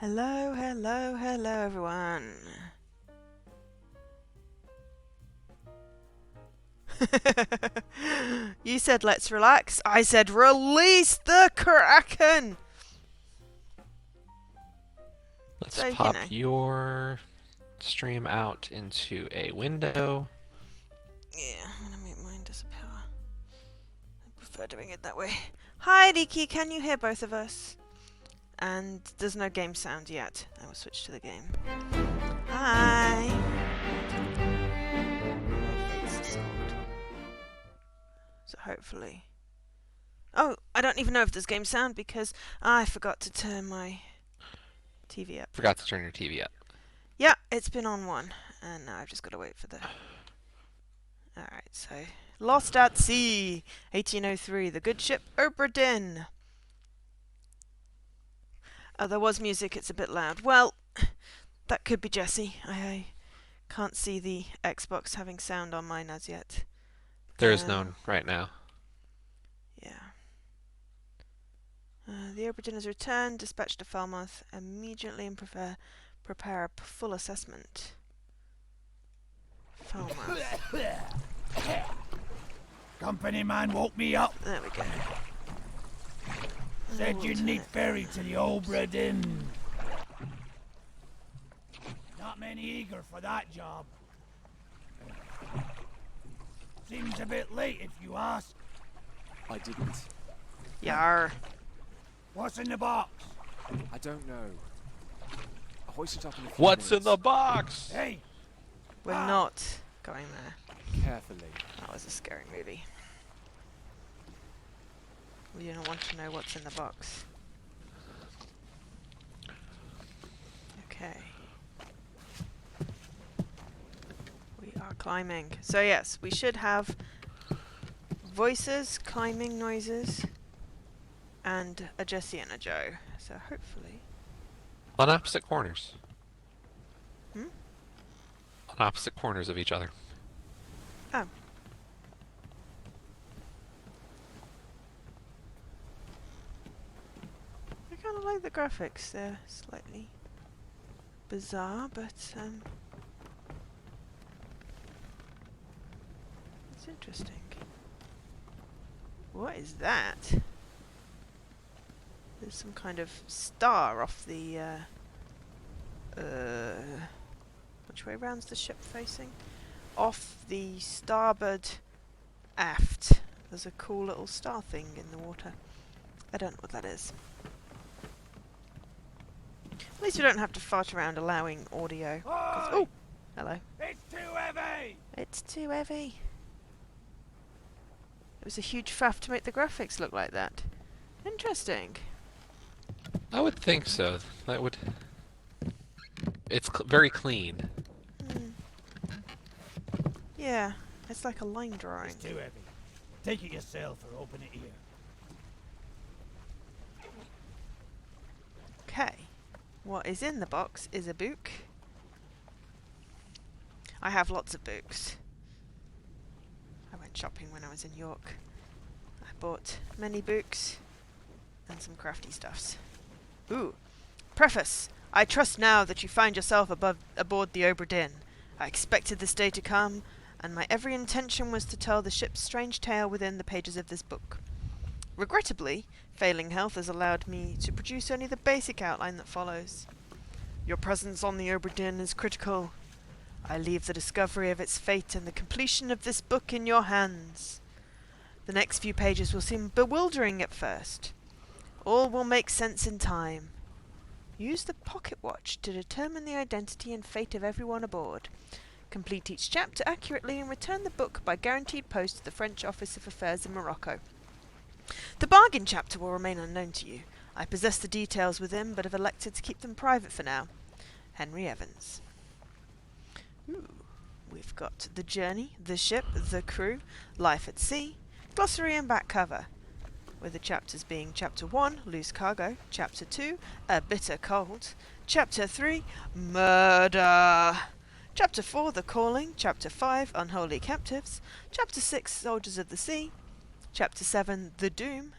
Hello, hello, hello everyone. You said let's relax. I said release the Kraken. Let's So, pop your stream out into a window. Yeah, I'm gonna make mine disappear. I prefer doing it that way. Hi, Riki, can you hear both of us? And there's no game sound yet. I will switch to the game. Hi. So hopefully. Oh, I don't even know if there's game sound because I forgot to turn my TV up. Forgot to turn your TV up. Yeah, it's been on one, and now I've just got to wait for the... Alright, so... Lost at Sea, 1803, the good ship Obra Dinn. Oh, there was music, it's a bit loud. Well, that could be Jesse. I can't see the Xbox having sound on mine as yet. There is none right now. Yeah. The Obra Dinn has returned, dispatched to Falmouth immediately and prepare a full assessment. Falmouth. Company man woke me up. There we go. Said you'd need ferry to the Obra Dinn. Not many eager for that job. Seems a bit late if you ask. I didn't. Yar. What's in the box? I don't know. I'll hoist it up in a few What's in minutes. the box? Hey! We're not going there. Carefully. That was a scary movie. We don't want to know what's in the box. Okay. We are climbing. So yes, we should have voices, climbing noises, and a Jesse and a Joe. So hopefully... On opposite corners. Hmm? On opposite corners of each other. Oh. I kind of like the graphics. They're slightly bizarre, but it's interesting. What is that? There's some kind of star off the which way round's the ship facing? Off the starboard aft. There's a cool little star thing in the water. I don't know what that is. At least we don't have to fart around allowing audio. Oh! Hello. It's too heavy! It's too heavy. It was a huge faff to make the graphics look like that. Interesting. I would think so. That would... It's very clean. Yeah, it's like a line drawing. It's too heavy. Take it yourself or open it here. Okay. What is in the box is a book. I have lots of books. I went shopping when I was in York. I bought many books and some crafty stuffs. Ooh. Preface. I trust now that you find yourself aboard the Obra Dinn. I expected this day to come, and my every intention was to tell the ship's strange tale within the pages of this book. Regrettably, failing health has allowed me to produce only the basic outline that follows. Your presence on the Obra Dinn is critical. I leave the discovery of its fate and the completion of this book in your hands. The next few pages will seem bewildering at first. All will make sense in time. Use the pocket watch to determine the identity and fate of everyone aboard. Complete each chapter accurately and return the book by guaranteed post to the French Office of Affairs in Morocco. The bargain chapter will remain unknown to you. I possess the details within, but have elected to keep them private for now. Henry Evans. Ooh, we've got the journey, the ship, the crew, life at sea, glossary and back cover, with the chapters being Chapter 1, Loose Cargo, Chapter 2, A Bitter Cold, Chapter 3, Murder, Chapter 4, The Calling, Chapter 5, Unholy Captives, Chapter 6, Soldiers of the Sea, Chapter 7, The Doom,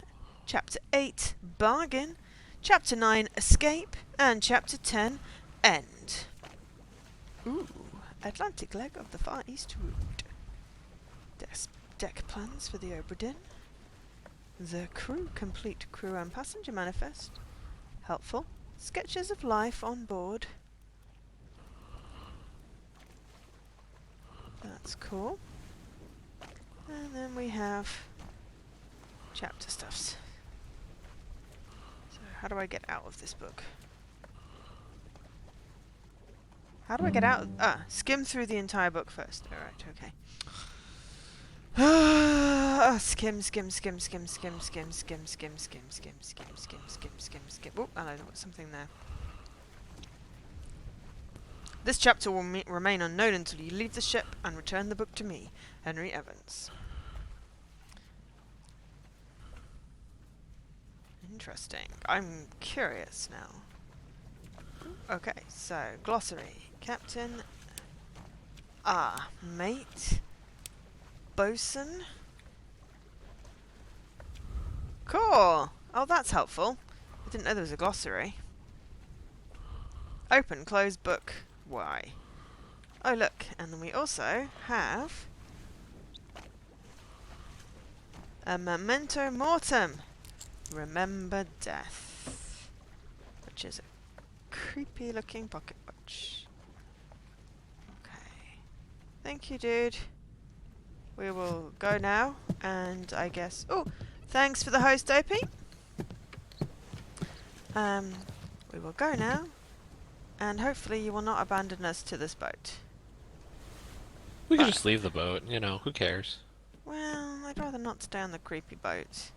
Chapter 8, Bargain, Chapter 9, Escape, and Chapter 10, End. Ooh, Atlantic leg of the Far East Route. Deck plans for the Obra Dinn. The crew, complete crew and passenger manifest. Helpful. Sketches of life on board. That's cool. And then we have chapter stuffs. So how do I get out of this book? How do I get out? Skim through the entire book first. Alright, okay. Skim. Oh, I know there was something there. This chapter will remain unknown until you leave the ship and return the book to me, Henry Evans. Interesting. I'm curious now. Okay, so glossary. Captain. Mate. Bosun. Cool. Oh, that's helpful. I didn't know there was a glossary. Open, close book. Why? Oh, look. And then we also have a memento mortem. Remember death. Which is a creepy looking pocket watch. Okay. Thank you, dude. We will go now, and I guess... Oh! Thanks for the host, OP! We will go now, and hopefully you will not abandon us to this boat. We could just leave the boat, you know, who cares? Well, I'd rather not stay on the creepy boat.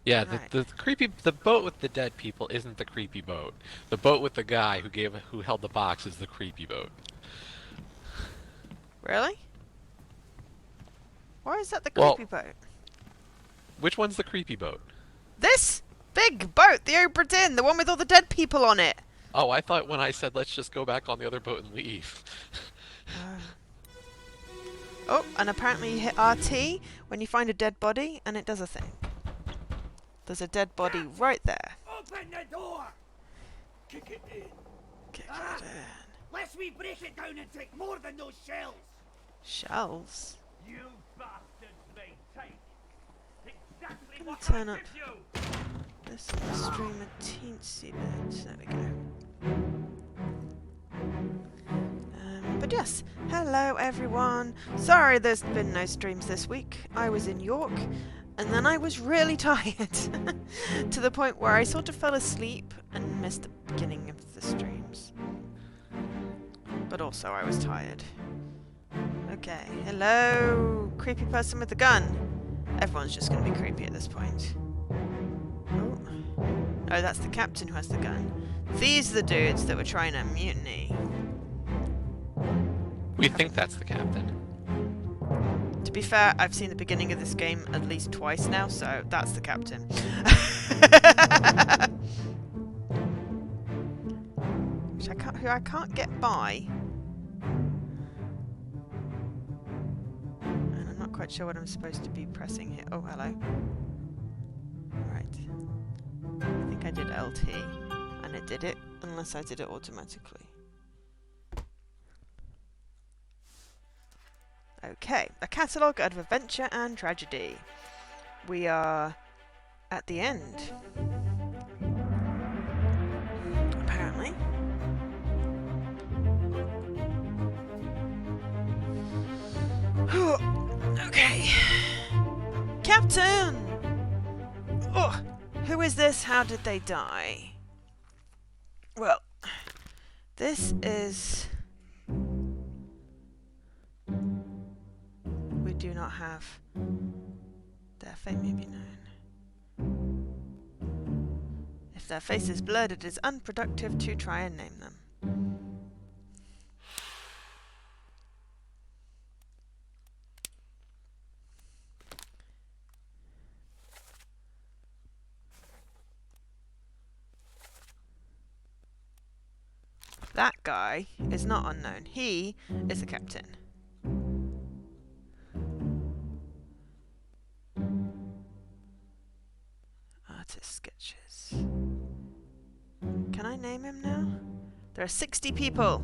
Yeah, Right. the boat with the dead people isn't the creepy boat. The boat with the guy who held the box is the creepy boat. Really? Why is that the Well, creepy boat? Which one's the creepy boat? This big boat! The Obra Dinn! The one with all the dead people on it! Oh, I thought when I said let's just go back on the other boat and leave. Oh, and apparently you hit RT when you find a dead body, and it does a thing. There's a dead body right there. Open the door! Kick it in. Kick it in. Lest we break it down and take more than those shells! Shells? You bastards may take exactly Gonna what turn I up give you! this on the stream a teensy bit. There we go. But yes, hello everyone. Sorry there's been no streams this week. I was in York, and then I was really tired. To the point where I sort of fell asleep and missed the beginning of the streams. But also I was tired. Okay, hello, creepy person with the gun. Everyone's just going to be creepy at this point. Oh. Oh, that's the captain who has the gun. These are the dudes that were trying to mutiny. We think that's the captain. To be fair, I've seen the beginning of this game at least twice now, so that's the captain. Who I can't get by. And I'm not quite sure what I'm supposed to be pressing here. Oh, hello. Right. I think I did LT, and it did it, unless I did it automatically. Okay, a catalogue of adventure and tragedy. We are at the end. Apparently. Okay. Captain! Oh, who is this? How did they die? Well, this is... We do not have... Their fate may be known. If their face is blurred, it is unproductive to try and name them. That guy is not unknown. He is the captain. Artist sketches. Can I name him now? There are 60 people.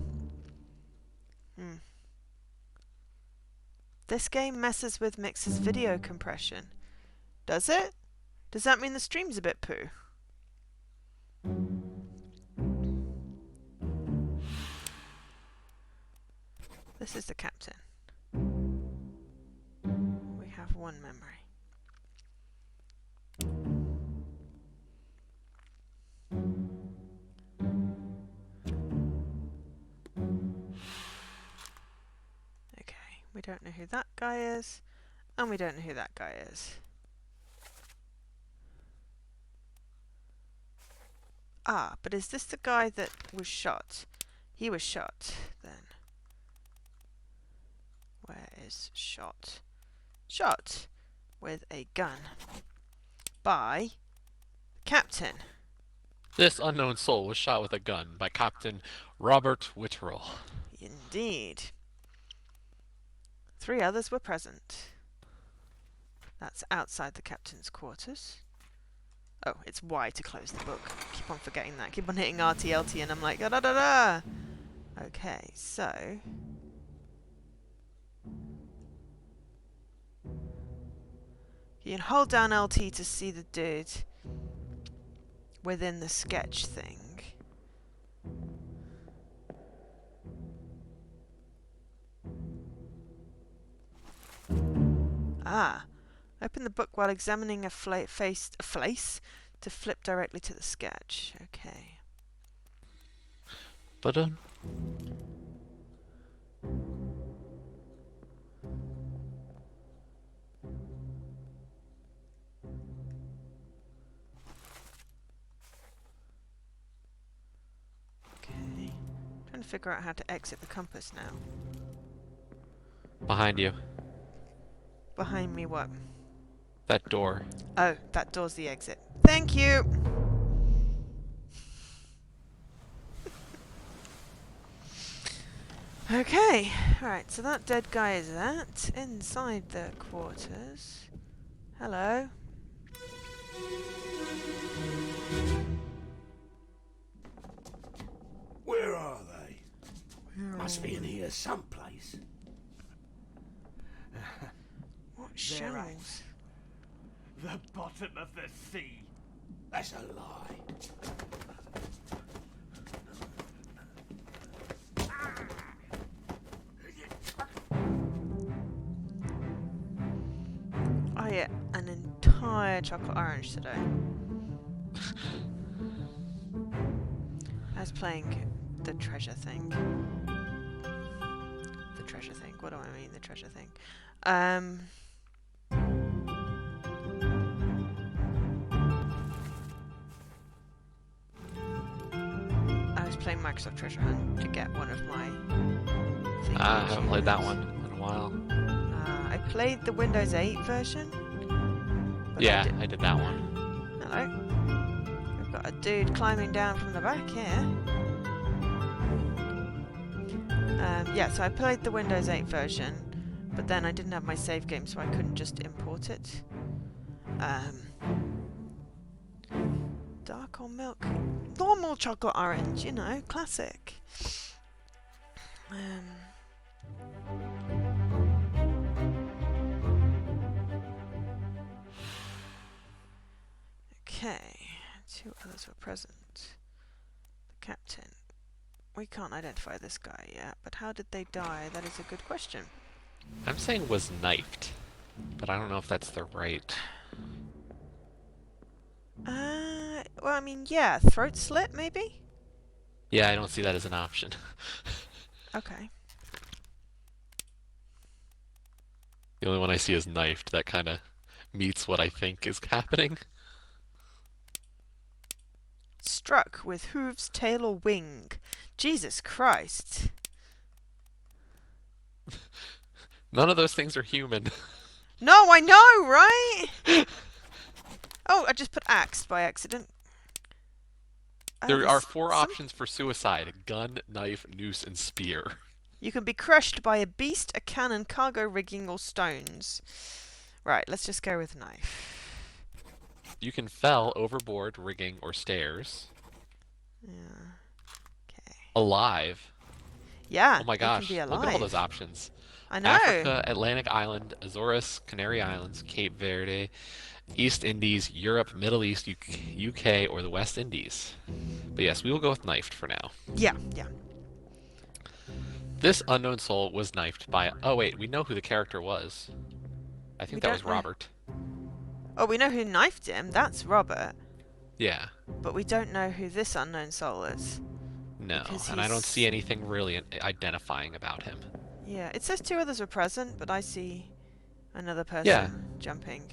This game messes with Mix's video compression. Does it? Does that mean the stream's a bit poo? This is the captain. We have one memory. Okay, we don't know who that guy is, and we don't know who that guy is. Ah, but is this the guy that was shot? He was shot, then. Where is shot? Shot with a gun by Captain. This unknown soul was shot with a gun by Captain Robert Witterell. Indeed. 3 others were present. That's outside the captain's quarters. Oh, it's Y to close the book. Keep on forgetting that. Keep on hitting RTLT and I'm like, da da da da. Okay, so you can hold down LT to see the dude within the sketch thing. Ah, open the book while examining a face to flip directly to the sketch. Okay. But Okay. Trying to figure out how to exit the compass now. behind you, Behind me, what? that door. Oh, that door's the exit. Thank you! Okay, alright, so that dead guy is that. Inside the quarters. Hello. Where are they? Must be in here someplace. What They're at shells? the bottom of the sea. That's a lie. I ate an entire chocolate orange today. I was playing the treasure thing. The treasure thing. What do I mean, the treasure thing? I was playing Microsoft Treasure Hunt to get one of my things. I haven't played that one in a while. I played the Windows 8 version. but Yeah, I I did that one. Hello. We've got a dude climbing down from the back here. Yeah, so I played the Windows 8 version, but then I didn't have my save game, so I couldn't just import it. Dark or milk? Normal chocolate orange, you know, classic. Okay, 2 others were present. The captain. We can't identify this guy yet, but how did they die? That is a good question. I'm saying was knifed, but I don't know if that's the right. Well, I mean, yeah, throat slit, maybe? Yeah, I don't see that as an option. Okay. The only one I see is knifed. That kind of meets what I think is happening. Struck with hooves, tail, or wing. Jesus Christ. None of those things are human. No, I know, right? Oh, I just put axed by accident. There are there's 4 some- options for suicide: gun, knife, noose, and spear. You can be crushed by a beast, a cannon, cargo rigging, or stones. Right, let's just go with knife. You can fell overboard, rigging, or stairs. Yeah. Okay. Alive. Yeah, Oh my he can gosh, be look at all those alive. options. I know. Africa, Atlantic Island, Azores, Canary Islands, Cape Verde, East Indies, Europe, Middle East, UK, or the West Indies. But yes, we will go with knifed for now. Yeah, yeah. This unknown soul was knifed by... Oh wait, we know who the character was. I We think that was don't know. Robert. Oh, we know who knifed him. That's Robert. Yeah. But we don't know who this unknown soul is. No, Because and I don't see he's... anything really identifying about him. Yeah, it says 2 others were present, but I see another Yeah. person jumping.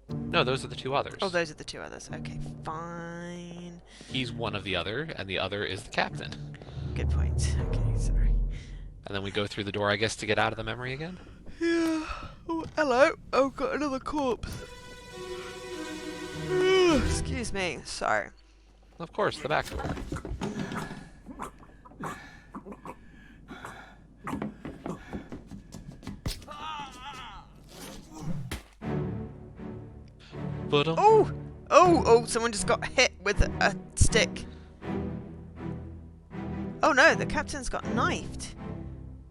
No, those are the 2 others. Oh, those are the 2 others. Okay, fine. He's one of the other, and the other is the captain. Good point. Okay, sorry. And then we go through the door, I guess, to get out of the memory again? Yeah. Oh, hello. Oh, got another corpse. Excuse me. Sorry. Of course, the back door. But Oh! Oh, someone just got hit with a stick. Oh no, the captain's got knifed.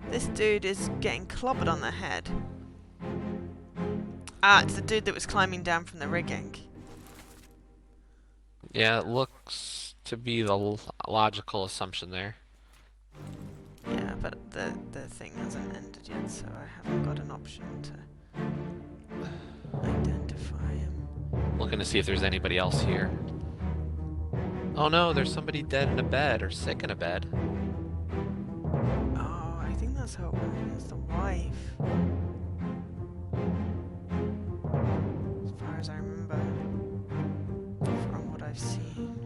This dude is getting clobbered on the head. Ah, it's the dude that was climbing down from the rigging. yeah, it looks to be the logical assumption there. Yeah, but the thing hasn't ended yet, so I haven't got an option to identify him. Looking to see if there's anybody else here. Oh no, there's somebody dead in a bed or sick in a bed. Oh, I think that's how it works. It's the wife. As far as I remember, from what I've seen.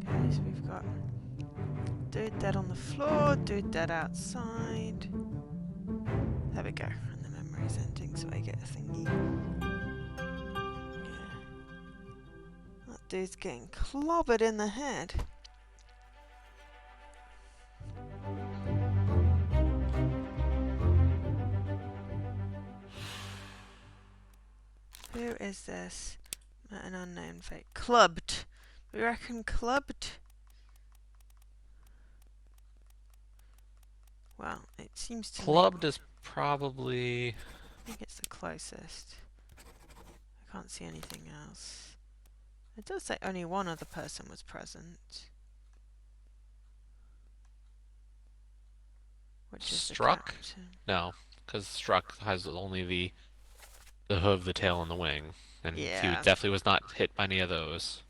Okay, so we've got dude dead on the floor, dude dead outside. There we go. And the memory's ending, so I get a thingy. Yeah. That dude's getting clobbered in the head. Who is this? An unknown fate. Clubbed. We reckon clubbed? Well, it seems to me... Clubbed is probably... I think it's the closest. I can't see anything else. It does say only one other person was present. Which is Struck? the captain. No, because struck has only the hoof, the tail, and the wing. And he Yeah. definitely was not hit by any of those.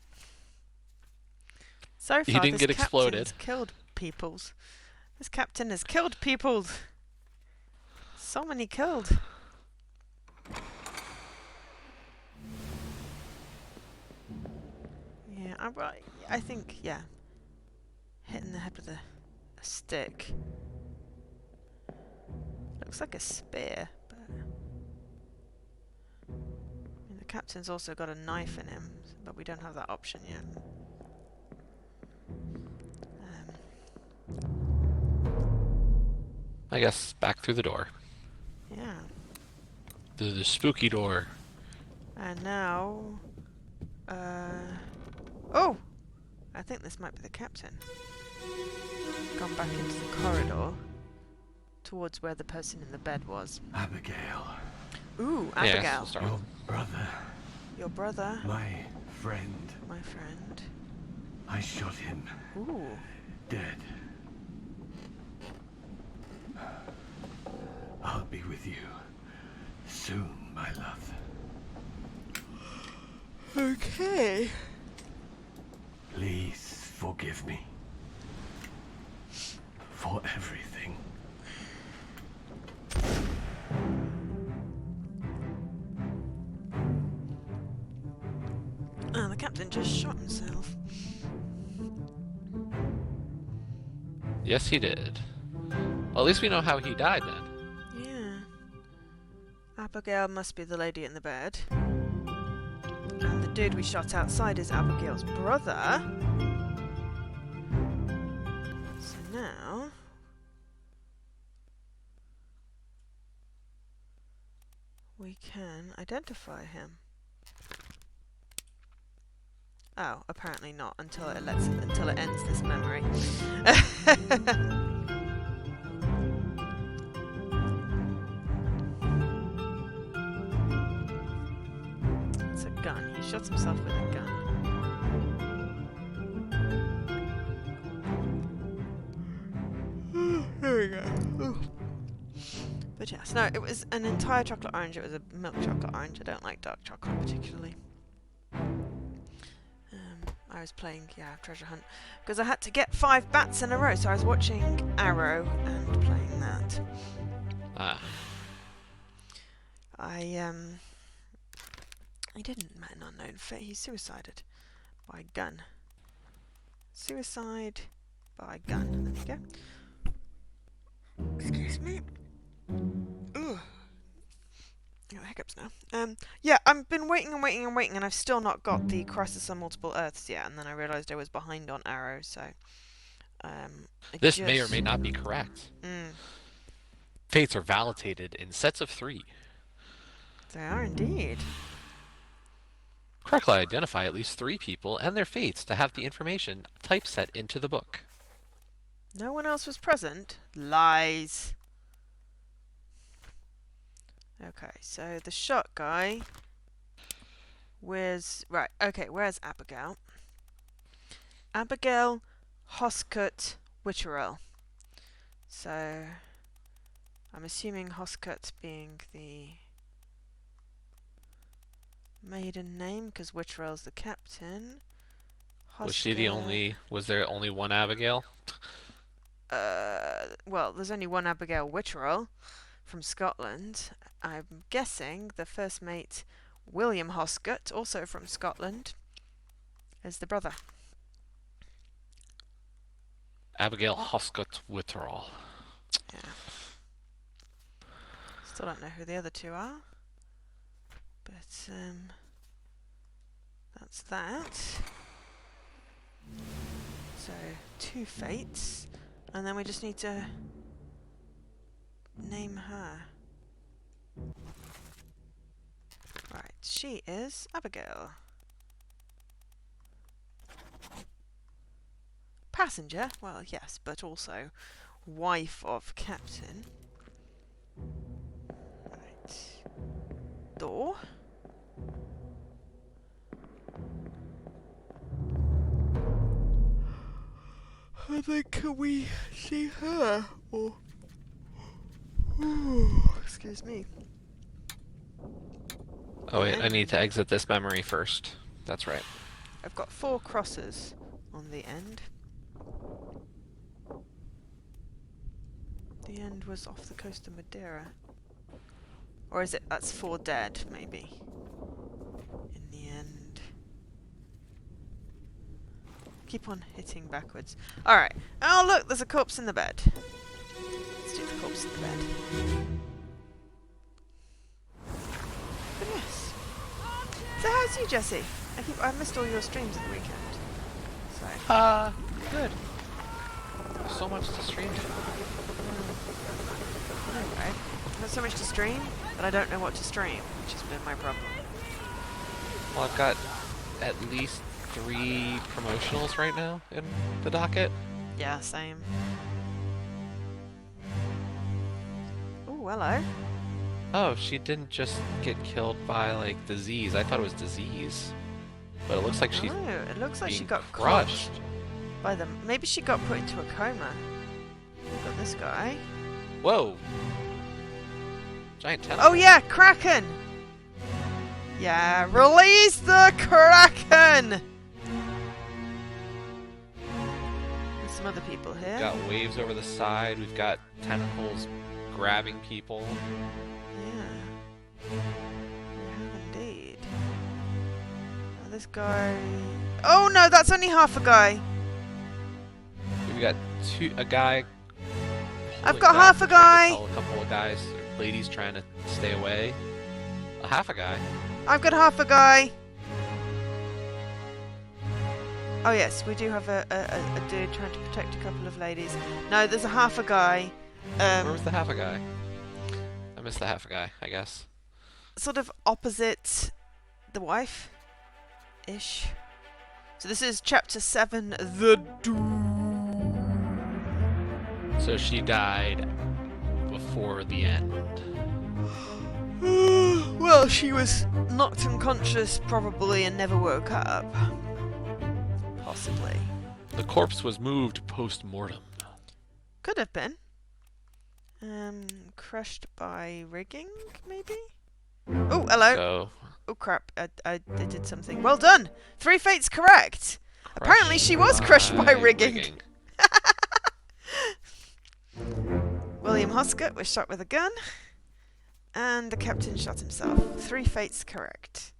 So He far, didn't this get captain's exploded. killed peoples. This captain has killed peoples. So many killed. Yeah, I think, yeah. Hitting the head with a stick. Looks like a spear, but... I mean, the captain's also got a knife in him, but we don't have that option yet. I guess back through the door. Yeah. Through the spooky door. And now... oh! I think this might be the captain. Gone back into the corridor. Towards where the person in the bed was. Abigail, Ooh, Yes, Abigail. we'll start your with- brother, Your brother, my friend. my friend. I shot him Ooh. dead. I'll be with you soon, my love. Okay. Please forgive me for everything. Oh, the captain just shot himself. Yes, he did. Well, at least we know how he died then. Yeah. Abigail must be the lady in the bed. And the dude we shot outside is Abigail's brother. So now... we can identify him. Oh, apparently not until it ends this memory. It's a gun. He shot himself with a gun. There we go. Ooh. But yes, no, it was an entire chocolate orange. It was a milk chocolate orange. I don't like dark chocolate particularly. I was playing, Treasure Hunt, because I had to get 5 bats in a row, so I was watching Arrow and playing that. Ah. He didn't met an unknown fate. He suicided by gun. Suicide by gun. There we go. Excuse me. Ugh. Oh, hiccups now. Yeah, I've been waiting and I've still not got the Crisis on Multiple Earths yet, and then I realised I was behind on Arrow, so... This may or may not be correct. Fates are validated in sets of 3. They are indeed. Correctly identify at least 3 people and their fates to have the information typeset into the book. No one else was present? Lies. Okay, so the shot guy... Where's Abigail? Abigail Hoskut Witcherell. So... I'm assuming Hoskut being the maiden name, because Witcherell's the captain. Was she the only... Was there only one Abigail? Well, there's only one Abigail Witcherell from Scotland. I'm guessing the first mate, William Hoskut, also from Scotland, is the brother. Abigail Hoskut Witterall. Yeah. Still don't know who the other 2 are. But, that's that. So, 2 fates. And then we just need to name her. Right, she is Abigail. Passenger, well, yes, but also wife of captain. Right. Door. And then can we see her? Or... excuse me. Oh wait, I need to exit this memory first. That's right. I've got 4 crosses on the end. The end was off the coast of Madeira. Or is it, that's 4 dead, maybe. In the end. Keep on hitting backwards. Alright. Oh look, there's a corpse in the bed. Let's do the corpse in the bed. But yes. So how's you, Jesse? I missed all your streams at the weekend. So. Good. So much to stream. Anyway, not so much to stream, but I don't know what to stream, which has been my problem. Well, I've got at least 3 promotionals right now in the docket. Yeah, same. Oh, hello. Oh, she didn't just get killed by, like, disease. I thought it was disease. But it looks like she's No, it looks like she being got crushed. by them. Maybe she got put into a coma. Got this guy. Whoa! Giant tentacle. Oh yeah, Kraken! Yeah, release the Kraken! There's some other people here. We've got waves over the side. We've got tentacles grabbing people. Yeah. We have indeed. Oh, this guy... Oh no, that's only half a guy! We've got a guy. I've got half a guy! A couple of guys, ladies trying to stay away. A half a guy. I've got half a guy! Oh yes, we do have a dude trying to protect a couple of ladies. No, there's a half a guy. Where was the half a guy? I missed the half a guy, I guess. sort of opposite the wife-ish. So this is chapter 7, The Doom. So she died before the end. Well, she was knocked unconscious probably and never woke up. Possibly. The corpse was moved post-mortem. Could have been. Crushed by rigging, maybe? Oh, hello. So, Oh crap, I did something. Well done! 3 fates correct! Apparently she was crushed by rigging. William Hoscott was shot with a gun. And the captain shot himself. 3 fates correct.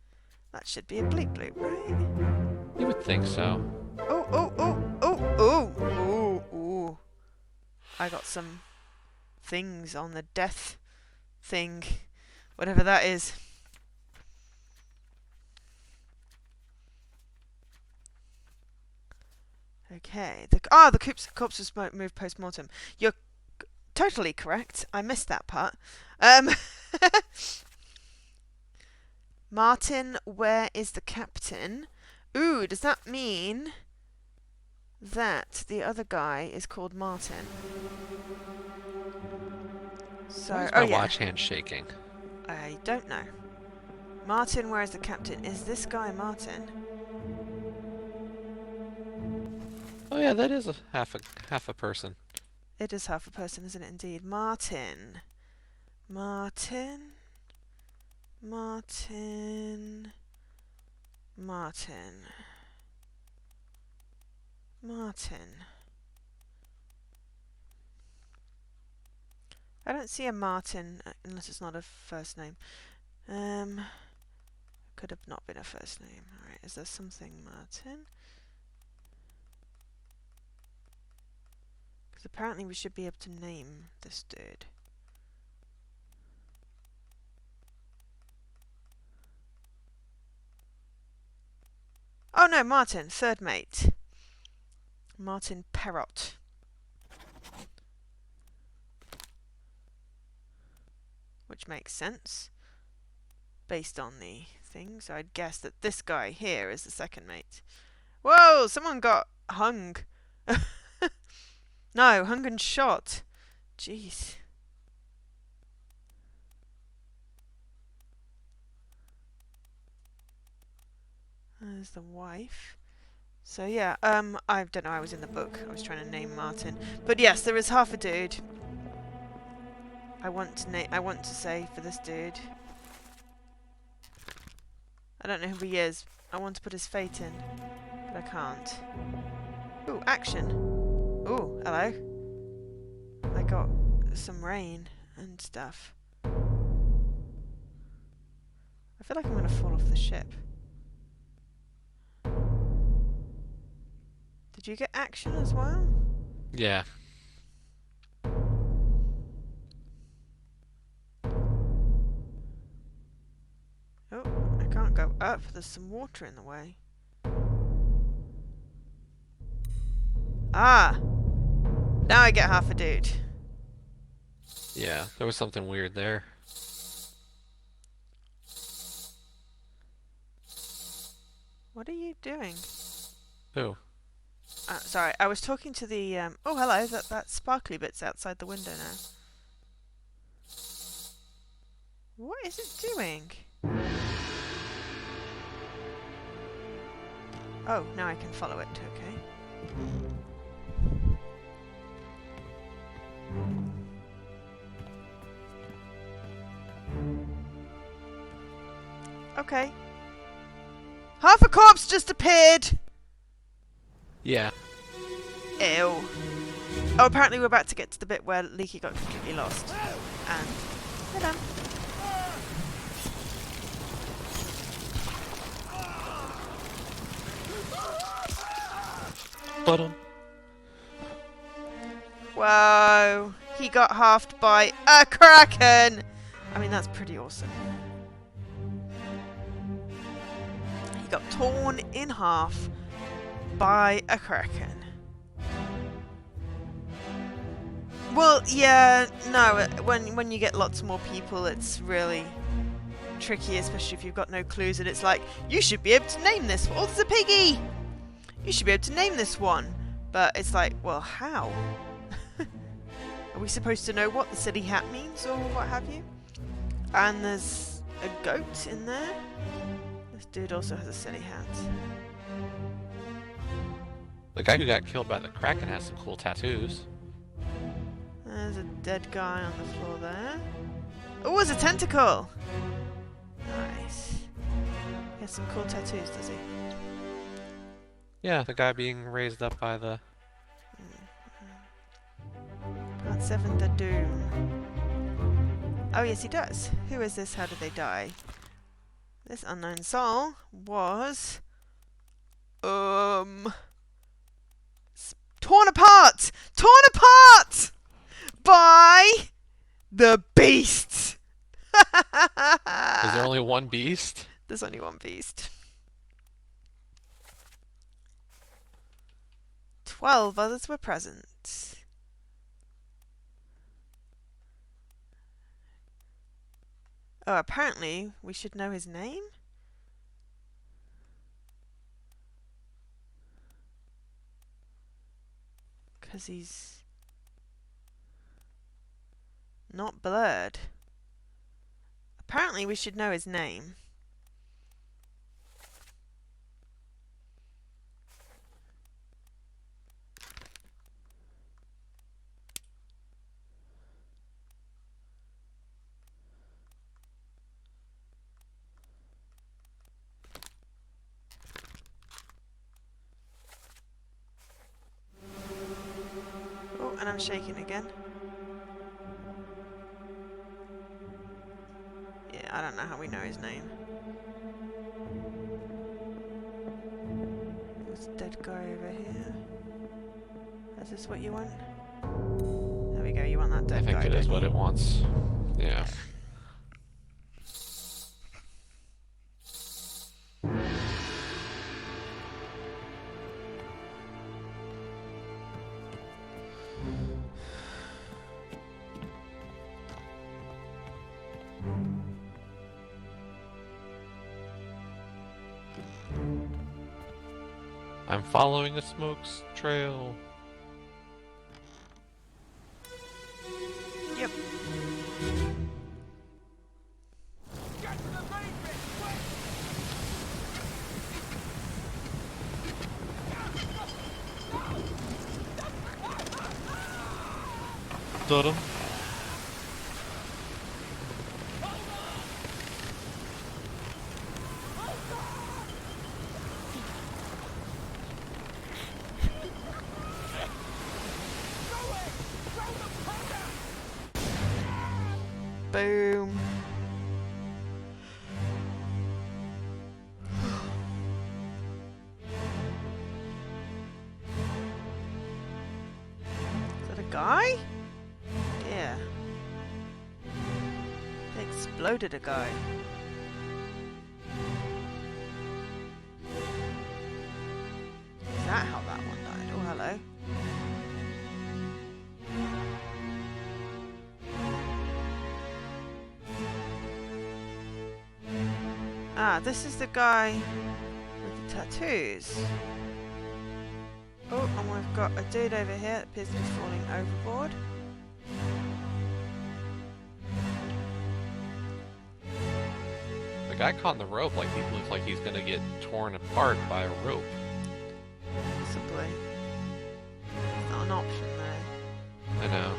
That should be a bleep bloop, right? You would think so. Oh, oh, oh, oh, oh, oh, oh. I got some things on the death thing. Whatever that is. Okay. The corpse was moved post-mortem. You're totally correct. I missed that part. Martin, where is the captain? Ooh, does that mean that the other guy is called Martin? So, Why is my watch hand shaking? I don't know. Martin, where is the captain? Is this guy Martin? Oh yeah, that is half a person. It is half a person, isn't it indeed? Martin. Martin. Martin. Martin. Martin. I don't see a Martin unless it's not a first name. Could have not been a first name. Alright, is there something Martin? Because apparently we should be able to name this dude. Oh no, Martin, third mate. Martin Perrott. Which makes sense. Based on the thing, so I'd guess that this guy here is the second mate. Whoa, someone got hung. No, hung and shot. Jeez. There's the wife. So yeah, I don't know, I was in the book. I was trying to name Martin. But yes, there is half a dude. I want to say for this dude. I don't know who he is. I want to put his fate in, but I can't. Ooh, action. Ooh, hello. I got some rain and stuff. I feel like I'm gonna fall off the ship. Did you get action as well? Yeah. Oh, I can't go up. There's some water in the way. Ah! Now I get half a dude. Yeah, there was something weird there. What are you doing? Who? Sorry, I was talking to the, oh hello, that sparkly bit's outside the window now. What is it doing? Oh, now I can follow it, okay. Okay. Half a corpse just appeared! Yeah. Ew. Oh, apparently we're about to get to the bit where Leaky got completely lost. And we're done. Bottom. Whoa. He got halved by a kraken! I mean, that's pretty awesome. He got torn in half by a kraken. Well, yeah, no, when you get lots more people, it's really tricky, especially if you've got no clues, and it's like, you should be able to name this. Oh, there's a piggy! You should be able to name this one. But it's like, well, how? Are we supposed to know what the silly hat means or what have you? And there's a goat in there. This dude also has a silly hat. The guy who got killed by the Kraken has some cool tattoos. There's a dead guy on the floor there. Oh, there's a tentacle! Nice. He has some cool tattoos, does he? Yeah, the guy being raised up by the... Part 7, The Doom. Oh, yes, he does. Who is this? How did they die? This unknown soul was... torn apart! Torn apart! By... the beast! Is there only one beast? There's only one beast. 12 others were present. Oh, apparently we should know his name? Because he's not blurred. Apparently we should know his name. Oh, and I'm shaking again. Yeah, I don't know how we know his name. There's a dead guy over here. Is this what you want? There we go, you want that I dead guy. think it is what it wants. Yeah. I'm following a smoke trail. Yep. Get to the main bit, quick! Got him. Boom. Is that a guy? Yeah. They exploded a guy. Is that how that one died? Oh, hello. Ah, this is the guy with the tattoos. Oh, and we've got a dude over here that appears to be falling overboard. The guy caught in the rope like he looks like he's gonna get torn apart by a rope. Possibly. It's not an option though. I know.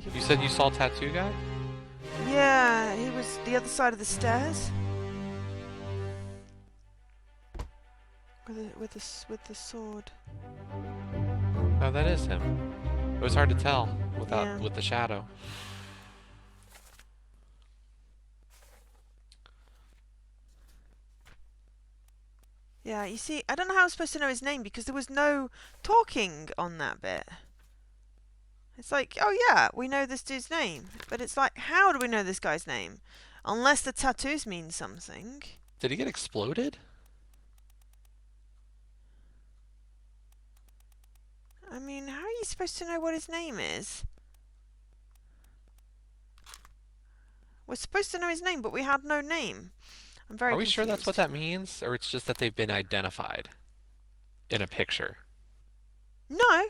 could You said you saw Tattoo Guy? Yeah, he was the other side of the stairs. With the sword. Oh, that is him. It was hard to tell without Yeah. with the shadow. Yeah, you see, I don't know how I was supposed to know his name because there was no talking on that bit. It's like, oh yeah, we know this dude's name. But it's like, how do we know this guy's name? Unless the tattoos mean something. Did he get exploded? I mean, how are you supposed to know what his name is? We're supposed to know his name, but we had no name. I'm very Are we confused. sure that's what that means? Or it's just that they've been identified in a picture? No.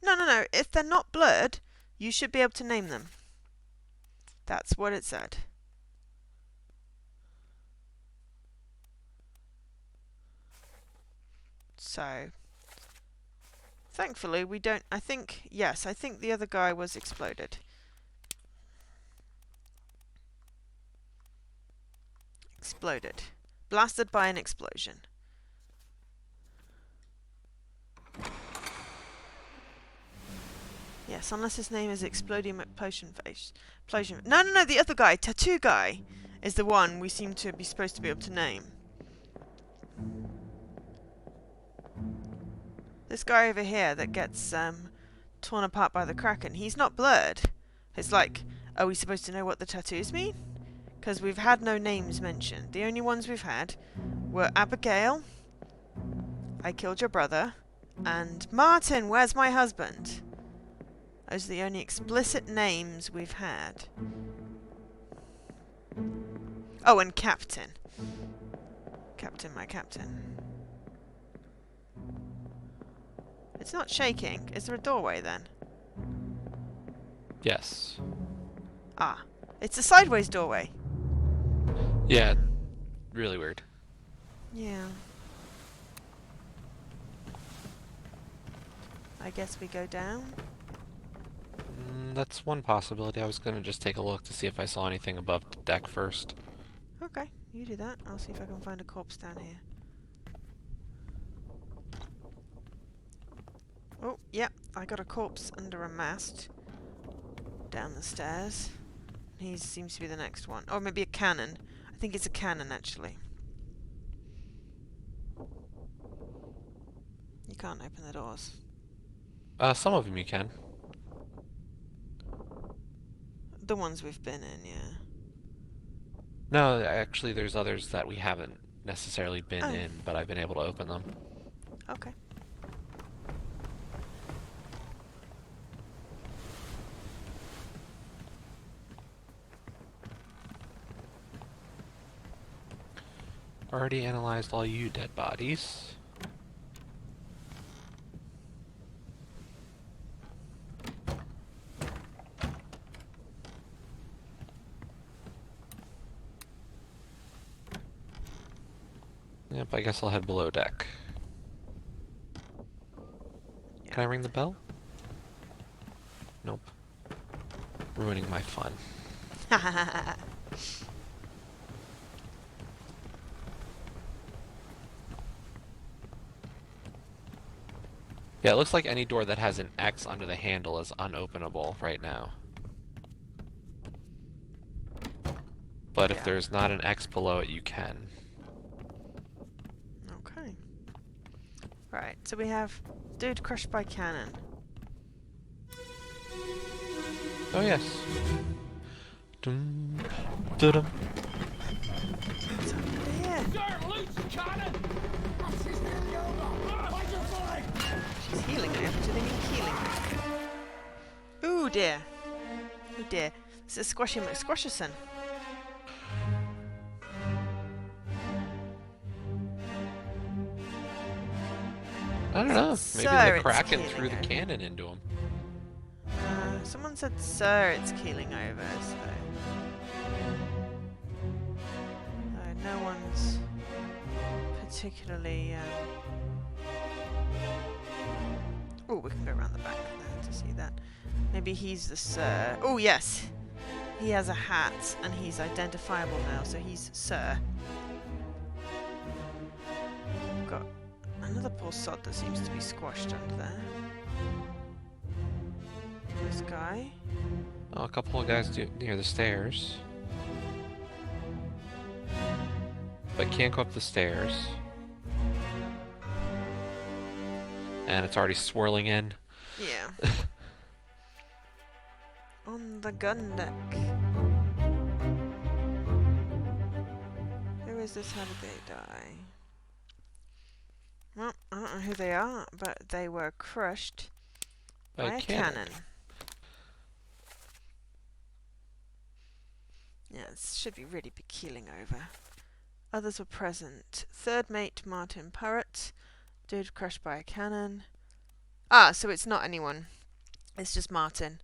No, no, no. If they're not blurred, you should be able to name them. That's what it said. So, thankfully we don't... I think the other guy was exploded. Exploded. Blasted by an explosion. Yes, unless his name is Exploding Explosion Face. Explosion. No, no, no, the other guy, Tattoo Guy, is the one we seem to be supposed to be able to name. This guy over here that gets torn apart by the Kraken, he's not blurred. It's like, are we supposed to know what the tattoos mean? Because we've had no names mentioned. The only ones we've had were Abigail, I killed your brother, and Martin, where's my husband? Those are the only explicit names we've had. Oh, and Captain. Captain, my captain. It's not shaking. Is there a doorway then? Yes. Ah, it's a sideways doorway. Yeah, really weird. Yeah. I guess we go down. That's one possibility. I was gonna just take a look to see if I saw anything above the deck first. Okay, you do that. I'll see if I can find a corpse down here. Oh, yep, I got a corpse under a mast. Down the stairs. He seems to be the next one. Or maybe a cannon. I think it's a cannon, actually. You can't open the doors. Some of them you can. The ones we've been in, yeah. No, actually, there's others that we haven't necessarily been Oh. in, but I've been able to open them. Okay. Already analyzed all you dead bodies. Yep, I guess I'll head below deck. Yeah. Can I ring the bell? Nope. Ruining my fun. Yeah, it looks like any door that has an X under the handle is unopenable right now. But if Yeah. there's not an X below it, you can. Okay. Right, so we have dude crushed by cannon. Oh yes. Dum, dum. What's happening here? Sir, loose the cannon! She's healing it. Do they mean healing? Ooh dear. Oh dear. This is Squashy McSquasherson. I don't know. Maybe Sir, the it's Kraken killing threw the her. cannon into him. Someone said sir, it's keeling over, so... no one's particularly... Oh, we can go around the back there to see that. Maybe he's the sir. Oh, yes! He has a hat, and he's identifiable now, so he's sir. Got another poor sod that seems to be squashed under there. This guy. Oh, a couple of guys near the stairs. But can't go up the stairs. And it's already swirling in. Yeah. On the gun deck. Who is this? How did they die? Well, I don't know who they are, but they were crushed by a cannon. Yeah, This should be really be keeling over. Others were present. Third mate Martin Parrott. Dude crushed by a cannon. Ah, so it's not anyone. It's just Martin.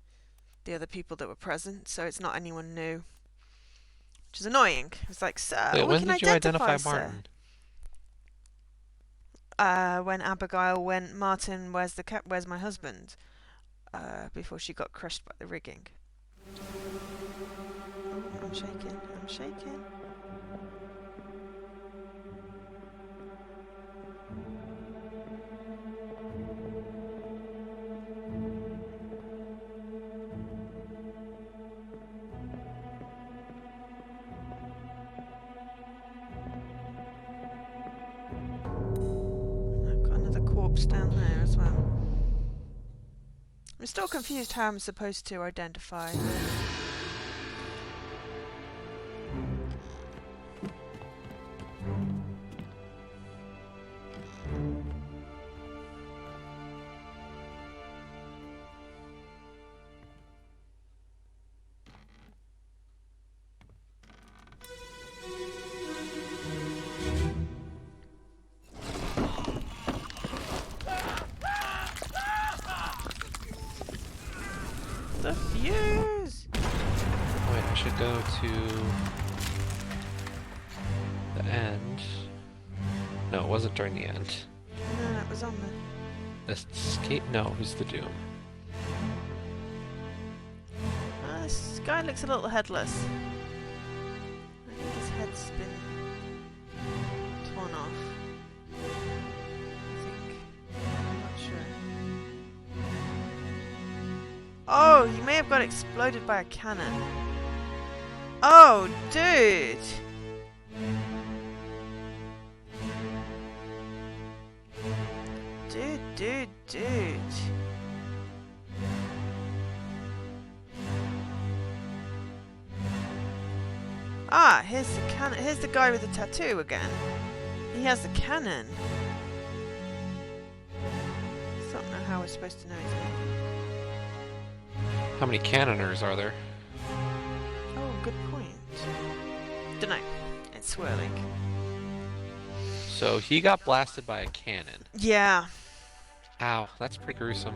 The other people that were present, so it's not anyone new. Which is annoying. It's like, sir, Wait, we when can did you identify, identify sir. Martin? When Abigail went, Martin, where's my husband? Before she got crushed by the rigging. Oh, I'm shaking. I'm shaking. I've got another corpse down there as well. I'm still confused how I'm supposed to identify. The fuse! Oh, wait, I should go to the end. No, it wasn't during the end. No, that was on the... Escape? No, it was the Doom. This guy looks a little headless. I think his head's been torn off. I think. I'm not sure. Oh, he may have got exploded by a cannon. Oh, dude! Dude. Ah, here's the cannon. Here's the guy with the tattoo again. He has the cannon. I don't know how we're supposed to know his name. How many cannoners are there? Oh, good point. Dunno. It's swirling. So he got blasted by a cannon. Yeah. Ow, that's pretty gruesome.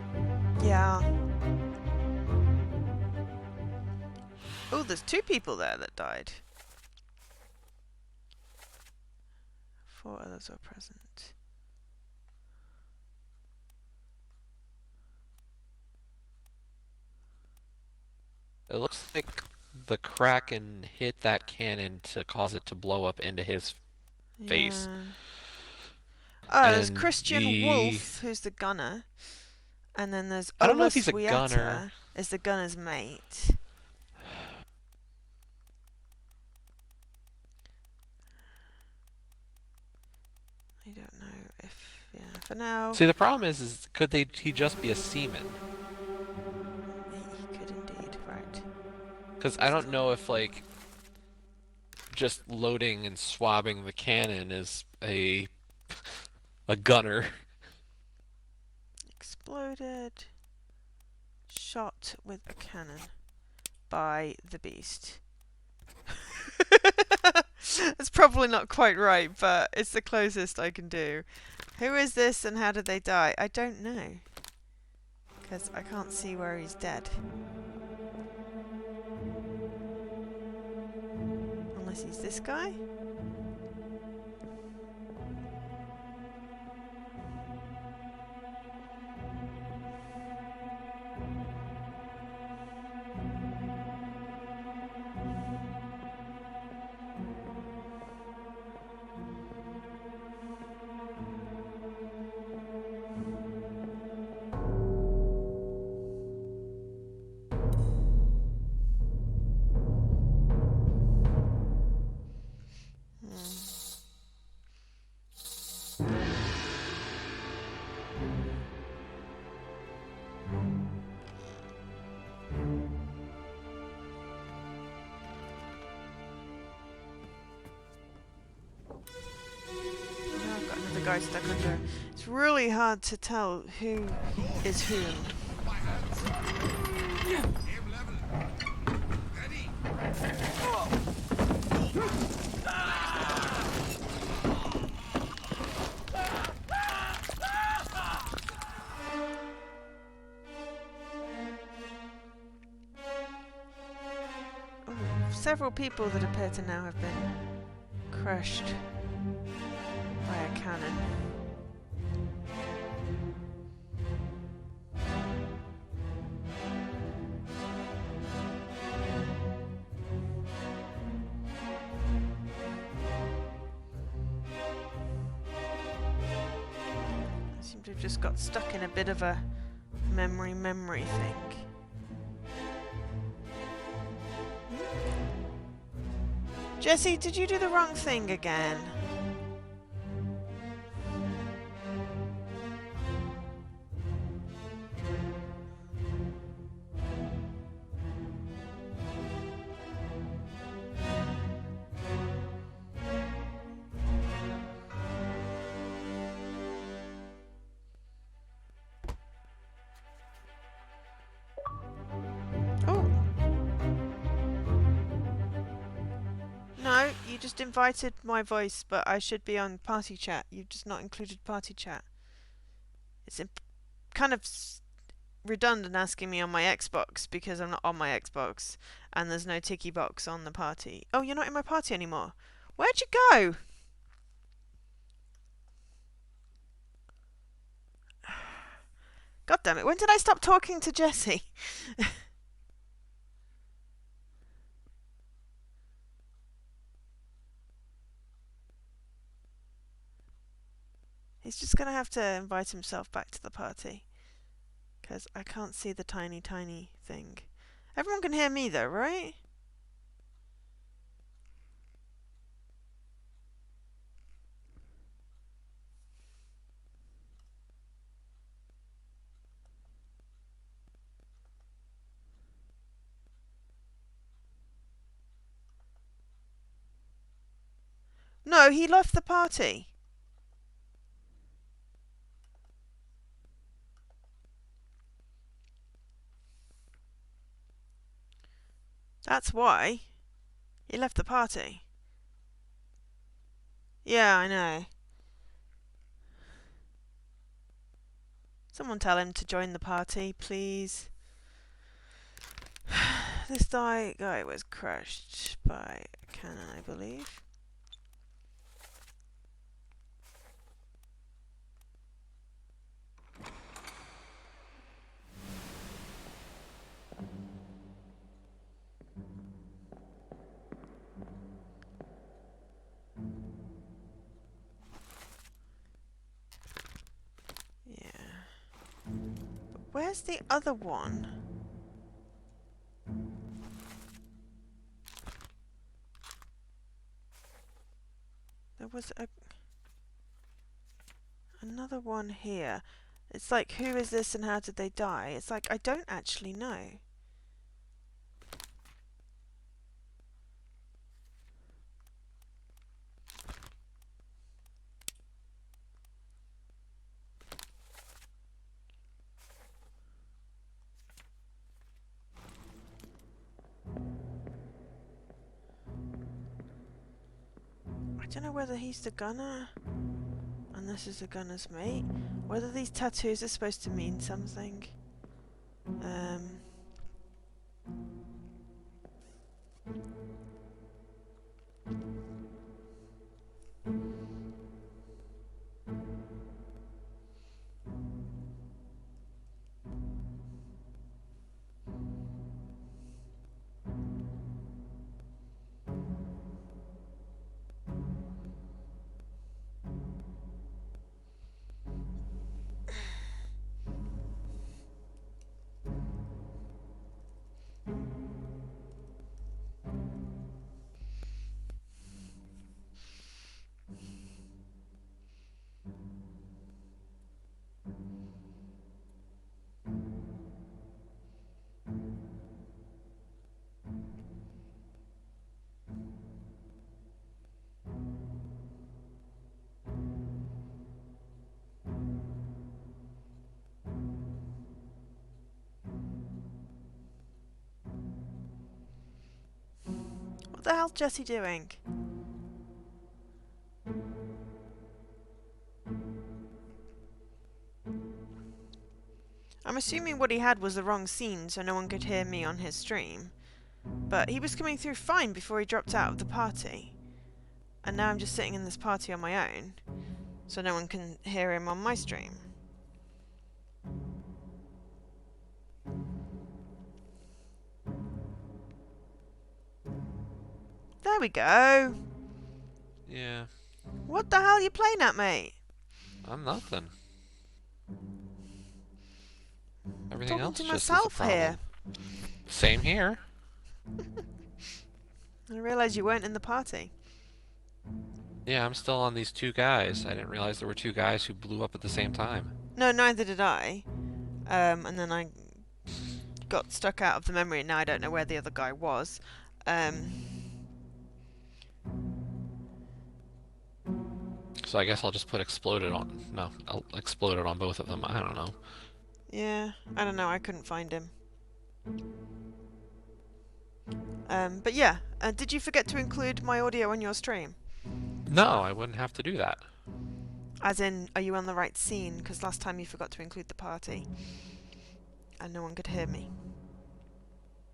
Yeah. Oh, there's 2 people there that died. 4 others were present. It looks like the Kraken hit that cannon to cause it to blow up into his face. Yeah. Oh, there's And Christian Wolf, who's the gunner. And then there's I don't know Ola if he's a gunner. Swieta is the gunner's mate. I don't know if... Yeah, for now... See, the problem is could he just be a seaman? He could indeed, right. Because I don't know if, like, just loading and swabbing the cannon is a gunner. Exploded. Shot with a cannon by the beast. That's probably not quite right, but it's the closest I can do. Who is this and how did they die? I don't know. Because I can't see where he's dead. Unless he's this guy? Guy stuck under. It's really hard to tell who is whom. several people that appear to now have been crushed by a cannon. I seem to have just got stuck in a bit of a memory thing. Jesse, did you do the wrong thing again? Oh. No, you just invited my voice, but I should be on party chat. You've just not included party chat. It's kind of redundant asking me on my Xbox because I'm not on my Xbox and there's no ticky box on the party. Oh, you're not in my party anymore. Where'd you go? God damn it, when did I stop talking to Jesse? He's just going to have to invite himself back to the party. Because I can't see the tiny thing. Everyone can hear me though, right? No, he left the party. That's why. He left the party. Yeah, I know. Someone tell him to join the party, please. This guy was crushed by a cannon, I believe. Yeah. But where's the other one? There was another one here. It's like, who is this and how did they die? It's like, I don't actually know. I don't know whether he's the gunner and this is the gunner's mate. Whether these tattoos are supposed to mean something. What the hell's Jesse doing? I'm assuming what he had was the wrong scene so no one could hear me on his stream. But he was coming through fine before he dropped out of the party. And now I'm just sitting in this party on my own, so no one can hear him on my stream. There we go. Yeah, What the hell are you playing at, mate? I'm nothing. I'm Everything talking else to just is a myself problem. here. Same here. I realised you weren't in the party. Yeah, I'm still on these two guys. I didn't realize there were two guys who blew up at the same time. No, neither did I. And then I got stuck out of the memory, and now I don't know where the other guy was. So I guess I'll just put exploded on. No, I'll explode it on both of them. I don't know. Yeah, I don't know. I couldn't find him. But yeah, did you forget to include my audio on your stream? No, I wouldn't have to do that. As in, are you on the right scene? Because last time you forgot to include the party. And no one could hear me.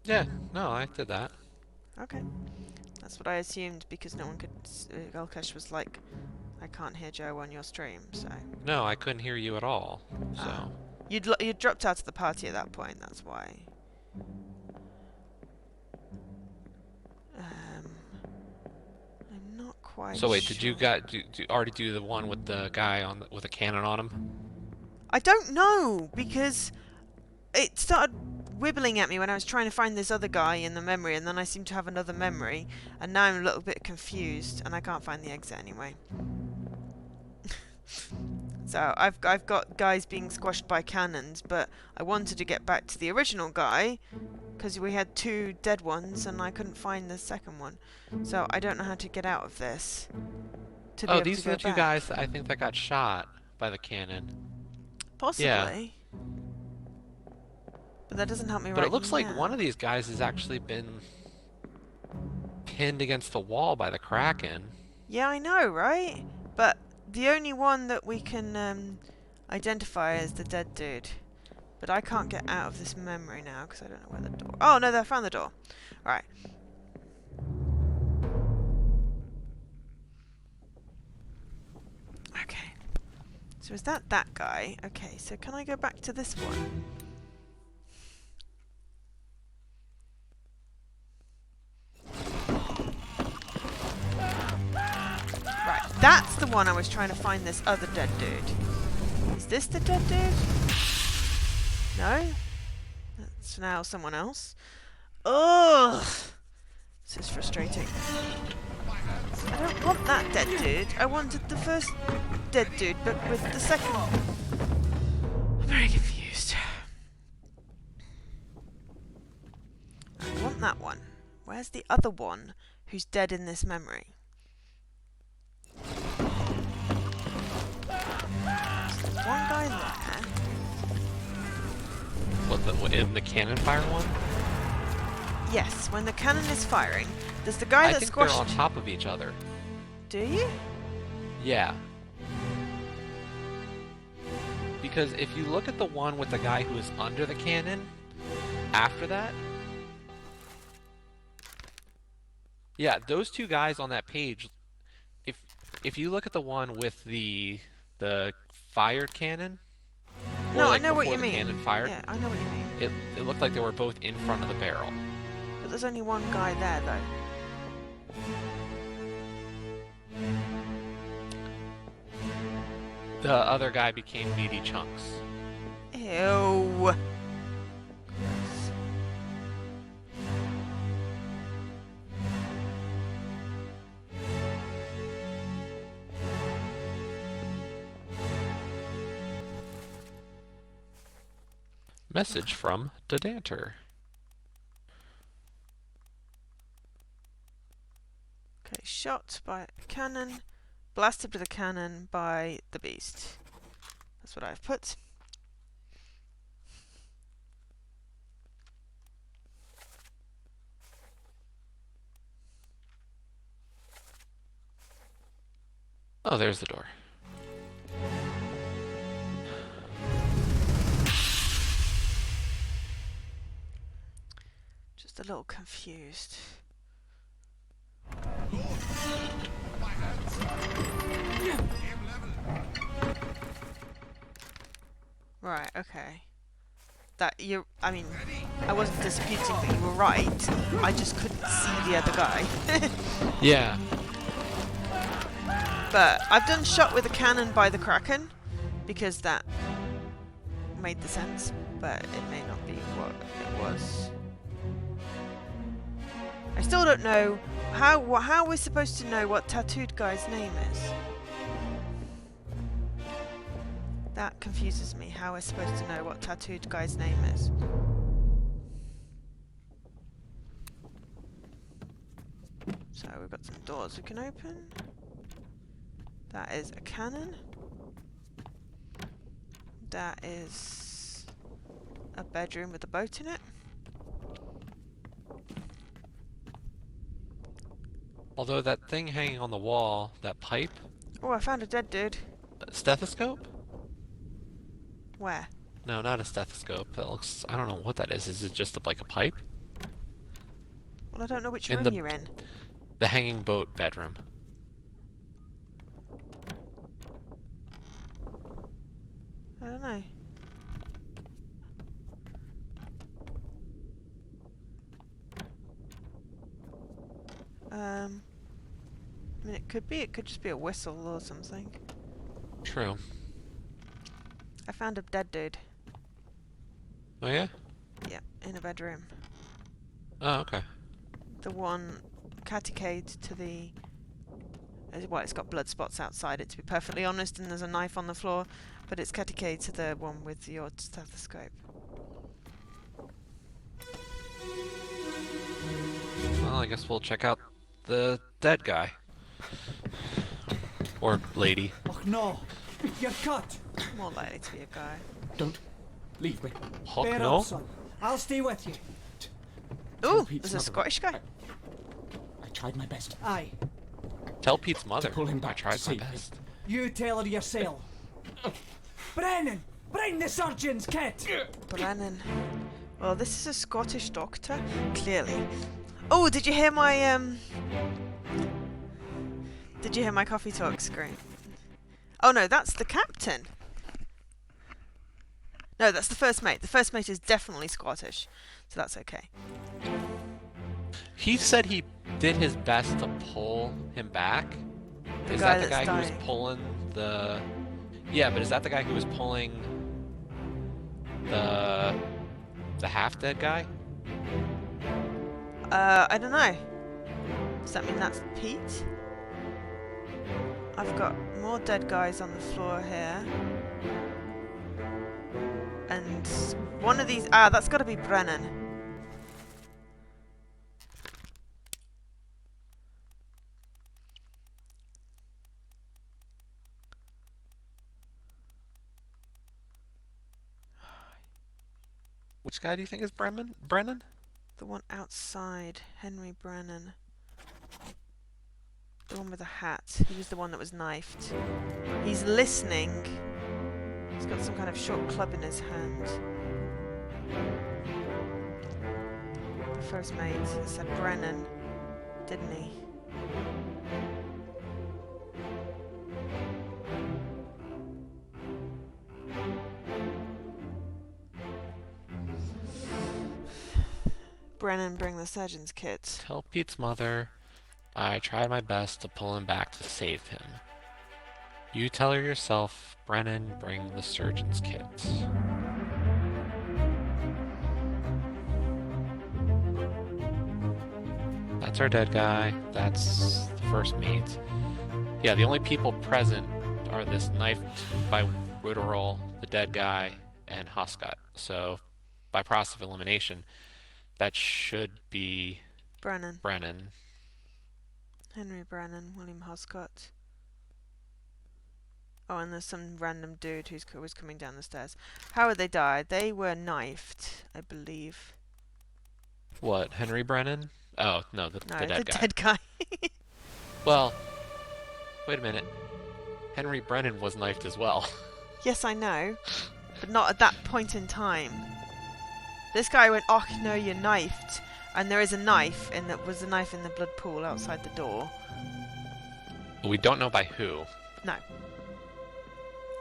Yeah, no, I did that. Okay. That's what I assumed, because no one could... Galkesh was like, I can't hear Joe on your stream, so... No, I couldn't hear you at all. So You'd dropped out of the party at that point, that's why. I'm not quite so wait, sure. did you already do the one with the guy on with a cannon on him? I don't know, because it started wibbling at me when I was trying to find this other guy in the memory, and then I seem to have another memory, and now I'm a little bit confused, and I can't find the exit anyway. So I've got guys being squashed by cannons, but I wanted to get back to the original guy, because we had two dead ones, and I couldn't find the second one. So I don't know how to get out of this. To be Oh, able these to are go the two back. guys that I think that got shot by the cannon. Possibly. But that doesn't help me But right it looks like now. one of these guys has actually been pinned against the wall by the Kraken. Yeah, I know, right? But the only one that we can identify is the dead dude. But I can't get out of this memory now because I don't know where the door... Oh, no, I found the door. Alright. Okay. So is that guy? Okay, so can I go back to this one? Right, that's the one I was trying to find this other dead dude. Is this the dead dude? No? That's now someone else. Ugh! This is frustrating. I don't want that dead dude. I wanted the first dead dude, but with the second... I'm very confused. I want that one. Where's the other one who's dead in this memory? There's one guy there. What, in the cannon fire one? Yes, when the cannon is firing, there's the guy I that think squashed... they're on top of each other. Do you? Yeah. Because if you look at the one with the guy who is under the cannon, after that... Yeah, those two guys on that page, if you look at the one with the fired cannon, No, like I know what before you the mean. cannon fired, Yeah, I know what you mean. it looked like they were both in front of the barrel. But there's only one guy there, though. The other guy became meaty chunks. Ew. Gross. Message from Dedanter. Okay, shot by a cannon, blasted with a cannon by the beast. That's what I've put. Oh, there's the door. Just a little confused. Right, okay. I mean, I wasn't disputing that you were right. I just couldn't see the other guy. Yeah. But I've done shot with a cannon by the Kraken, because that made the sense, but it may not be what it was. I still don't know how we're supposed to know what tattooed guy's name is. That confuses me, how we're supposed to know what tattooed guy's name is. So we've got some doors we can open. That is a cannon. That is a bedroom with a boat in it. Although that thing hanging on the wall, that pipe, Oh, I found a dead dude. stethoscope? Where? No, not a stethoscope. That looks, I don't know what that is. Is it just like a pipe? Well, I don't know which In room the- you're in. The hanging boat bedroom. I don't know. I mean, it could just be a whistle or something. True. I found a dead dude. Oh yeah? Yeah, in a bedroom. Oh, okay. The one caticade to the... well, it's got blood spots outside it, to be perfectly honest, and there's a knife on the floor, but it's caticade to the one with your stethoscope. Well, I guess we'll check out the dead guy. Or lady. Oh no! You're cut! More likely to be a guy. Don't leave me. Huck Bear no? up, son. I'll stay with you. Ooh, Pete's there's a mother. Scottish guy. I tried my best. Aye. Tell Pete's mother. pull him I back, tried my save me. best. You tell her yourself. Brennan! Bring the surgeon's kit! Brennan. Well, this is a Scottish doctor, clearly. Oh, did you hear my Did you hear my coffee talk screen? Oh no, that's the captain. No, that's the first mate. The first mate is definitely Scottish, so that's okay. He said he did his best to pull him back. The Is guy that the that's guy who was dying. pulling the... Yeah, but is that the guy who was pulling the half-dead guy? I don't know. Does that mean that's Pete? I've got more dead guys on the floor here. And one of these... Ah, that's got to be Brennan. Which guy do you think is Brennan? The one outside, Henry Brennan. The one with the hat. He was the one that was knifed. He's listening. He's got some kind of short club in his hand. The first mate said Brennan, didn't he? Brennan, bring the surgeon's kit. Tell Pete's mother I tried my best to pull him back to save him. You tell her yourself, Brennan, bring the surgeon's kit. That's our dead guy. That's the first mate. Yeah, the only people present are this knifed by Witterall, the dead guy, and Hoscott. So, by process of elimination, that should be Brennan. Brennan. Henry Brennan, William Hoscott. Oh, and there's some random dude who was coming down the stairs. How had they died? They were knifed, I believe. What, Henry Brennan? Oh, no, the No, dead the guy. dead guy. Well, wait a minute. Henry Brennan was knifed as well. Yes, I know, but not at that point in time. This guy went, "Oh no, you're knifed," And there is a knife was a knife in the blood pool outside the door. We don't know by who. No.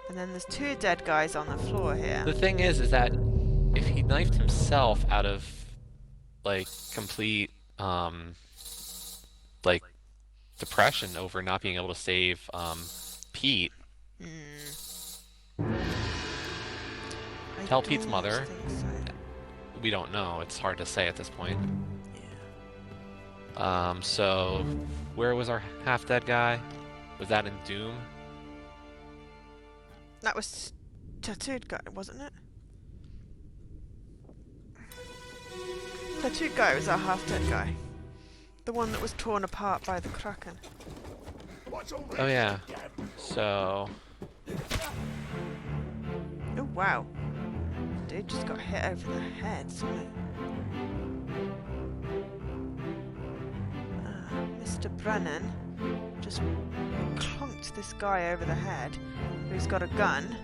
And then there's 2 dead guys on the floor here. The thing is that if he knifed himself out of, like, complete, like, depression over not being able to save, Pete, tell Pete's mother. Think so. We don't know. It's hard to say at this point. Yeah. So, where was our half-dead guy? Was that in Doom? That was tattooed guy, wasn't it? Tattooed guy was our half-dead guy. The one that was torn apart by the Kraken. Oh yeah. So, Oh wow. Dude just got hit over the head, something. Mr. Brennan just clunked this guy over the head who's got a gun.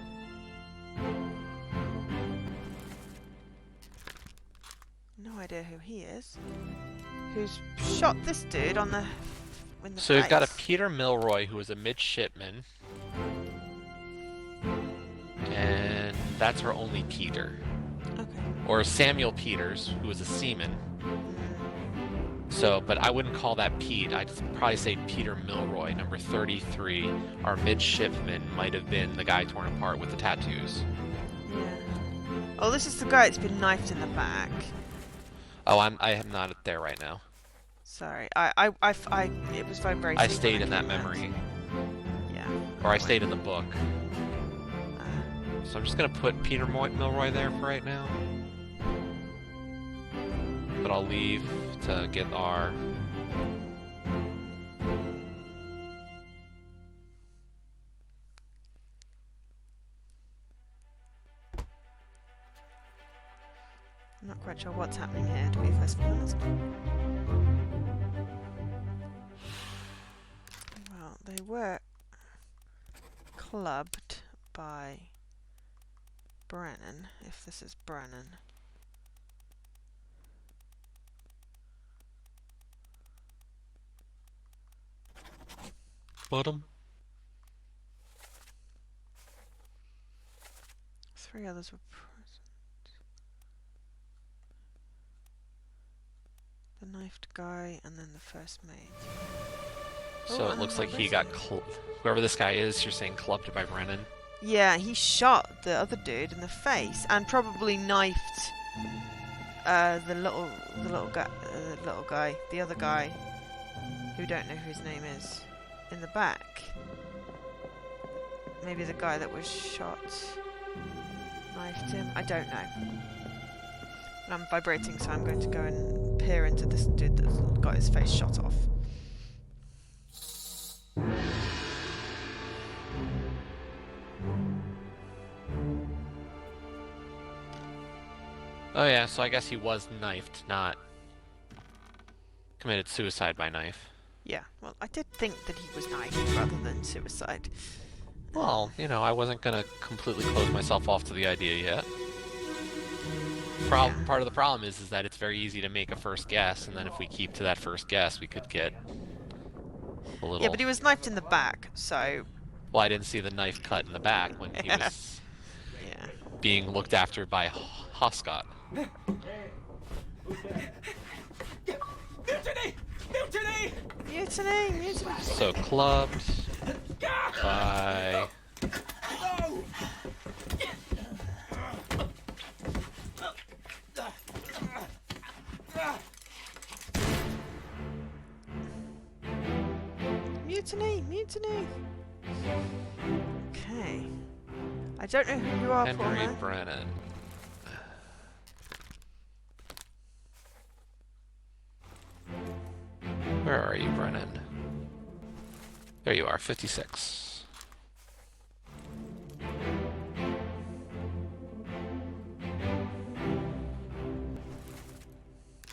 No idea who he is. Who's shot this dude on the in the so we've got a face. Peter Milroy who was a midshipman, and that's our only Peter. Okay. Or Samuel Peters, who was a seaman. So, but I wouldn't call that Pete. I'd probably say Peter Milroy, number 33. Our midshipman might have been the guy torn apart with the tattoos. Yeah. Oh, this is the guy that's been knifed in the back. Oh, I am not there right now. Sorry, it was vibrating. I stayed when in that came out. memory. Yeah. Or I stayed in the book. Uh, So I'm just going to put Peter Milroy there for right now. But I'll leave to get our... I'm not quite sure what's happening here, to be perfectly honest. Well, they were clubbed by Brennan, if this is Brennan. Bottom? 3 others were present. The knifed guy and then the first mate. So Oh, it looks like he this got... is- Whoever this guy is, you're saying clubbed by Brennan? Yeah, he shot the other dude in the face and probably knifed the little guy, the other guy, who don't know who his name is, in the back. Maybe the guy that was shot knifed him. I don't know. And I'm vibrating, so I'm going to go and peer into this dude that's got his face shot off. Oh yeah, so I guess he was knifed, not committed suicide by knife. Yeah, well, I did think that he was knifed rather than suicide. Well, you know, I wasn't gonna completely close myself off to the idea yet. Yeah. Part of the problem is that it's very easy to make a first guess, and then if we keep to that first guess, we could get a little... Yeah, but he was knifed in the back, so... Well, I didn't see the knife cut in the back when he was Yeah. being looked after by Hoscott. Mutiny! Mutiny! Mutiny! Mutiny! So clubbed by... No! Mutiny! Mutiny! Okay. I don't know who you are, poor Henry man. Brennan. Where are you, Brennan? There you are, 56.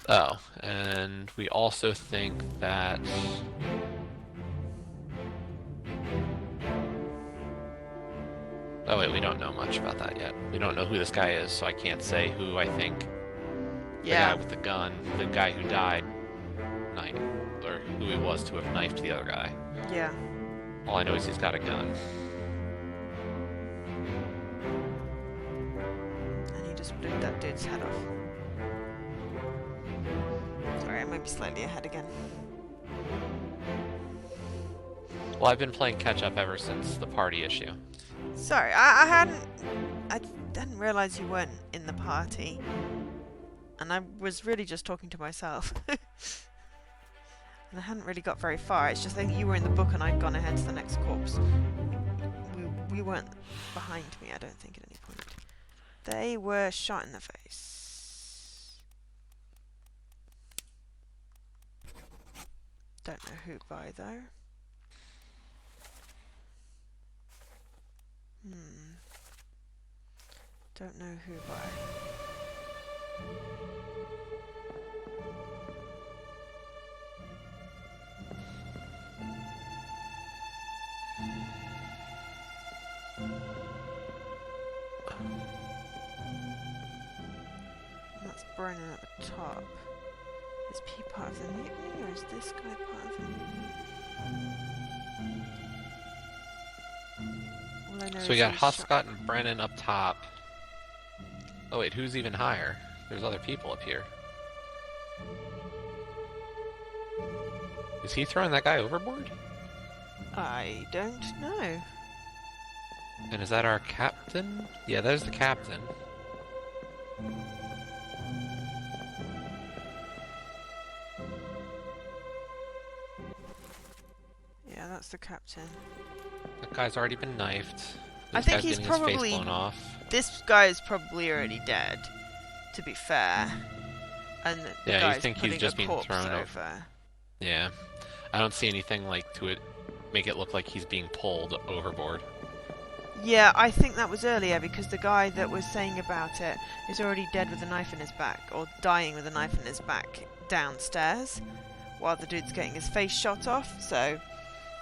Oh, and we also think that... Oh wait, we don't know much about that yet. We don't know who this guy is, so I can't say who I think. The guy Yeah. with the gun, the guy who died, or who he was to have knifed the other guy. Yeah. All I know is he's got a gun. And he just blew that dude's head off. Sorry, I might be slightly ahead again. Well, I've been playing catch up ever since the party issue. Sorry, I didn't realize you weren't in the party. And I was really just talking to myself. And I hadn't really got very far. It's just that you were in the book and I'd gone ahead to the next corpse. We weren't behind me, I don't think, at any point. They were shot in the face. Don't know who by, though. Don't know who by. That's Brennan at the top. Is he part of the mutiny, or is this guy part of the mutiny? All I know So we is got he was Huscott and Brennan up top. Oh wait, who's even higher? There's other people up here. Is he throwing that guy overboard? I don't know. And is that our captain? Yeah, there's the captain. Yeah, that's the captain. That guy's already been knifed. This I think guy's he's getting his probably- face blown off. This guy is probably already dead, to be fair. And the Yeah, you guy's think he's putting just a being corpse thrown over. over. Yeah. I don't see anything like to it make it look like he's being pulled overboard. Yeah, I think that was earlier because the guy that was saying about it is already dead with a knife in his back, or dying with a knife in his back downstairs, while the dude's getting his face shot off. So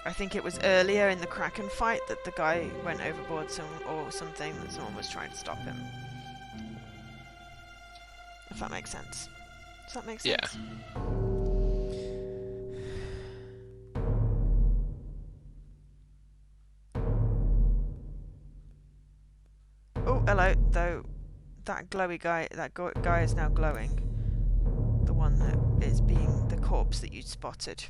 I think it was earlier in the Kraken fight that the guy went overboard or something, that someone was trying to stop him. If that makes sense. Does that make sense? Yeah. Oh, hello. Though that glowy guy, guy is now glowing. The one that is being the corpse that you spotted.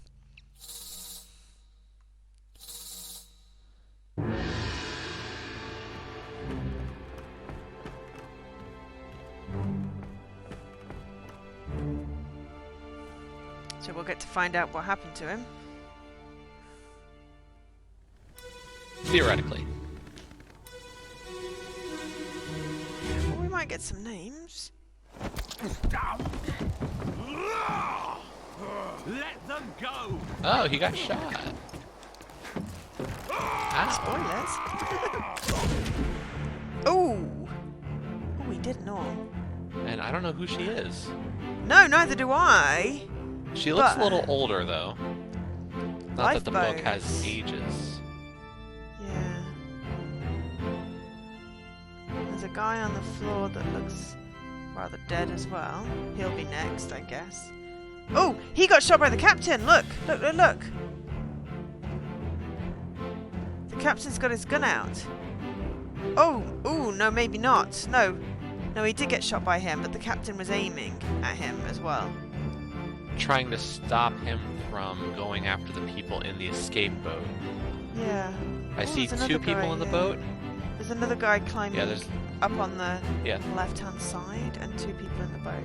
So we'll get to find out what happened to him. Theoretically. Well, we might get some names. Let them go! Oh, he got shot. Ow. Spoilers. Oh! Oh, we didn't know. And I don't know who she is. No, neither do I. She looks But- a little older, though. Not that the book has Lifeboats. ages. Yeah. There's a guy on the floor that looks rather dead as well. He'll be next, I guess. Oh, he got shot by the captain. Look, look, look, look. The captain's got his gun out. Oh, ooh, no, maybe not. No, he did get shot by him, but the captain was aiming at him as well. Trying to stop him from going after the people in the escape boat. Yeah. I Oh, see there's two another people guy in the here. boat. There's another guy climbing Yeah, there's up on the yeah. left-hand side and two people in the boat.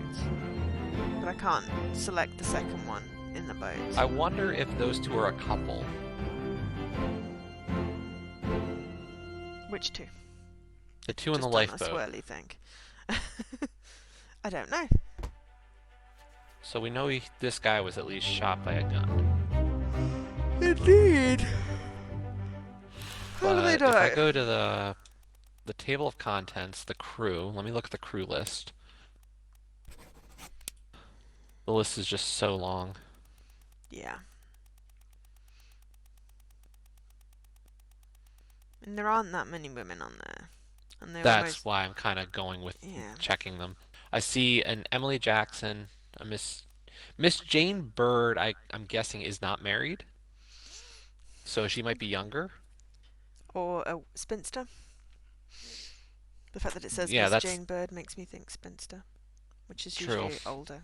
But I can't select the second one in the boat. I wonder if those two are a couple. Which two? The two in the Just on a lifeboat. swirly thing. I don't know. So we know this guy was at least shot by a gun. Indeed. How do But they if die? I go to the table of contents, the crew, let me look at the crew list. The list is just so long. Yeah. And there aren't that many women on there. And they That's almost... why I'm kind of going with Yeah. checking them. I see an Emily Jackson, a Miss Jane Bird. I'm guessing is not married, so she might be younger. Or a spinster. The fact that it says Yeah, Miss that's Jane Bird makes me think spinster, which is true. usually older.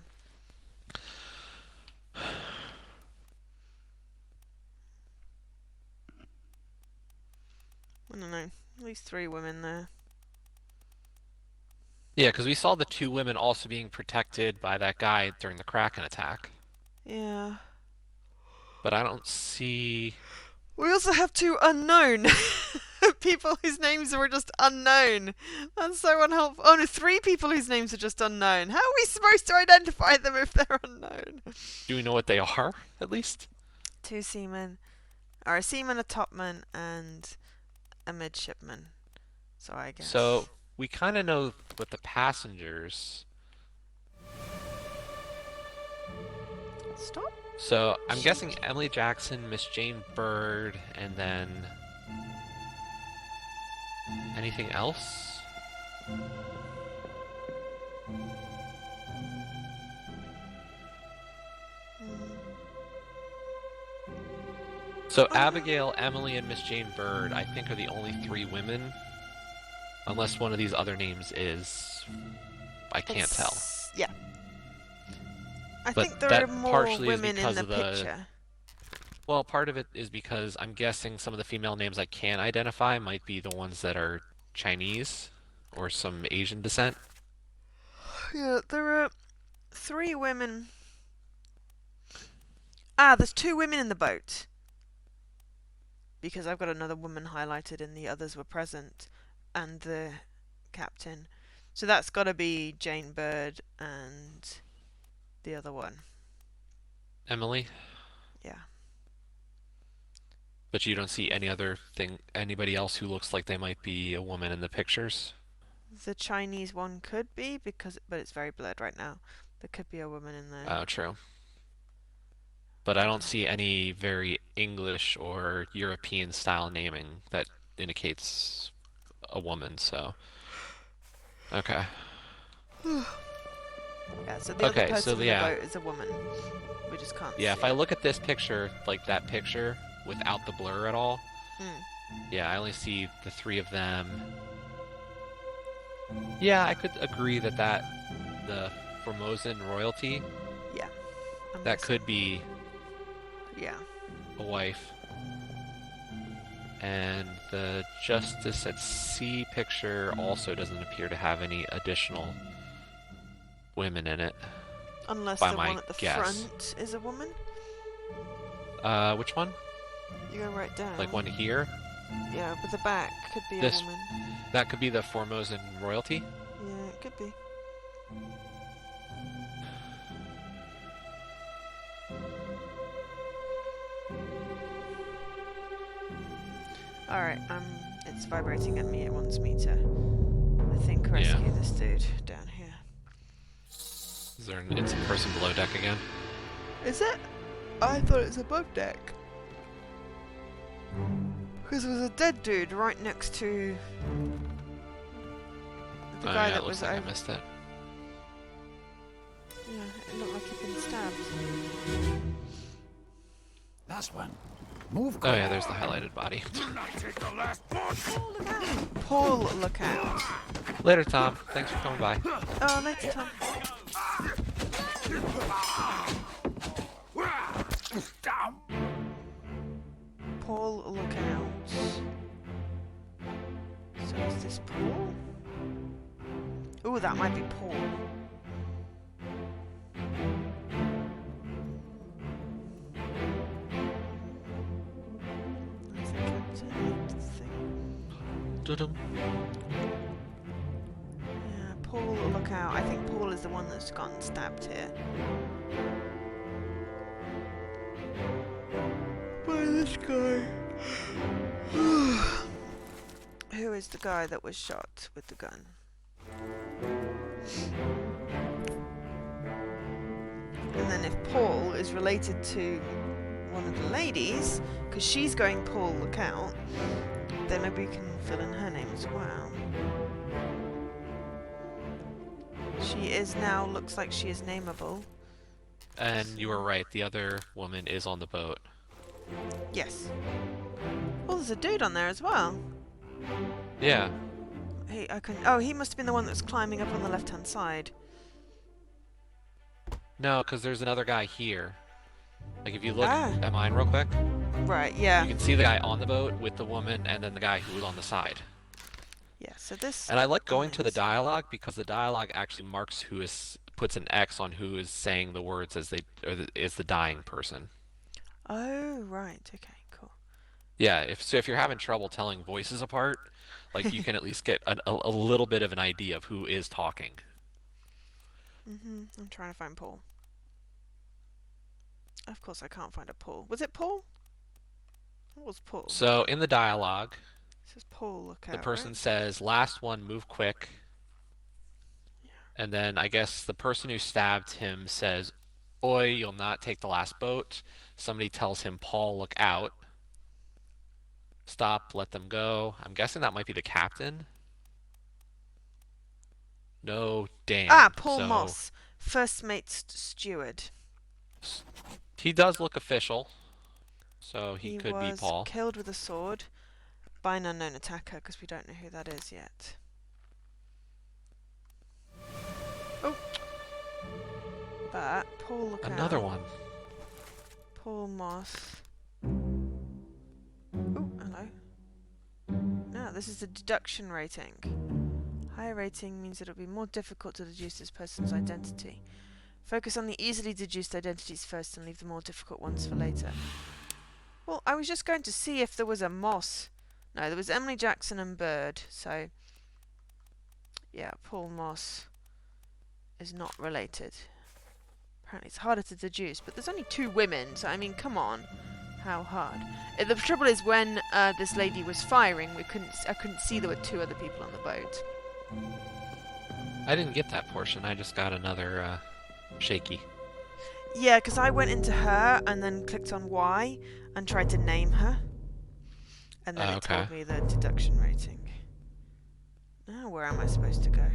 I don't know. At least 3 women there. Yeah, because we saw the 2 women also being protected by that guy during the Kraken attack, Yeah. but I don't see. We also have 2 unknown people whose names were just unknown. That's so unhelpful. Oh no, 3 people whose names are just unknown. How are we supposed to identify them if they're unknown? Do we know what they are, at least? 2 seamen. Or a seaman, a topman, and a midshipman. So I guess. So we kind of know what the passengers. Stop. So I'm guessing Emily Jackson, Miss Jane Bird, and then anything else? So Abigail, Emily, and Miss Jane Bird, I think, are the only 3 women, unless one of these other names is. I can't tell. Yeah. I But think there that are more partially is women in because the of the. picture. Well, part of it is because I'm guessing some of the female names I can identify might be the ones that are Chinese or some Asian descent. Yeah, there are 3 women. Ah, there's 2 women in the boat. Because I've got another woman highlighted and the others were present. And the captain. So that's got to be Jane Bird and the other one. Emily? Yeah. But you don't see anybody else who looks like they might be a woman in the pictures? The Chinese one could be, but it's very blurred right now. There could be a woman in there. Oh, true. But I don't see any very English or European style naming that indicates a woman, so. Okay. Yeah, so the other Okay, person so in the yeah. boat is a woman. We just can't Yeah, see if I it. look at this picture, like that picture, without the blur at all, yeah, I only see the 3 of them. Yeah, I could agree that the Formosan royalty, Yeah. that could be Yeah. a wife. And the Justice at Sea picture also doesn't appear to have any additional women in it. Unless by the my one at the guess. front is a woman. Which one? You go right down. Like one here? Yeah, but the back could be This- a woman. That could be the Formosan royalty. Yeah, it could be. Alright, it's vibrating at me. It wants me to, I think, rescue this dude down here. Is there an instant person below deck again? Is it? I thought it was above deck. Because there was a dead dude right next to the guy yeah, that it looks was like over. I missed it. Yeah, it looked like he'd been stabbed. Last one. Move. Oh yeah, there's the highlighted body. Take the last one. Paul, look out. Later, Tom. Thanks for coming by. Oh, later, Tom. Down. Paul, look out. So is this Paul? Ooh, that might be Paul. That's the captain. That's the thing. Dum-dum. Yeah, Paul, look out. I think Paul is the one that's gotten stabbed here. By this guy. Who is the guy that was shot with the gun? And then if Paul is related to one of the ladies, because she's going Paul, look out, then maybe we can fill in her name as well. She She is now, looks like she is nameable. And you were right, the other woman is on the boat. Yes. Oh, there's a dude on there as well. Yeah. He must have been the one that's climbing up on the left-hand side. No, because there's another guy here. Like, if you look Ah. at mine real quick, Right, yeah. you can see the guy on the boat with the woman and then the guy who was on the side. Yeah, so this... And I like going to the dialogue because the dialogue actually marks puts an X on who is saying the words as is the dying person. Oh, right, okay, cool. Yeah, if you're having trouble telling voices apart, like you can at least get a little bit of an idea of who is talking. I'm trying to find Paul. Of course I can't find a Paul. Was it Paul? What was Paul? So in the dialogue, It says Paul, look out, the person right? says, "Last one, move quick." And then I guess the person who stabbed him says, "Oi, you'll not take the last boat." Somebody tells him, "Paul, look out." Stop, let them go. I'm guessing that might be the captain. No, damn. Ah, Paul So, Moss. First mate steward. he does look official. So he could be was Paul. killed with a sword by an unknown attacker, because we don't know who that is yet. Oh! But, Paul, look Another out. one. Paul Moss. Oh, hello. No, this is the deduction rating. Higher rating means it'll be more difficult to deduce this person's identity. Focus on the easily deduced identities first and leave the more difficult ones for later. Well, I was just going to see if there was a Moss. No, there was Emily Jackson and Bird, so... Yeah, Paul Moss is not related. Apparently it's harder to deduce, but there's only 2 women, so I mean, come on. How hard? The trouble is when this lady was firing, I couldn't see there were 2 other people on the boat. I didn't get that portion. I just got another shaky. Yeah, because I went into her and then clicked on Y and tried to name her. And then it told me the deduction rating. Now, where am I supposed to go?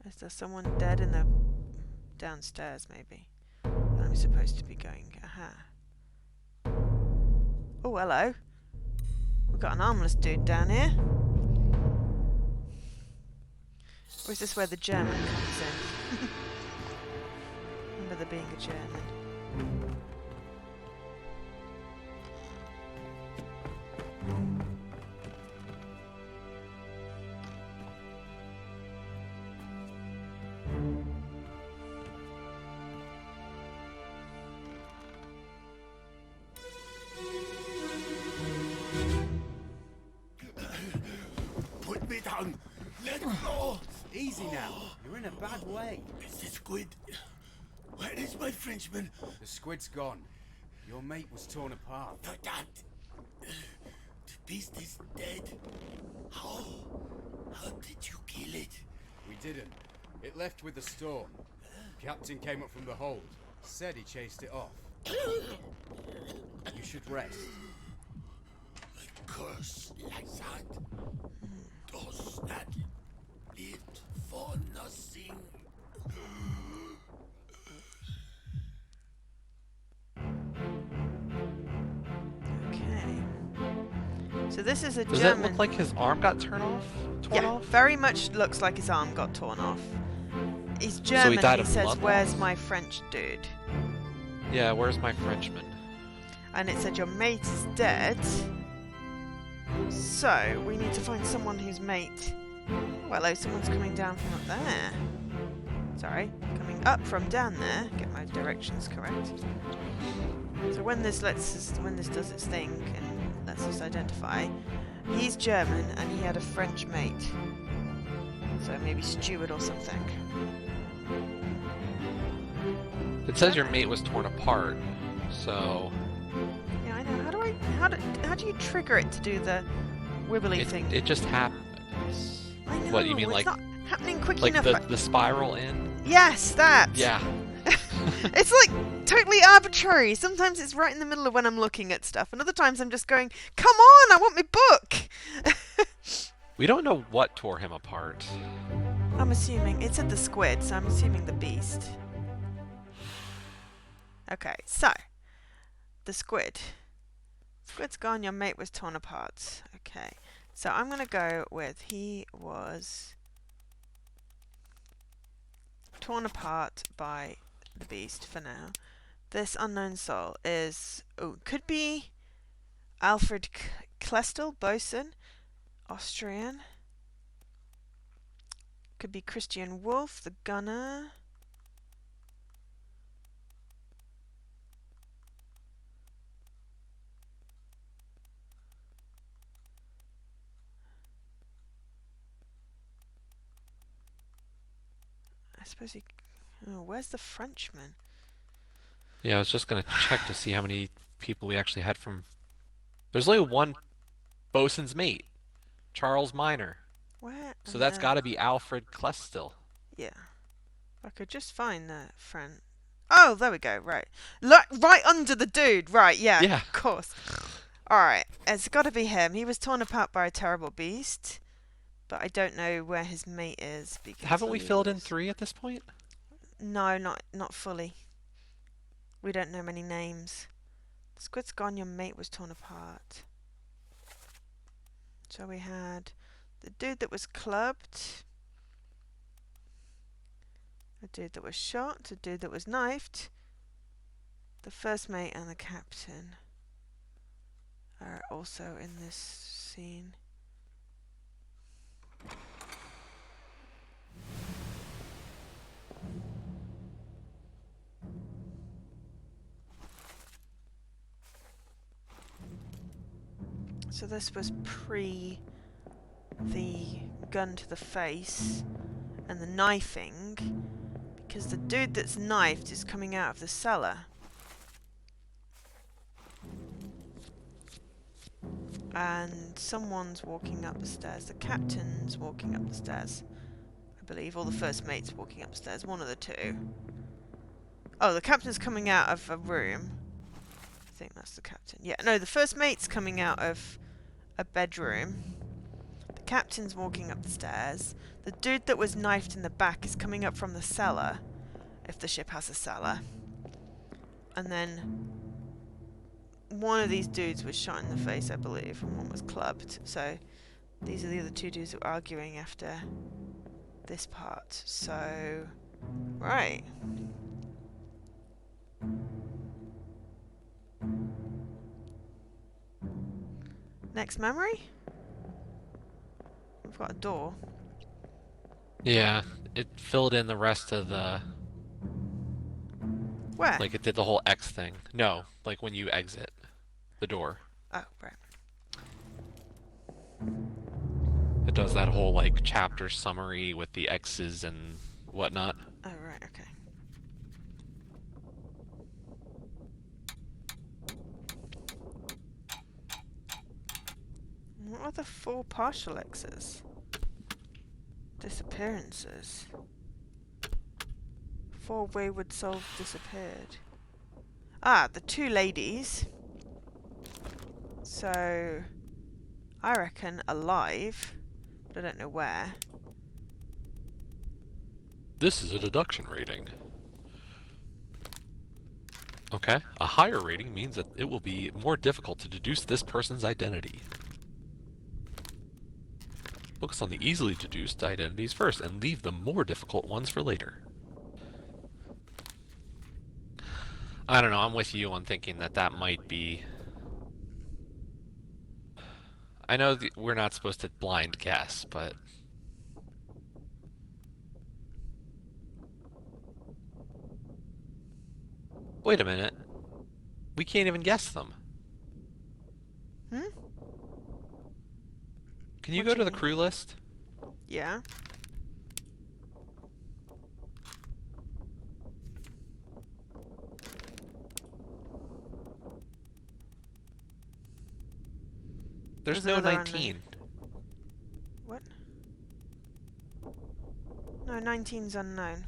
Is there someone dead in the downstairs, maybe? That I'm supposed to be going. Aha. Oh, hello. We've got an armless dude down here. Or is this where the German comes in? Remember there being a German. Put me down. Let go. Easy now. You're in a bad way. It's the squid. Where is my Frenchman? The squid's gone. Your mate was torn apart. The dad. The beast is dead. How? How did you kill it? We didn't. It left with the storm. Captain came up from the hold. Said he chased it off. You should rest. A curse like that does not live for nothing. Okay. So this is a Does German... it look like his arm got torn Yeah, off? very much looks like his arm got torn off. He's he German, died he of says, blood where's loss? my French dude? Yeah, where's my Frenchman? And it said your mate is dead. So, we need to find someone whose mate... Well, hello, someone's coming down from up there. Sorry, coming up from down there. Get my directions correct. So when this does its thing and lets us identify, he's German and he had a French mate. So maybe steward or something. It says your mate was torn apart, so Yeah, I know. How do you trigger it to do the wibbly thing? it just happens. I know, What you mean, it's like not happening quick like enough. the spiral in? Yes, that. Yeah. It's like totally arbitrary. Sometimes it's right in the middle of when I'm looking at stuff, and other times I'm just going, come on, I want my book. We don't know what tore him apart. I'm assuming it said the squid, so I'm assuming the beast. Okay, so the squid. Squid's gone, your mate was torn apart. Okay, so I'm gonna go with he was torn apart by the beast for now. This unknown soul is, could be Alfred Klestel, bosun, Austrian. Could be Christian Wolf, the gunner. I suppose he... Oh, where's the Frenchman? Yeah, I was just gonna check to see how many people we actually had from... There's only one bosun's mate, Charles Minor. Where? So that's gotta be Alfred Klestil. Yeah. I could just find the friend. Oh, there we go. Right. Look, right under the dude. Right, yeah. Yeah. Of course. Alright, it's got to be him. He was torn apart by a terrible beast. But I don't know where his mate is. Because Haven't we filled in 3 at this point? No, not fully. We don't know many names. The squid's gone, your mate was torn apart. So we had the dude that was clubbed. A dude that was shot, a dude that was knifed, the first mate and the captain are also in this scene. So this was pre the gun to the face and the knifing, because the dude that's knifed is coming out of the cellar. And someone's walking up the stairs. The captain's walking up the stairs, I believe, or the first mate's walking up the stairs. One of the two. Oh, the captain's coming out of a room. I think that's the captain. Yeah, no, the first mate's coming out of a bedroom. The captain's walking up the stairs. The dude that was knifed in the back is coming up from the cellar, if the ship has a cellar. And then one of these dudes was shot in the face, I believe, and one was clubbed. So these are the other two dudes who are arguing after this part. So, right. Next memory? We've got a door. Yeah, it filled in the rest of the... Where? Like, it did the whole X thing. No, like when you exit the door. Oh, right. It does that whole, like, chapter summary with the X's and whatnot. Oh, right, okay. What are the 4 partial X's? Disappearances. 4 wayward souls disappeared. Ah, the 2 ladies. So, I reckon alive, but I don't know where. This is a deduction rating. Okay, a higher rating means that it will be more difficult to deduce this person's identity. Focus on the easily deduced identities first, and leave the more difficult ones for later. I don't know, I'm with you on thinking that that might be... I know we're not supposed to blind guess, but... Wait a minute. We can't even guess them. Hmm? Can you What go do to you the mean? crew list? Yeah. There's There's no another 19. What? No, 19's unknown.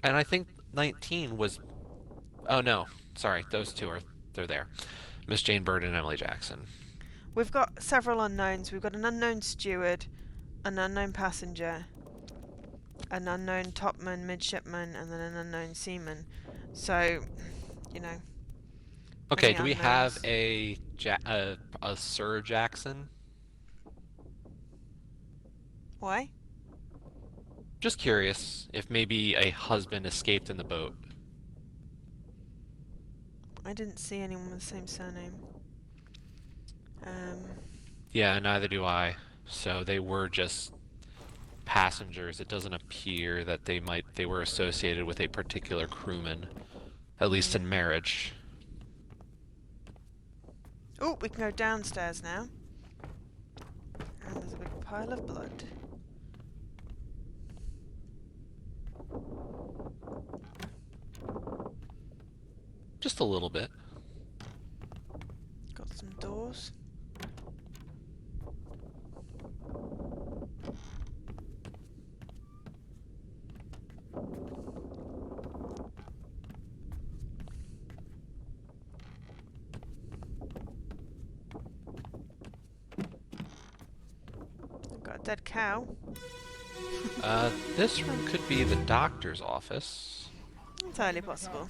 And I think 19 was Oh no, sorry, those two they're there. Miss Jane Bird and Emily Jackson. We've got several unknowns. We've got an unknown steward, an unknown passenger, an unknown topman, midshipman, and then an unknown seaman. So, you know, Okay, many do we have unknowns. a Sir Jackson? Why? Just curious if maybe a husband escaped in the boat. I didn't see anyone with the same surname. Um, Yeah, neither do I. So they were just passengers. It doesn't appear that they were associated with a particular crewman, at least yeah. in marriage. Oh, we can go downstairs now. And there's a big pile of blood. Just a little bit. Got some doors. I've got a dead cow. This room could be the doctor's office. Entirely possible.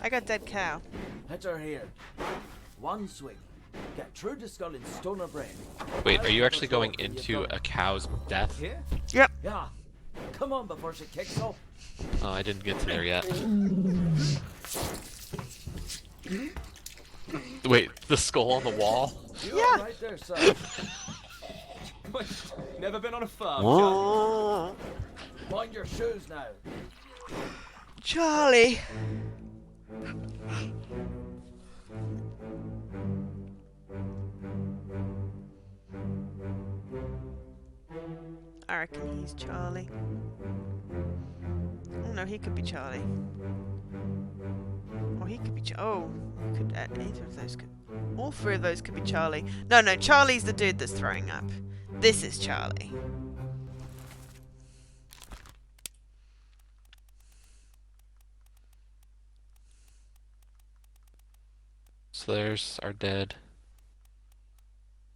I got dead cow. Hit her here. One swing. Get through the skull in stone or brain. Wait, are you actually going into a cow's death? Here? Yep. Yeah. Come on before she kicks off. Oh, I didn't get to there yet. Wait, the skull on the wall? You Yeah. all right there, son? Never been on a farm, Mind your shoes now. Charlie. I reckon he's Charlie. Oh no, he could be Charlie. Or he could be could either of those could. All three of those could be Charlie. No, Charlie's the dude that's throwing up. This is Charlie. So there's our dead.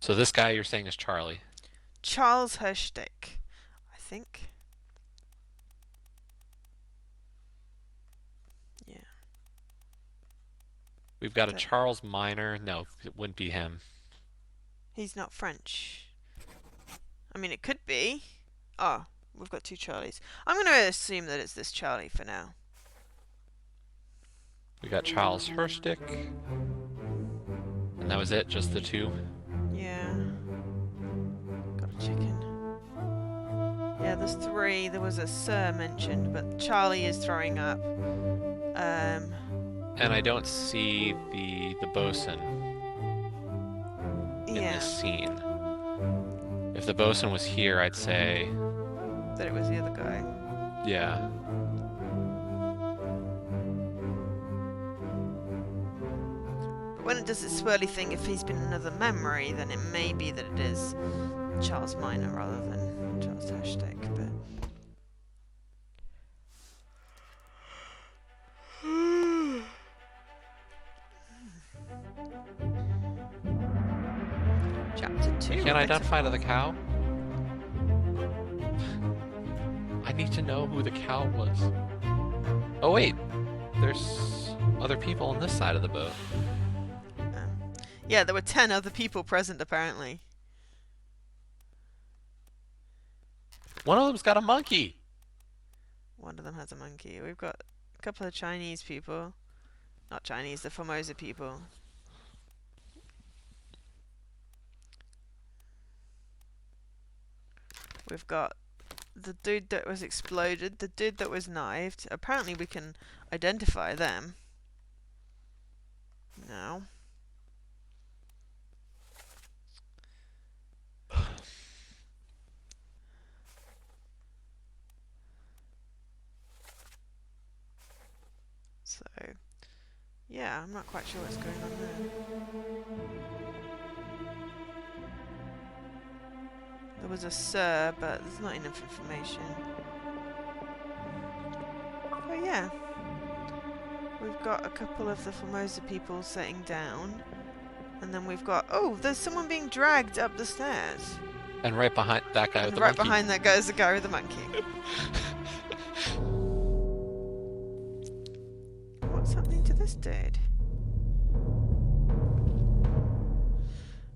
So this guy you're saying is Charlie. Charles Hershtick, I think. Yeah. We've got a Okay. Charles Minor. No, it wouldn't be him. He's not French. I mean, it could be. Oh, we've got two Charlies. I'm going to assume that it's this Charlie for now. We got Charles Herstick. And that was it, just the two. Yeah. Got a chicken. Yeah, there's three. There was a Sir mentioned, but Charlie is throwing up. And I don't see the bosun in Yeah, this scene. If the bosun was here, I'd say, that it was the other guy. yeah. But when it does its swirly thing, if he's been another memory, then it may be that it is Charles Minor rather than Charles Hershtick, but... Chapter 2. You can't identify to the cow? I need to know who the cow was. Oh wait, there's other people on this side of the boat. Yeah, there were 10 other people present apparently. One of them's got a monkey. One of them has a monkey. We've got a couple of Chinese people. Not Chinese, the Formosa people. We've got the dude that was exploded, the dude that was knifed. Apparently we can identify them. Now. So, yeah, I'm not quite sure what's going on there. There was a Sir, but there's not enough information. yeah. We've got a couple of the Formosa people sitting down. And then we've got... Oh, there's someone being dragged up the stairs. And right behind that guy with And the right monkey. behind that goes the guy with the monkey. What's happening to this dude?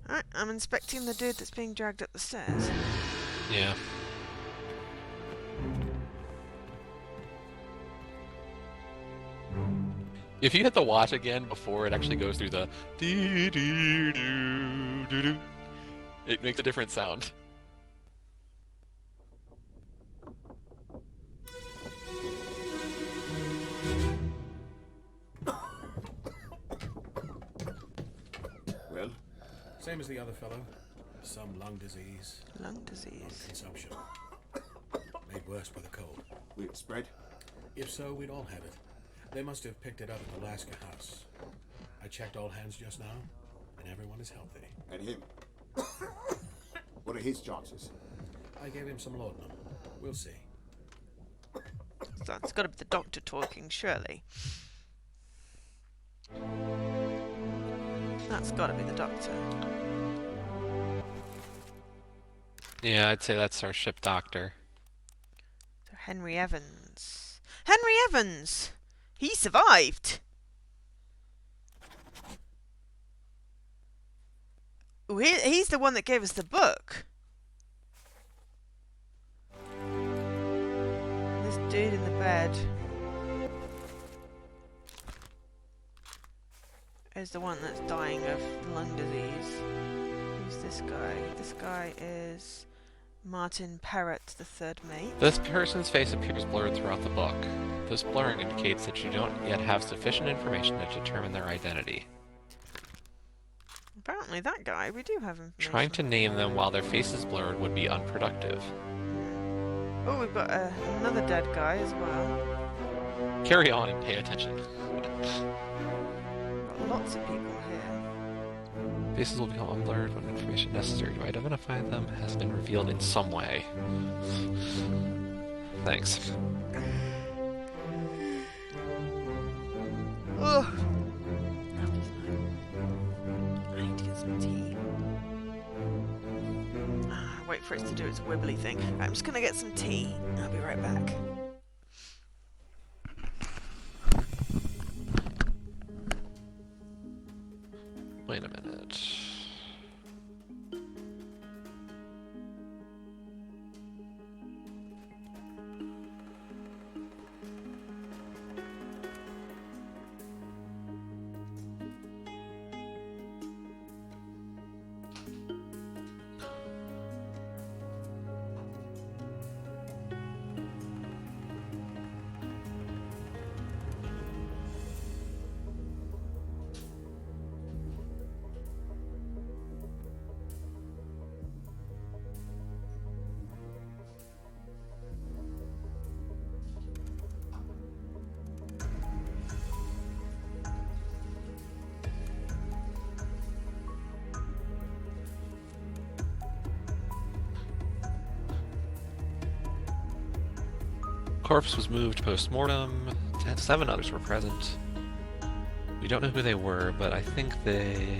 Alright, I'm inspecting the dude that's being dragged up the stairs. Yeah. If you hit the watch again before it actually goes through the dee dee doo doo doo, it makes a different sound. Well, same as the other fellow. Some lung disease, Lung disease. consumption. Made worse by the cold. Will it spread? If so, we'd all have it. They must have picked it up at the Alaska house. I checked all hands just now, and everyone is healthy. And him? What are his chances? I gave him some laudanum. We'll see. So it's got to be the doctor talking, surely. That's got to be the doctor. Yeah, I'd say that's our ship doctor. So Henry Evans. Henry Evans! He survived! Ooh, he's the one that gave us the book. This dude in the bed is the one that's dying of lung disease. Who's this guy? This guy is Martin Parrott, the third mate. This person's face appears blurred throughout the book. This blurring indicates that you don't yet have sufficient information to determine their identity. Apparently that guy, we do have information. Trying to name them while their face is blurred would be unproductive. Oh, we've got another dead guy as well. Carry on and pay attention. Got lots of people here. Faces will become unblurred when information necessary to identify them has been revealed in some way. Thanks. Ugh. I need to get some tea. Wait for it to do its wibbly thing. Right, I'm just gonna get some tea. I'll be right back. Wait a minute. Corpse was moved post-mortem. 7 others were present. We don't know who they were, but I think they...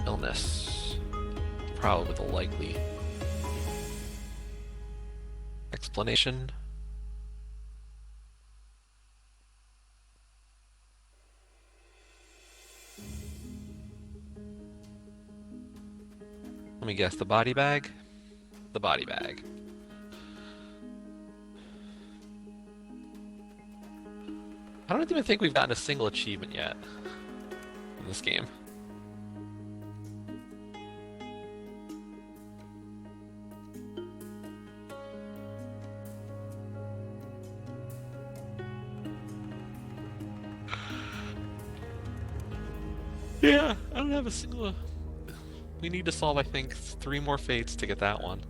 illness. Probably the likely explanation. Let me guess, the body bag? The body bag. I don't even think we've gotten a single achievement yet in this game. Yeah, I don't have a single... We need to solve, I think, 3 more fates to get that one.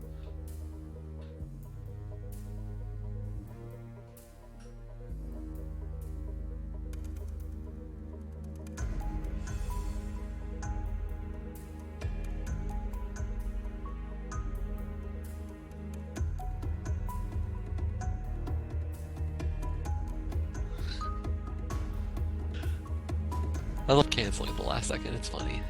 I love canceling at the last second. It's funny.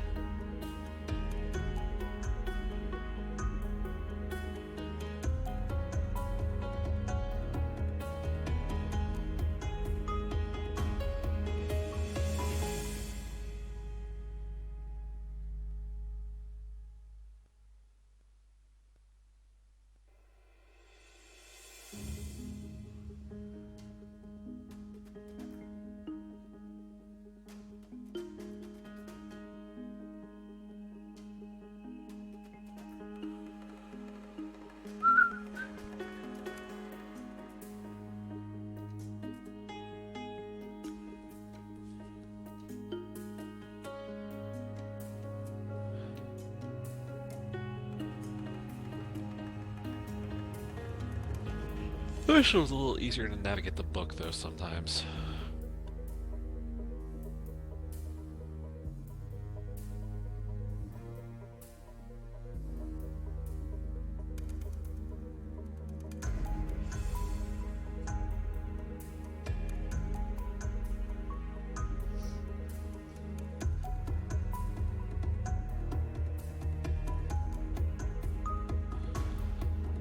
I wish it was a little easier to navigate the book, though, sometimes.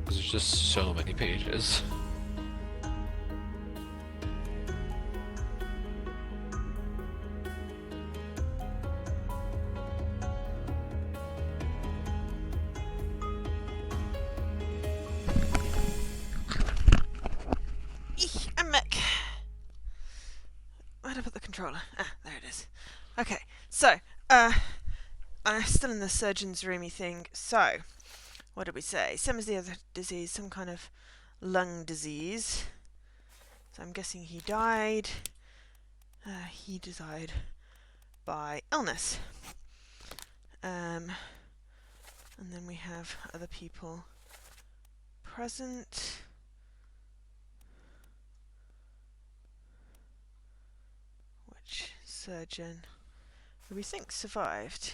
There's just so many pages. Eek, I'm back. Where'd I put the controller? Ah, there it is. Okay, so, I'm still in the surgeon's roomy thing. So, what did we say? Same as the other disease, some kind of lung disease. So I'm guessing he died. He died by illness. And then we have other people present. Which surgeon who we think survived?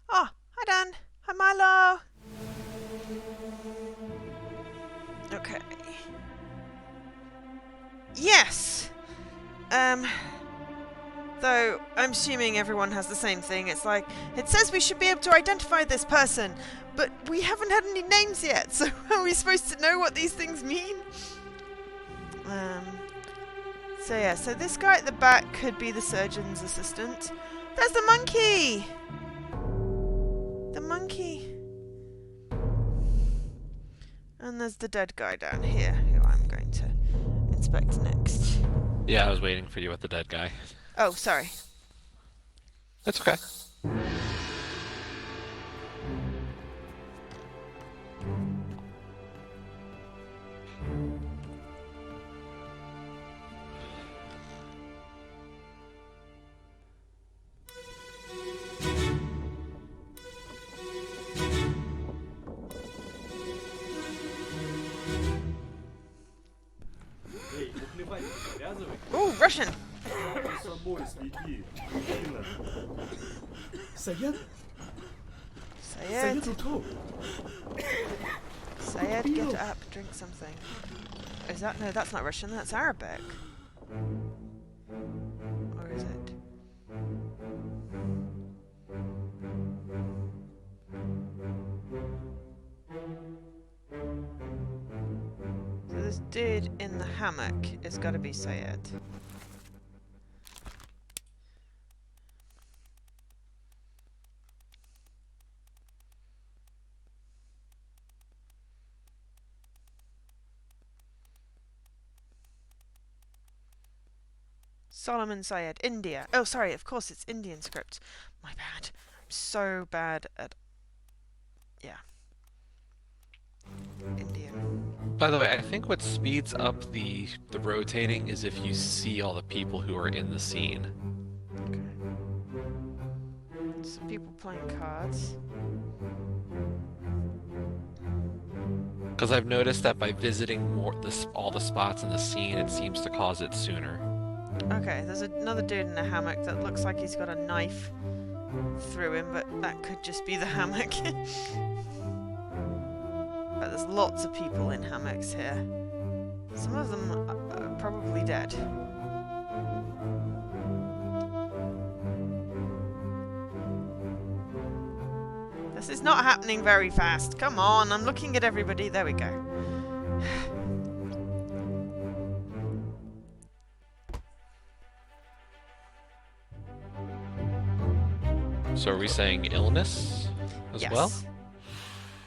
Oh, hi Dan. Hi Milo. Okay. Yes. Though I'm assuming everyone has the same thing. It's like it says we should be able to identify this person, but we haven't had any names yet. So are we supposed to know what these things mean? So yeah, so this guy at the back could be the surgeon's assistant. There's the monkey! The monkey. And there's the dead guy down here, who I'm going to inspect next. Yeah, I was waiting for you with the dead guy. Oh, sorry. That's okay. Ooh, Russian! Sayed? Sayed, Uto. Sayed, get up, drink something. Is that? No, that's not Russian, that's Arabic. Or is it? So this dude in the hammock has got to be Sayed. Solomon Syed, India. Oh, sorry, of course it's Indian script. My bad. I'm so bad at... Yeah. Indian. By the way, I think what speeds up the rotating is if you see all the people who are in the scene. Okay. Some people playing cards. Because I've noticed that by visiting all the spots in the scene, it seems to cause it sooner. Okay, there's another dude in a hammock that looks like he's got a knife through him, but that could just be the hammock. But there's lots of people in hammocks here. Some of them are probably dead. This is not happening very fast. Come on, I'm looking at everybody. There we go. So are we saying illness as Yes. well?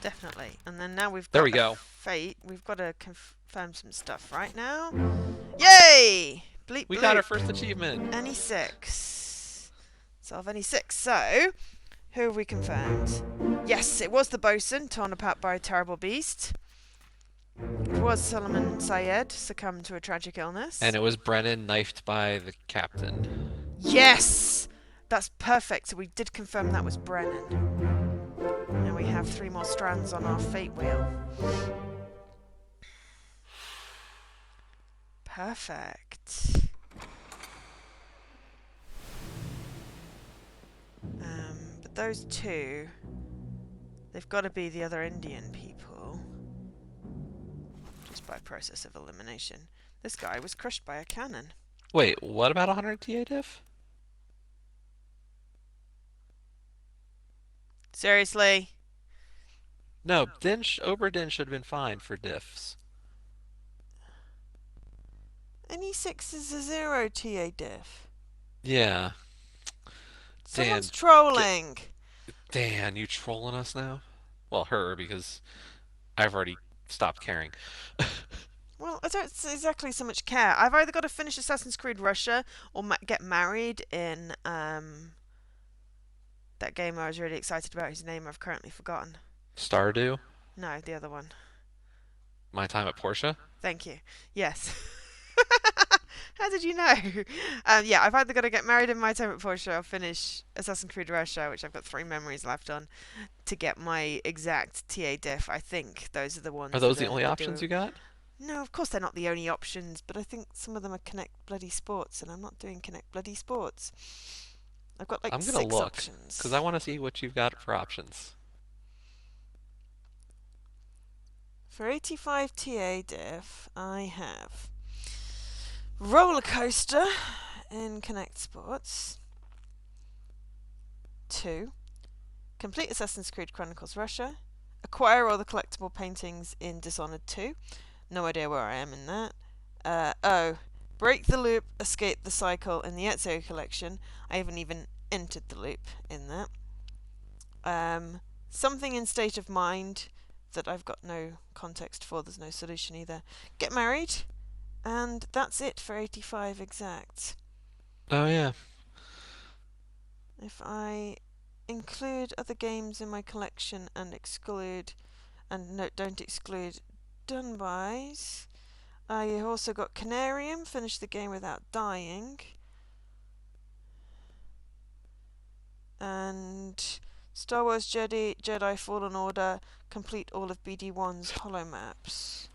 Definitely. And then now we've got There we go. fate. We've got to confirm some stuff right now. Yay! Bleep We bloop. got our first achievement. Any 6. Solve any 6. So, who have we confirmed? Yes, it was the bosun, torn apart by a terrible beast. It was Solomon Syed, succumbed to a tragic illness. And it was Brennan knifed by the captain. Yes! That's perfect. So we did confirm that was Brennan. Now we have 3 more strands on our fate wheel. Perfect. But those 2, they've got to be the other Indian people. Just by process of elimination. This guy was crushed by a cannon. Wait, what about 100 TA diff? Seriously? No, Obra Dinn should have been fine for diffs. Any 6 is a 0 TA diff. Yeah. Someone's trolling. Dan, you trolling us now? Well, her, because I've already stopped caring. Well, I don't exactly so much care. I've either got to finish Assassin's Creed Russia or get married in that game I was really excited about, whose name I've currently forgotten. Stardew? No, the other one. My Time at Portia? Thank you. Yes. How did you know? Yeah, I've either got to get married in My Time at Portia or finish Assassin's Creed Russia, which I've got 3 memories left on, to get my exact TA diff. I think those are the ones. Are those the only options you got? No, of course they're not the only options, but I think some of them are Connect Bloody Sports, and I'm not doing Connect Bloody Sports. I've got like I'm 6 gonna look, options. because I want to see what you've got for options. For 85 TA diff, I have Roller Coaster in Connect Sports. 2. Complete Assassin's Creed Chronicles Russia. Acquire all the collectible paintings in Dishonored 2. No idea where I am in that. Break the loop, escape the cycle in the Ezio collection. I haven't even entered the loop in that. Something in State of Mind that I've got no context for. There's no solution either. Get married. And that's it for 85 exact. Oh, yeah. If I include other games in my collection and don't exclude Dunbys, I also got Canarium, finish the game without dying, and Star Wars Jedi Fallen Order, complete all of BD1's holo maps.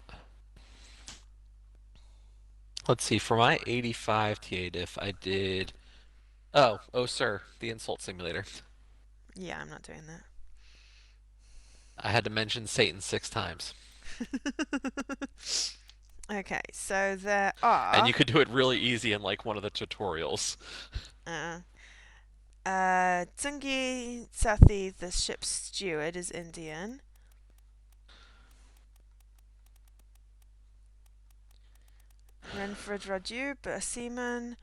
Let's see, for my 85 TA diff, I did... Oh, sir, the insult simulator. Yeah, I'm not doing that. I had to mention Satan 6 times. Okay, so there are... And you could do it really easy in, like, one of the tutorials. Tsungi Sathi, the ship's steward, is Indian. Renfred Raju, a seaman.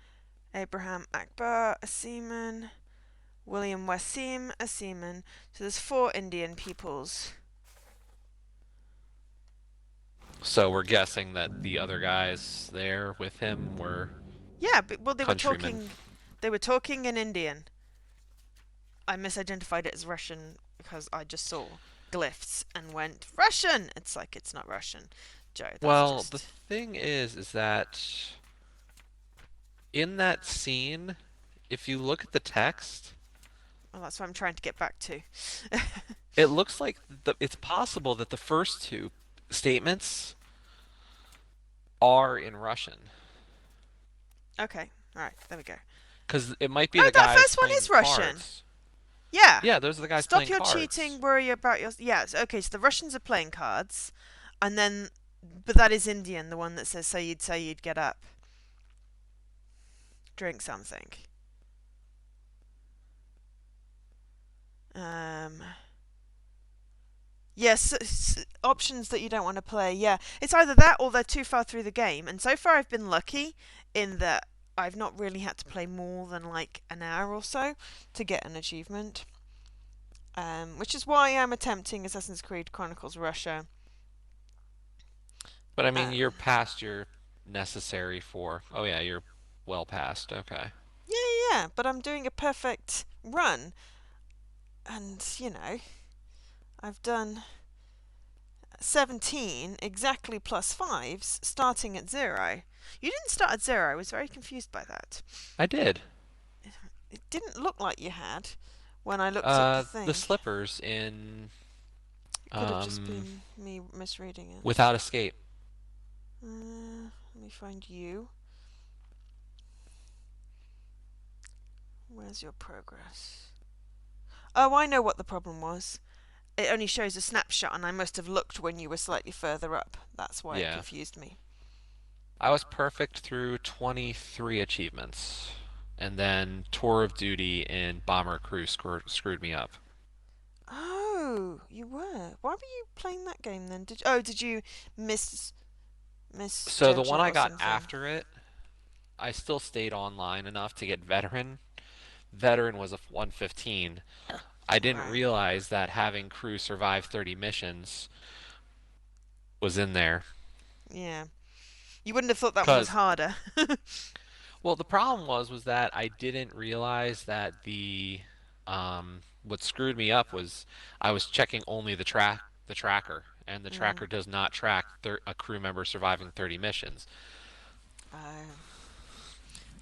Abraham Akbar, a seaman. William Wasim, a seaman. So there's 4 Indian peoples. So we're guessing that the other guys there with him were... Yeah, but well, they countrymen. were talking in Indian. I misidentified it as Russian because I just saw glyphs and went Russian. It's like it's not Russian, Joe. That's Well, just... the thing is that in that scene, if you look at the text, Well, that's what I'm trying to get back to. it looks like it's possible that the first 2 statements are in Russian. Okay, all right, there we go. Because it might be Oh, the that guys first one playing is Russian. cards. Yeah. Yeah, those are the guys Stop playing your cards. cheating. Worry about your... Yes, okay, so the Russians are playing cards, and then... But that is Indian, the one that says Sayyid, get up. Drink something. Yes, options that you don't want to play. Yeah, it's either that or they're too far through the game. And so far, I've been lucky in that I've not really had to play more than like an hour or so to get an achievement. Which is why I'm attempting Assassin's Creed Chronicles Russia. But I mean, Um, you're past your necessary for. Oh yeah, you're well past. Okay. yeah, but I'm doing a perfect run, and I've done 17 exactly plus fives, starting at 0. You didn't start at 0. I was very confused by that. I did. It didn't look like you had when I looked at the thing. The slippers in It could have just been me misreading it. Without Escape. Let me find you. Where's your progress? Oh, I know what the problem was. It only shows a snapshot, and I must have looked when you were slightly further up. That's why it confused me. I was perfect through 23 achievements. And then Tour of Duty and Bomber Crew screwed me up. Oh, you were. Why were you playing that game then? Did you miss? So the one I got after it, I still stayed online enough to get Veteran. Veteran was a 115. I didn't realize that having crew survive 30 missions was in there. Yeah. You wouldn't have thought that one was harder. Well, the problem was that I didn't realize that what screwed me up was I was checking only the tracker, and the tracker does not track a crew member surviving 30 missions.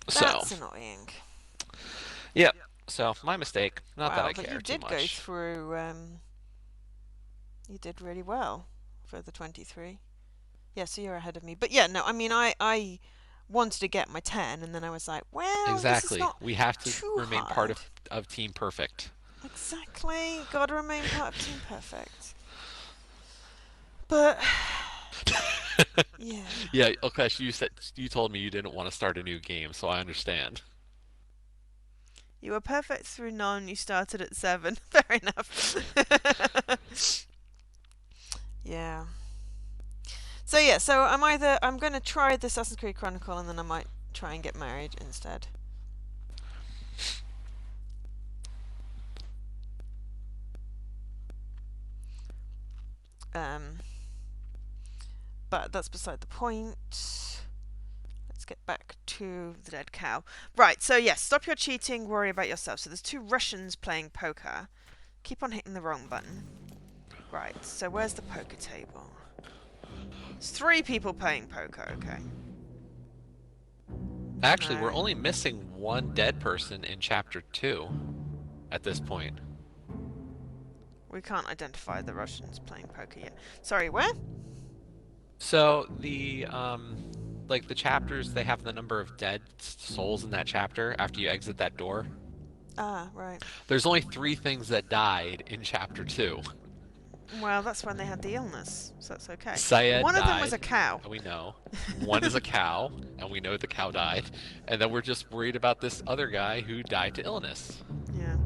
That's annoying. Yep. So my mistake. Not that I care too much. But you did go through. You did really well for the 23. Yeah, so you're ahead of me. But yeah, no, I mean, I wanted to get my 10, and then I was like, well, exactly. This is not we have to remain hard. part of Team Perfect. Exactly. Gotta remain part of Team Perfect. But yeah. Yeah, okay. You told me you didn't want to start a new game, so I understand. You were perfect through none. You started at 7. Fair enough. Yeah. So I'm going to try the Assassin's Creed Chronicle, and then I might try and get married instead. But that's beside the point. Let's get back to the dead cow. Right, so yes, stop your cheating, worry about yourself. So there's 2 Russians playing poker. Keep on hitting the wrong button. Right, so where's the poker table? There's 3 people playing poker, okay. Actually, we're only missing 1 dead person in Chapter 2 at this point. We can't identify the Russians playing poker yet. Sorry, where? So the the chapters, they have the number of dead souls in that chapter after you exit that door. Ah, right. There's only 3 things that died in Chapter 2. Well, that's when they had the illness, so that's okay. Syed One died, of them was a cow. We know. One is a cow, and we know the cow died. And then we're just worried about this other guy who died to illness. Yeah.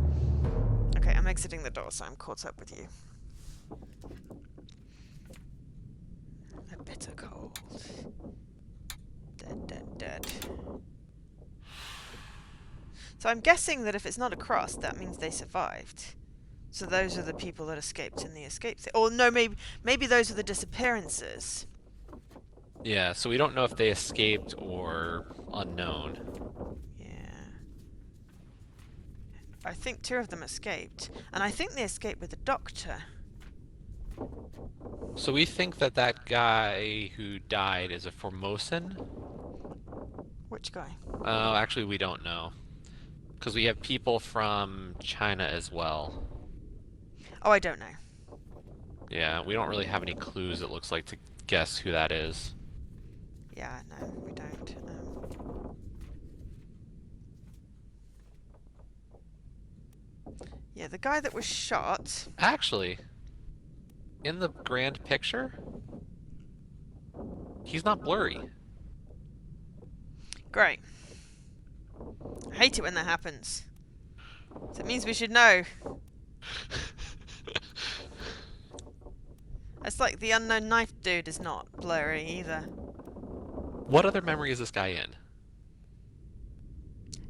Okay, I'm exiting the door, so I'm caught up with you. A bitter cold. Dead. So I'm guessing that if it's not a cross, that means they survived. So those are the people that escaped in the escape or no, maybe those are the disappearances. Yeah, so we don't know if they escaped or unknown. Yeah. I think 2 of them escaped, and I think they escaped with the doctor. So we think that guy who died is a Formosan? Which guy? Oh, actually we don't know. Because we have people from China as well. Oh, I don't know. Yeah, we don't really have any clues, it looks like, to guess who that is. Yeah, no, we don't. Yeah, the guy that was shot... Actually, in the grand picture, he's not blurry. Great. I hate it when that happens. So it means we should know. It's like the unknown knife dude is not blurry either. What other memory is this guy in?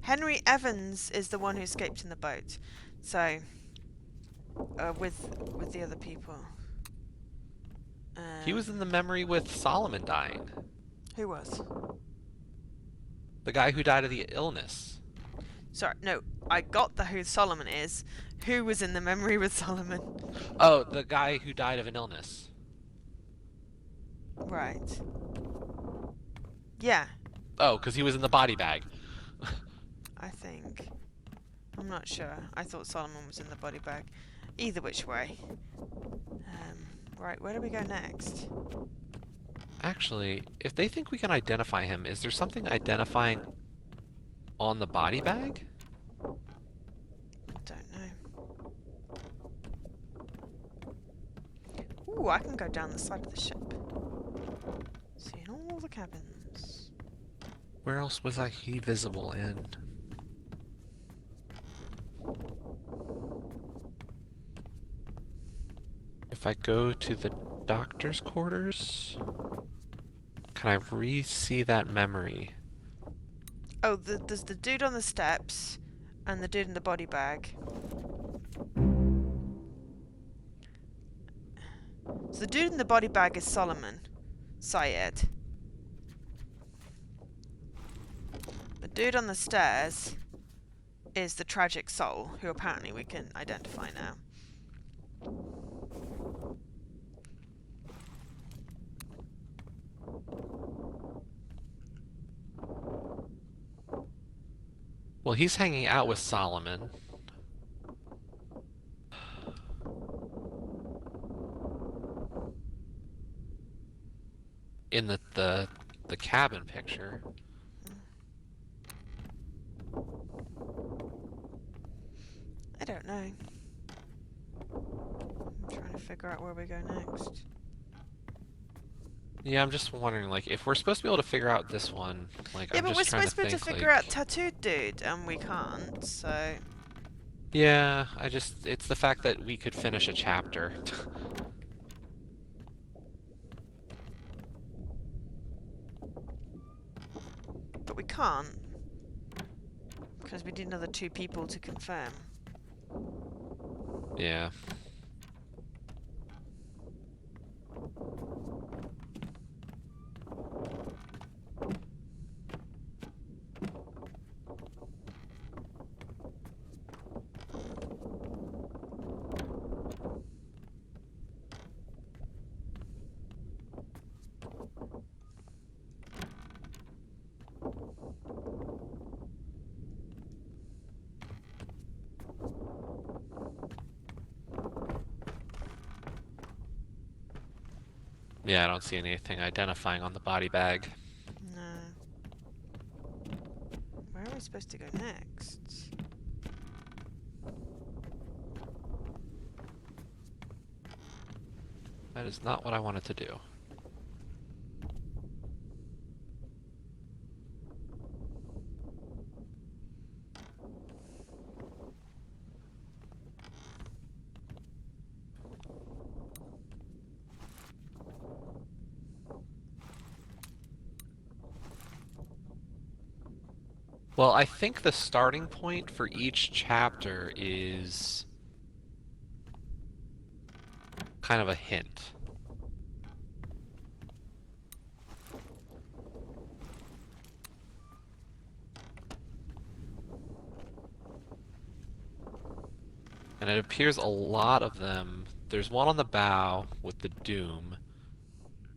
Henry Evans is the one who escaped in the boat. So, with the other people. He was in the memory with Solomon dying. Who was? The guy who died of the illness. Sorry, no. I got the who Solomon is. Who was in the memory with Solomon? Oh, the guy who died of an illness. Right. Yeah, Oh, because he was in the body bag. I think. I'm not sure. I thought Solomon was in the body bag. Either which way. Right, where do we go next? Actually, if they think we can identify him, is there something identifying on the body bag? I don't know. Ooh, I can go down the side of the ship. Seeing all the cabins. Where else was he visible in? If I go to the doctor's quarters, can I re-see that memory? Oh, there's the dude on the steps and the dude in the body bag. So the dude in the body bag is Solomon Syed. The dude on the stairs is the tragic soul, who apparently we can identify now. Well, he's hanging out with Solomon. In the cabin picture. I don't know. I'm trying to figure out where we go next. Yeah, I'm just wondering, like, if we're supposed to be able to figure out this one, like, Yeah, I'm but just we're trying supposed to be able to think, figure like, out tattooed dude, and we can't, so... Yeah, it's the fact that we could finish a chapter. But we can't. Because we need another 2 people to confirm. Yeah. Yeah, I don't see anything identifying on the body bag. No. Where are we supposed to go next? That is not what I wanted to do. Well, I think the starting point for each chapter is kind of a hint. And it appears a lot of them. There's one on the bow with the Doom.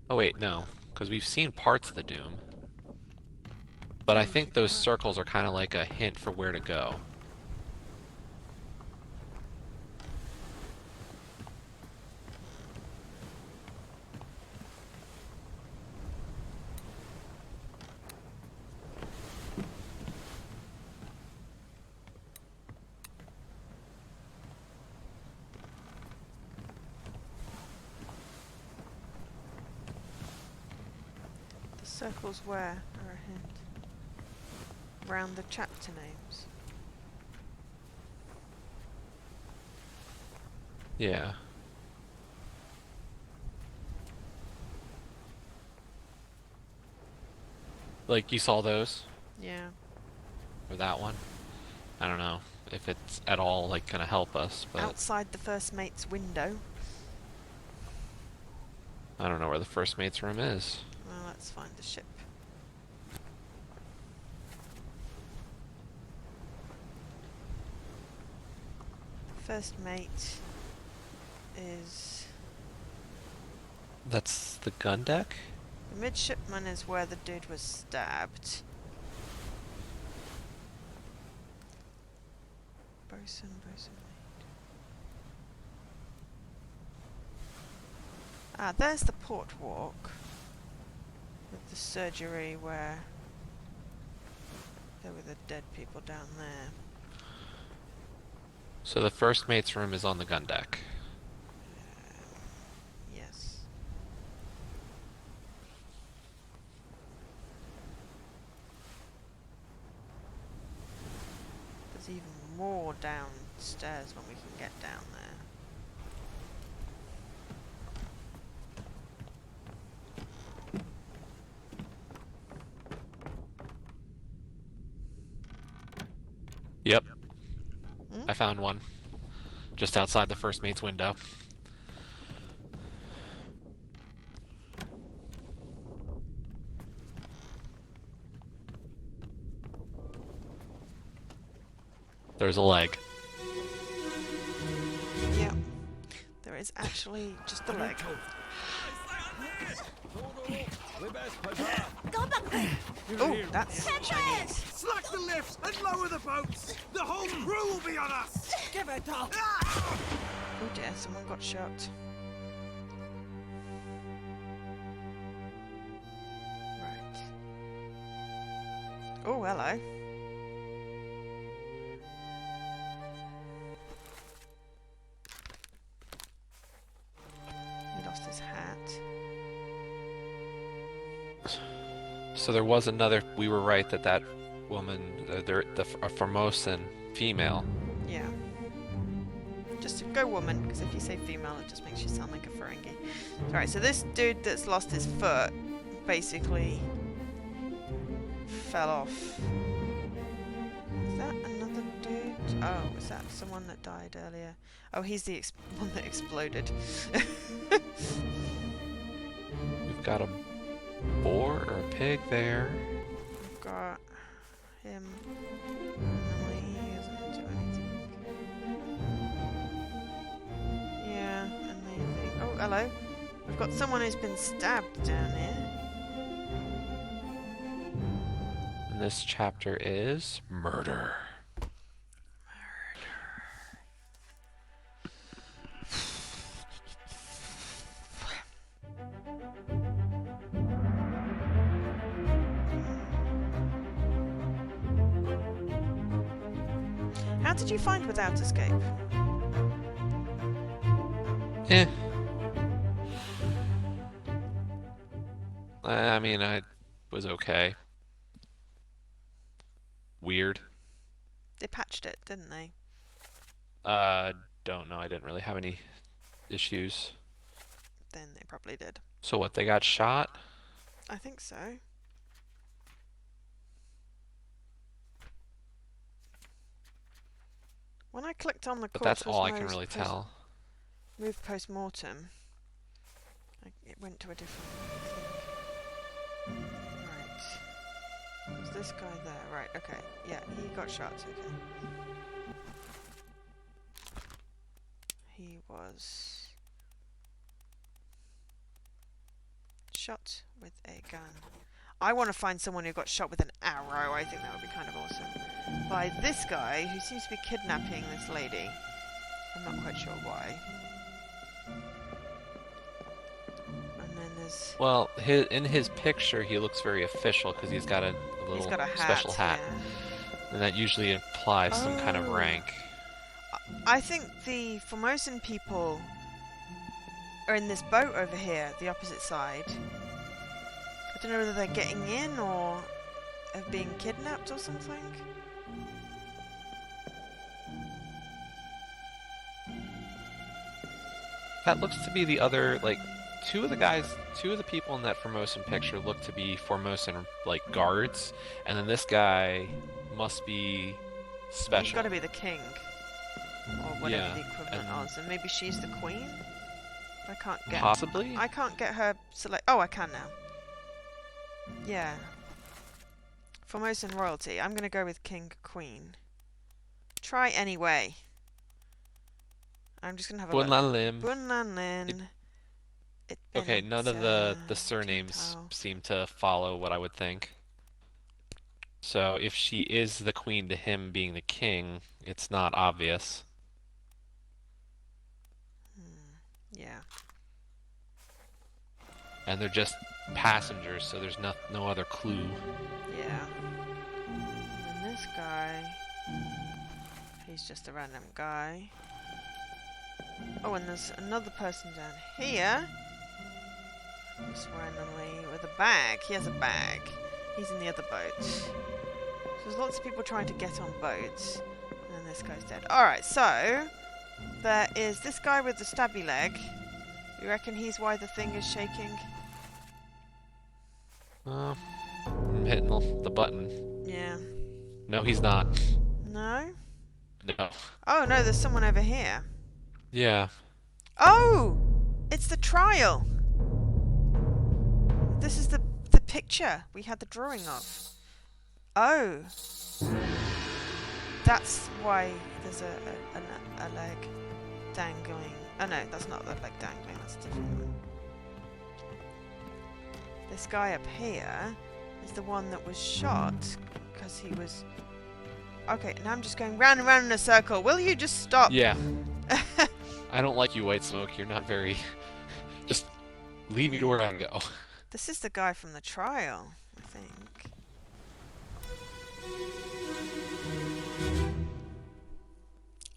Oh wait, no, because we've seen parts of the Doom. But I think those circles are kind of like a hint for where to go. The circles where are a hint. Round the chapter names. Yeah. Like, you saw those? Yeah. Or that one? I don't know if it's at all, like, gonna help us, but Outside the first mate's window. I don't know where the first mate's room is. Well, let's find the ship. First mate is... That's the gun deck? The midshipman is where the dude was stabbed. Bosun mate. Ah, there's the port walk. With the surgery where there were the dead people down there. So the first mate's room is on the gun deck. Yes. There's even more downstairs when we can get down there. Yep. Hmm? I found one. Just outside the first mate's window. There's a leg. Yeah. There is actually just the leg. Oh, that's Chinese. Slack the lifts and lower the boats! The whole crew will be on us! Give it up! Oh dear, someone got shot. Right. Oh, hello. He lost his hat. So there was another. We were right that woman, a Formosan female. Yeah. Just go woman, because if you say female, it just makes you sound like a Ferengi. Alright, so this dude that's lost his foot basically fell off. Is that another dude? Oh, is that someone that died earlier? Oh, he's the one that exploded. We've got a boar or a pig there. We've got him. No, he doesn't do anything. Yeah, amazing. Oh, hello. We've got someone who's been stabbed down here. And this chapter is murder. How did you find Without Escape? Eh. I mean, I was okay. Weird. They patched it, didn't they? Don't know. I didn't really have any issues. Then they probably did. So what, they got shot? I think so. When I clicked on the But corpse that's all I can really tell. Move post-mortem, it went to a different thing. Right. Was this guy there? Right, okay. Yeah, he got shot, okay. He was shot with a gun. I want to find someone who got shot with an arrow. I think that would be kind of awesome. By this guy who seems to be kidnapping this lady. I'm not quite sure why. And then there's... Well, in his picture, he looks very official because he's got a little he's got a hat, special hat. yeah. And that usually implies some kind of Oh. rank. I think the Formosan people are in this boat over here, the opposite side. I don't know whether they're getting in or are being kidnapped or something. That looks to be the other, like, two of the people in that Formosan picture look to be Formosan like guards, and then this guy must be He's special. got to be the king, or whatever Yeah, the equivalent and- is, and maybe she's the queen. I can't get. Possibly. I can't get her select. Oh, I can now. Yeah. Formosan royalty. I'm gonna go with king, queen. Try anyway. I'm just gonna have a Bun look. Lan Lim. Bun Lan Lin. Okay, none of the surnames Tao. seem to follow what I would think. So if she is the queen to him being the king, it's not obvious. Yeah. And they're just passengers, so there's no other clue. Yeah. And this guy, he's just a random guy. Oh, and there's another person down here. Just randomly with a bag. He has a bag. He's in the other boat. So there's lots of people trying to get on boats. And then this guy's dead. Alright, so there is this guy with the stabby leg. You reckon he's why the thing is shaking? I'm hitting the button. Yeah. No, he's not. No? No. Oh no, there's someone over here. Yeah. Oh! It's the trial! This is the picture we had the drawing of. Oh! That's why there's a leg dangling. Oh no, that's not the leg dangling, that's a different one. This guy up here is the one that was shot because he was... Okay, now I'm just going round and round in a circle. Will you just stop? Yeah. I don't like you, White Smoke. You're not very... Just leave me to where I go. This is the guy from the trial, I think.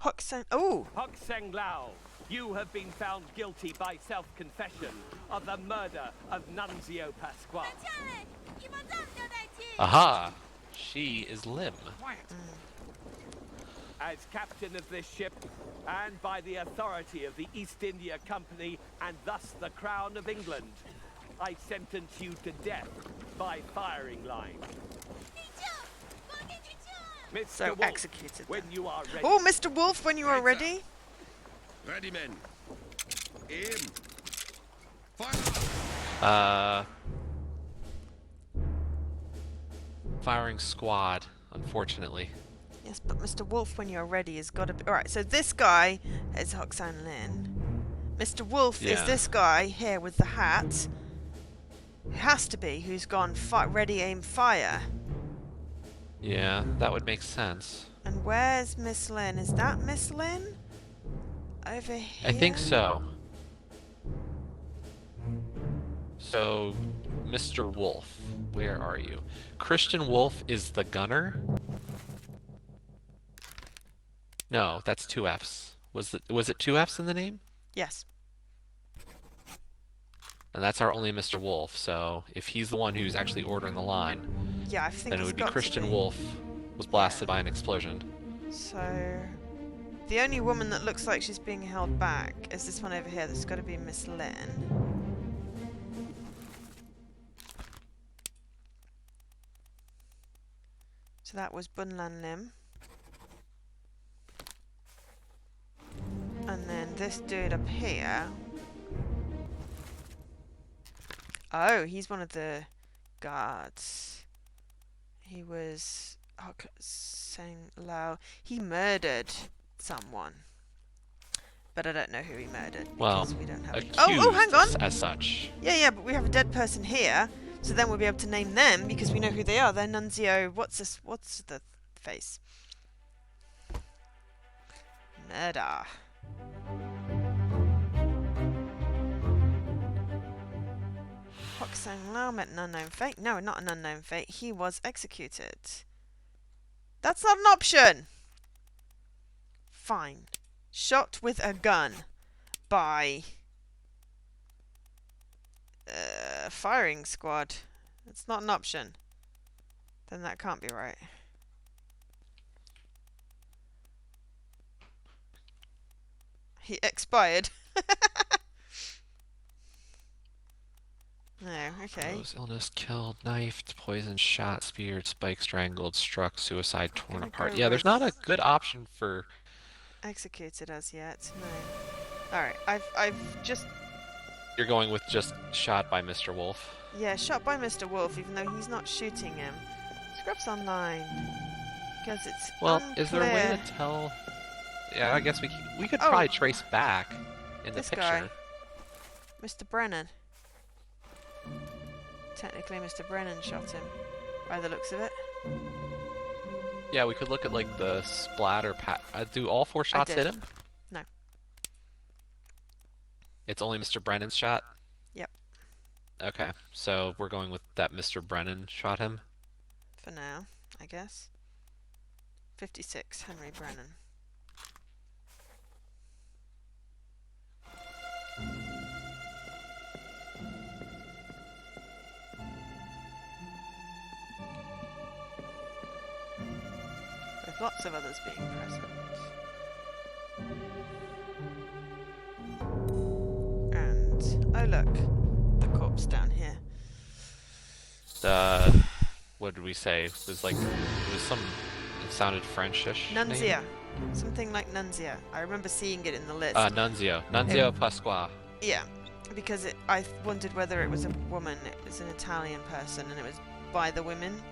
Hoksang. Oh! Hokseng Lao, you have been found guilty by self-confession of the murder of Nunzio Pasquale. Aha! She is Lim. As captain of this ship, and by the authority of the East India Company, and thus the Crown of England, I sentence you to death by firing line. Mr. So Wolf, executed when then. you are ready. Oh, Mr. Wolf, when you are ready. Ready, men. Aim. Fire. Firing squad, unfortunately. Yes, but Mr. Wolf, when you're ready, has got to be... Alright, so this guy is Hoksang Lin. Mr. Wolf is Yeah. this guy here with the hat. It has to be who's gone ready, aim, fire. Yeah, that would make sense. And where's Miss Lin? Is that Miss Lin? Over here? I think so. So, Mr. Wolf, where are you? Christian Wolf is the gunner? No, that's two F's. Was it two F's in the name? Yes. And that's our only Mr. Wolf, so if he's the one who's actually ordering the line, Yeah, I think then it it's would be got to Christian be. Wolf was blasted by an explosion. So, the only woman that looks like she's being held back is this one over here. That's got to be Miss Lin. So that was Bun Lan Lim. And then this dude up here. Oh, he's one of the guards. He was Hokseng Lao. He murdered someone. But I don't know who he murdered Well, because we don't have any. accused Oh, hang on. as such. Yeah, but we have a dead person here, so then we'll be able to name them because we know who they are. They're Nunzio. What's the face? Murder. Hokseng Lao met an unknown fate. No, not an unknown fate. He was executed. That's not an option. Fine. Shot with a gun by firing squad. It's not an option. Then that can't be right. He expired. Oh, okay. Rose, illness, killed, knifed, poisoned, shot, speared, spiked, strangled, struck, suicide, torn gonna apart. go Yeah, there's not a with- good option for. Executed as yet. No. Alright, I've just... You're going with just shot by Mr. Wolf. Yeah, shot by Mr. Wolf, even though he's not shooting him. Scrub's online. Because it's Well, is there a way unclear. to tell? Yeah, I guess we could Oh. probably trace back in the This picture. guy. Mr. Brennan. Technically, Mr. Brennan shot him, by the looks of it. Yeah, we could look at like the splatter. Do all 4 shots did. hit him? No. It's only Mr. Brennan's shot. Yep. Okay, so we're going with that Mr. Brennan shot him. For now, I guess. 56, Henry Brennan. With lots of others being present. And, oh look, the corpse down here. What did we say? It was like, it was some, it sounded Frenchish. name? Nunzia. Something like Nunzia. I remember seeing it in the list. Nunzio. Nunzio Pasqua. Yeah, because I wondered whether it was a woman. It was an Italian person, and it was by the women.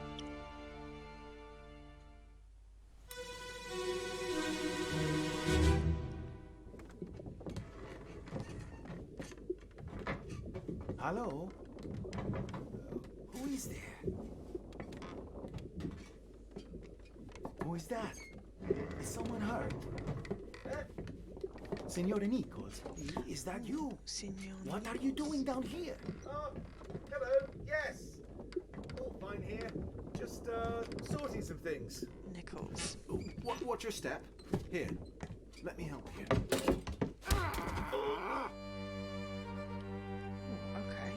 Hello? Who is there? Who is that? Is someone hurt? Signore Nichols, is that you? Signor What are you doing down here? Oh, hello, yes. All fine here. Just, sorting some things. Nichols? What's your step? Here, let me help you. Ooh, okay.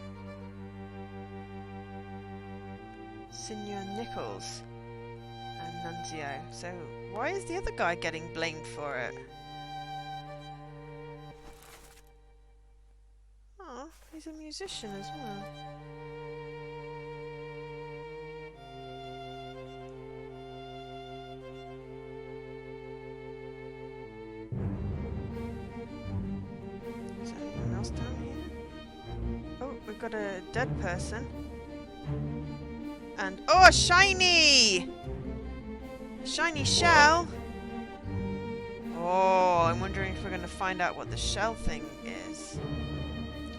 Signor Nichols and Nunzio. So why is the other guy getting blamed for it? Oh, he's a musician as well. Is there anyone else down here? Oh, we've got a dead person. And oh, a shiny! Shiny shell! Oh, I'm wondering if we're going to find out what the shell thing is.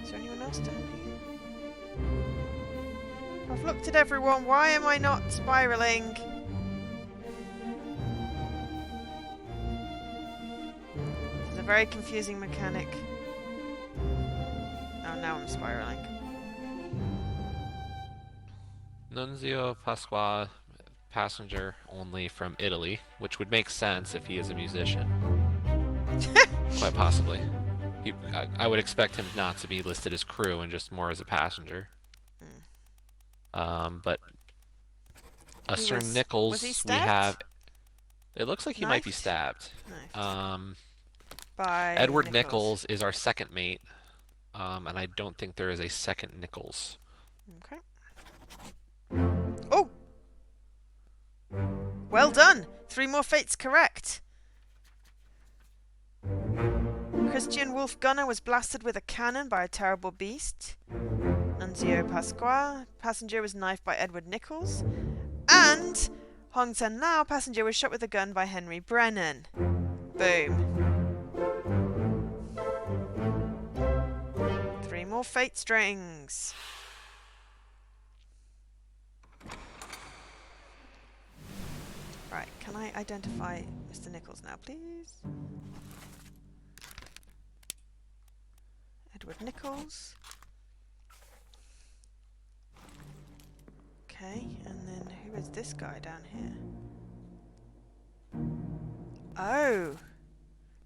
Is there anyone else down here? I've looked at everyone. Why am I not spiraling? This is a very confusing mechanic. Oh, now I'm spiraling. Nunzio Pasqua, passenger only from Italy, which would make sense if he is a musician. Quite possibly. I would expect him not to be listed as crew and just more as a passenger. But Sir Nichols, was he we stabbed? have. It looks like he might be Knifed? stabbed. Knifed. By Edward Nichols is our second mate, and I don't think there is a second Nichols. Okay. Oh! Well done! 3 more fates correct. Christian Wolf Gunner was blasted with a cannon by a terrible beast. Nunzio Pasqua, passenger, was knifed by Edward Nichols. And Hong Sen Lao, passenger, was shot with a gun by Henry Brennan. Boom. 3 more fate strings. Right, can I identify Mr. Nichols now, please? Edward Nichols. Okay, and then who is this guy down here? Oh!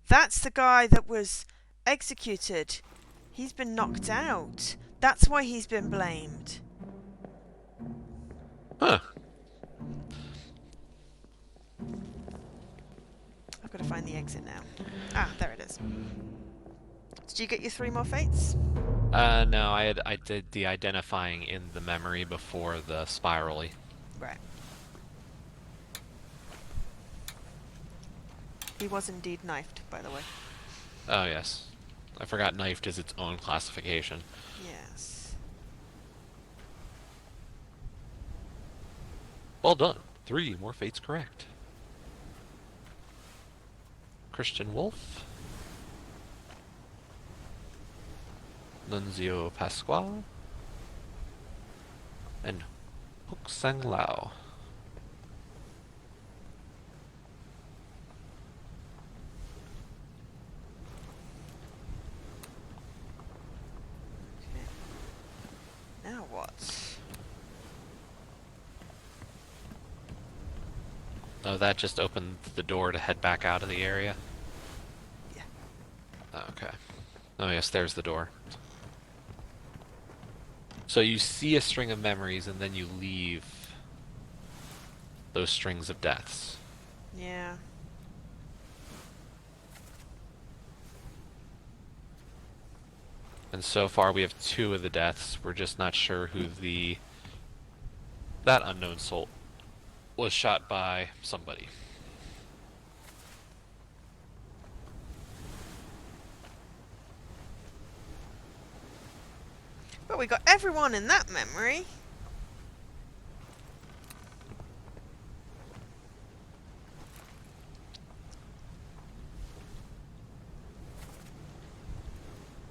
That's the guy that was executed. He's been knocked out. That's why he's been blamed. Huh. I've got to find the exit now. Ah, there it is. Did you get your 3 more fates? No, I did the identifying in the memory before the spirally. Right. He was indeed knifed, by the way. Oh yes, I forgot knifed is its own classification. Yes. Well done. 3 more fates correct. Christian Wolf. Nunzio Pasquale. And Hook Sang Lao. Okay. Now what? Oh, that just opened the door to head back out of the area? Yeah. Oh, okay. Oh yes, there's the door. So you see a string of memories and then you leave those strings of deaths. Yeah. And so far we have 2 of the deaths. We're just not sure who that unknown soul was shot by somebody. But we got everyone in that memory.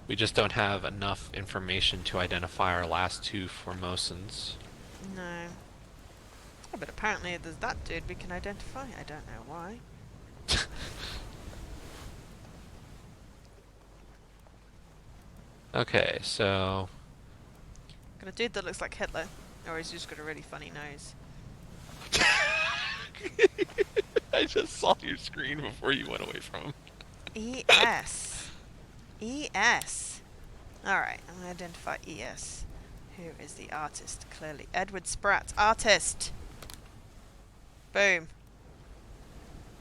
We just don't have enough information to identify our last 2 Formosans. No. Oh, but apparently there's that dude we can identify. I don't know why. Okay, so Got a dude that looks like Hitler. Or he's just got a really funny nose. I just saw your screen before you went away from him. ES. ES. Alright, I'm going to identify ES. Who is the artist? Clearly. Edward Spratt. Artist. Boom.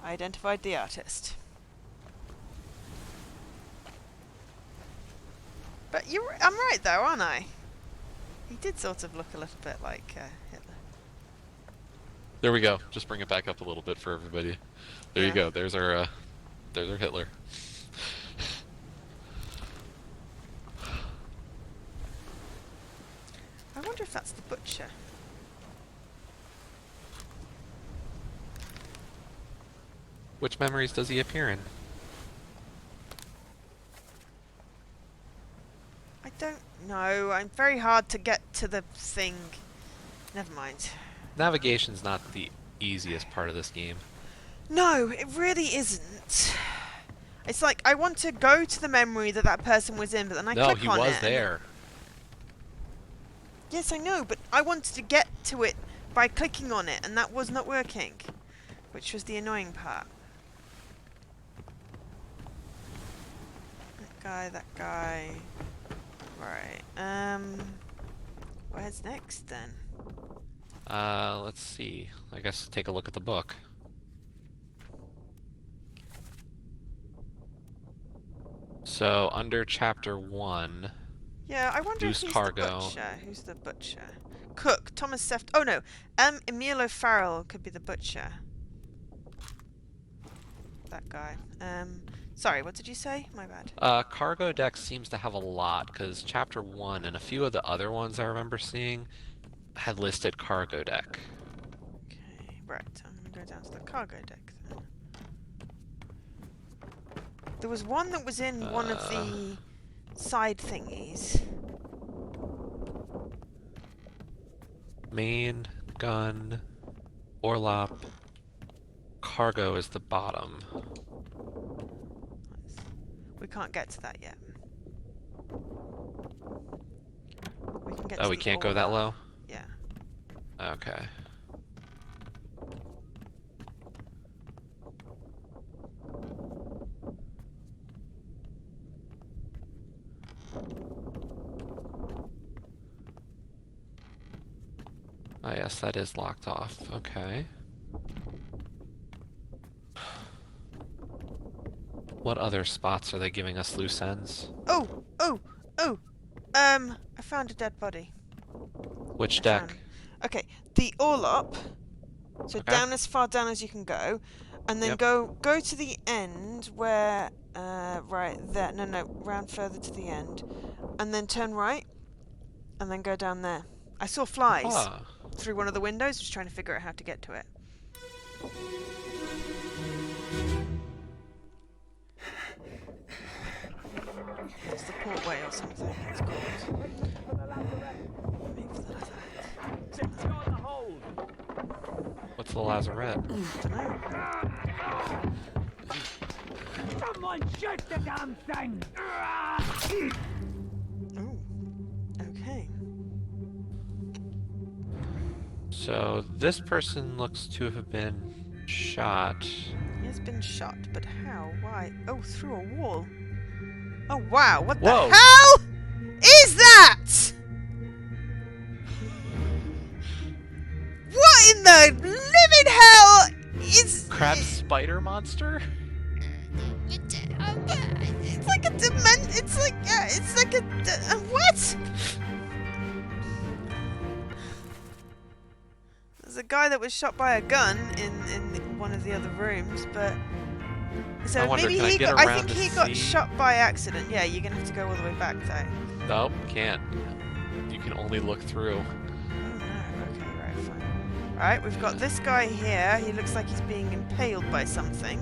I identified the artist. But I'm right though, aren't I? He did sort of look a little bit like Hitler. There we go. Just bring it back up a little bit for everybody. There you Yeah. go. There's our Hitler. I wonder if that's the butcher. Which memories does he appear in? I don't know. I'm very hard to get to the thing. Never mind. Navigation's not the easiest part of this game. No, it really isn't. It's like I want to go to the memory that that person was in, but then I No, click he on it. was and there. Yes, I know, but I wanted to get to it by clicking on it, and that was not working, which was the annoying part. That guy. Right. Where's next then? Let's see. I guess take a look at the book. So, under chapter 1, Yeah, I wonder Loose if he's cargo. the butcher. Who's the butcher? Cook. Thomas Seft. Oh no. Emil O'Farrell could be the butcher. That guy. Sorry, what did you say? My bad. cargo deck seems to have a lot, because chapter 1 and a few of the other ones I remember seeing had listed cargo deck. Okay, right. I'm gonna go down to the cargo deck then. There was one that was in one of the side thingies. Main, gun, Orlop, cargo is the bottom. We can't get to that yet. We can get Oh, to we the can't go that Orla. low? Yeah. Okay. Oh yes, that is locked off. Okay. What other spots are they giving us loose ends? Oh! Oh! Oh! I found a dead body. Which I deck? found- Okay, the all up. So Okay. down as far down as you can go, and then Yep. go to the end where right there. No, round further to the end, and then turn right, and then go down there. I saw flies Ah. through one of the windows. Was trying to figure out how to get to it. It's the portway or something. It's called. Maybe for the lazaret. Let's go in the hold. What's the lazarette? Dunno. Someone shoot the damn thing! Ooh. Okay. So this person looks to have been shot. He has been shot, but how? Why? Oh, through a wall. Oh wow! What Whoa. the hell is that? What in the living hell is? Crab spider monster? It's like a dement. It's like a what? There's a guy that was shot by a gun in one of the other rooms, but so I wonder, maybe can I he get got. I around think to he got see? shot by accident. Yeah, you're gonna have to go all the way back though. Nope, can't. You can only look through. Oh no. Okay, right, fine. Right, we've got this guy here. He looks like he's being impaled by something.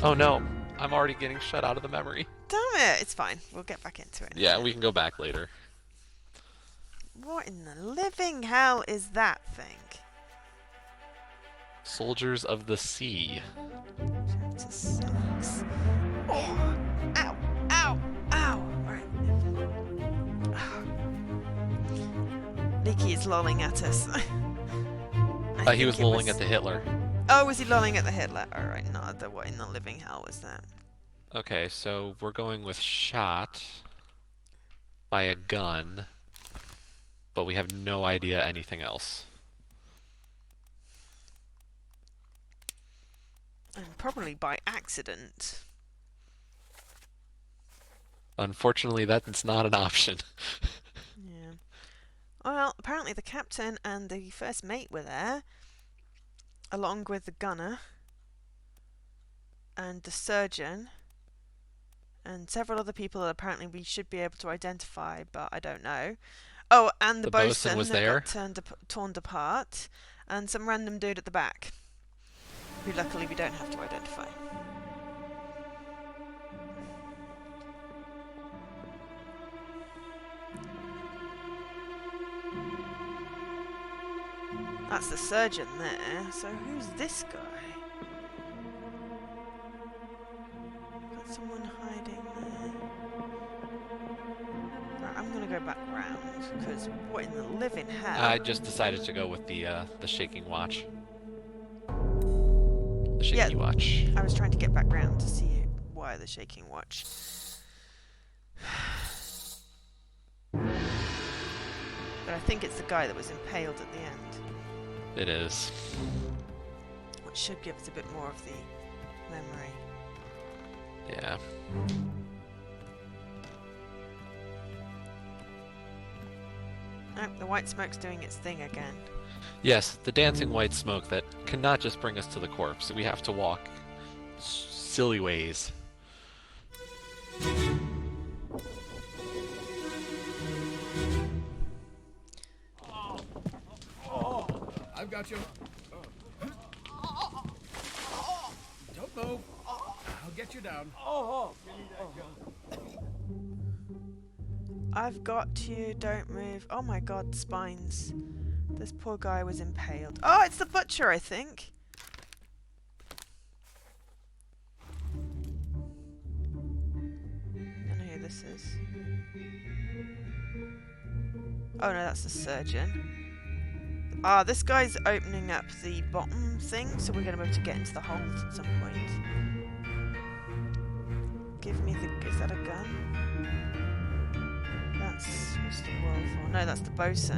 Oh no, I'm already getting shut out of the memory. Damn it! It's fine. We'll get back into it. in a Yeah, minute. we can go back later. What in the living hell is that thing? Soldiers of the Sea. Chapter 6. Oh! Ow! Ow! Ow! Right. Leaky is lolling at us. He was lolling at the Hitler. Oh, was he lolling at the Hitler? Alright, not the what in the living hell was that? Okay, so we're going with shot by a gun, but we have no idea anything else. And probably by accident. Unfortunately, that's not an option. Yeah. Well, apparently the captain and the first mate were there, along with the gunner and the surgeon and several other people that apparently we should be able to identify, but I don't know. Oh, and the, The bosun was that there? got torn apart, and some random dude at the back, who luckily we don't have to identify. That's the surgeon there, so who's this guy? Got someone hiding there. Right, I'm gonna go back round, because what in the living hell? I just decided to go with the shaking watch. The shaky watch. I was trying to get back round to see why the shaking watch. But I think it's the guy that was impaled at the end. It is. Which should give us a bit more of the memory. Yeah. Oh, the white smoke's doing its thing again. Yes, the dancing white smoke that cannot just bring us to the corpse. We have to walk silly ways. I've got you. Don't move. I'll get you down. I've got you, don't move. Oh my god, spines. This poor guy was impaled. Oh, it's the butcher, I think. I don't know who this is. Oh no, that's the surgeon. Ah, this guy's opening up the bottom thing, so we're going to be able to get into the hold at some point. Give me the... is that a gun? That's... what's the wall for? No, that's the bosun.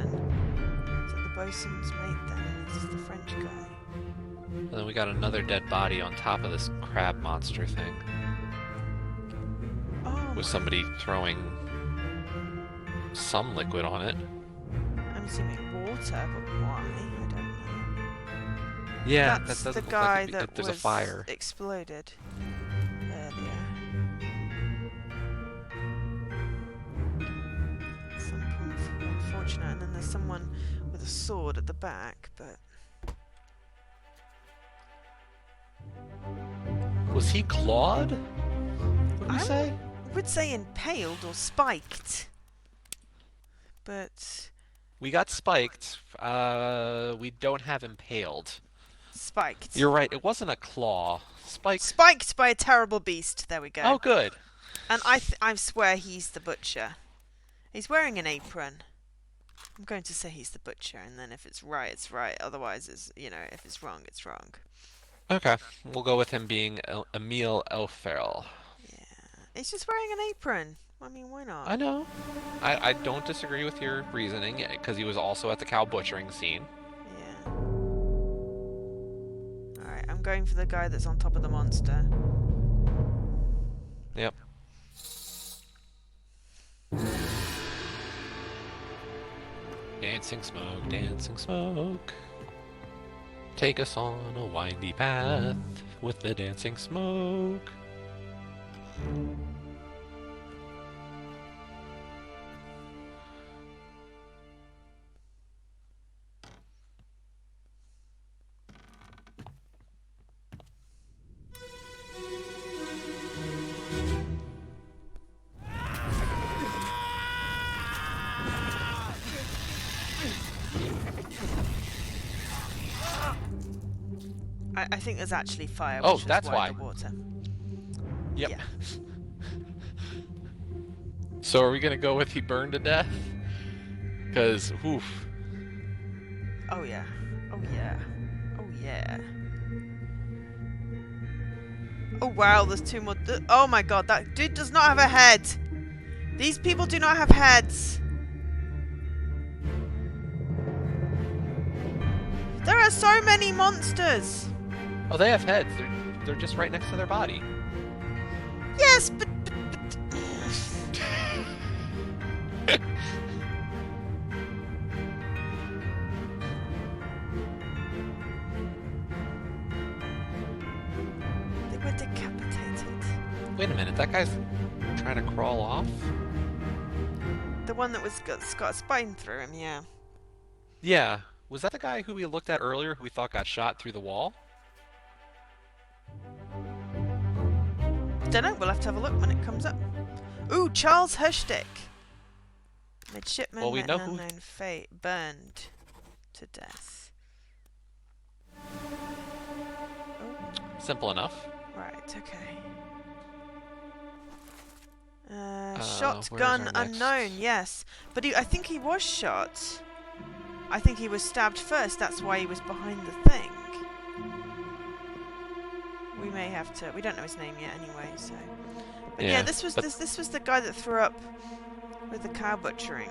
Is that the bosun's mate then? This is the French guy. And then we got another dead body on top of this crab monster thing. Oh, With somebody throwing some liquid on it. I'm assuming water, but why? I don't know. Yeah, That's that the doesn't guy look like that there's was a fire. exploded earlier. It's unfortunate, and then there's someone with a sword at the back, but Was he clawed? What did we say? I would say impaled or spiked. But We got spiked. We don't have impaled. spiked. You're right. It wasn't a claw. Spiked. Spiked by a terrible beast. There we go. Oh, good. And I swear he's the butcher. He's wearing an apron. I'm going to say he's the butcher, and then if it's right, it's right. Otherwise, it's, you know, if it's wrong, it's wrong. Okay, we'll go with him being Emil Elferl. Yeah, he's just wearing an apron. I mean, why not? I know. I don't disagree with your reasoning, because he was also at the cow butchering scene. Yeah. Alright, I'm going for the guy that's on top of the monster. Yep. Dancing smoke, dancing smoke. Take us on a windy path with the dancing smoke. I think there's actually fire. Oh, which that's is why. the water. Yep. Yeah. So are we gonna go with he burned to death? Because, oof. Oh yeah. Oh yeah. Oh yeah. Oh wow, there's two more. Oh my god, that dude does not have a head. These people do not have heads. There are so many monsters. Oh, they have heads. They're just right next to their body. Yes, but they were decapitated. Wait a minute, that guy's trying to crawl off? The one that was got a spine through him, yeah. Yeah. Was that the guy who we looked at earlier who we thought got shot through the wall? Don't know. We'll have to have a look when it comes up. Ooh, Charles Hershtick. Midshipman Well, we met know an who- unknown fate, burned to death. Oh, Simple enough. right, okay. where's Shotgun our next? unknown, yes. But I think he was shot. I think he was stabbed first, that's why he was behind the thing. We may have to... We don't know his name yet anyway, so... But yeah, this was this was the guy that threw up with the cow butchering.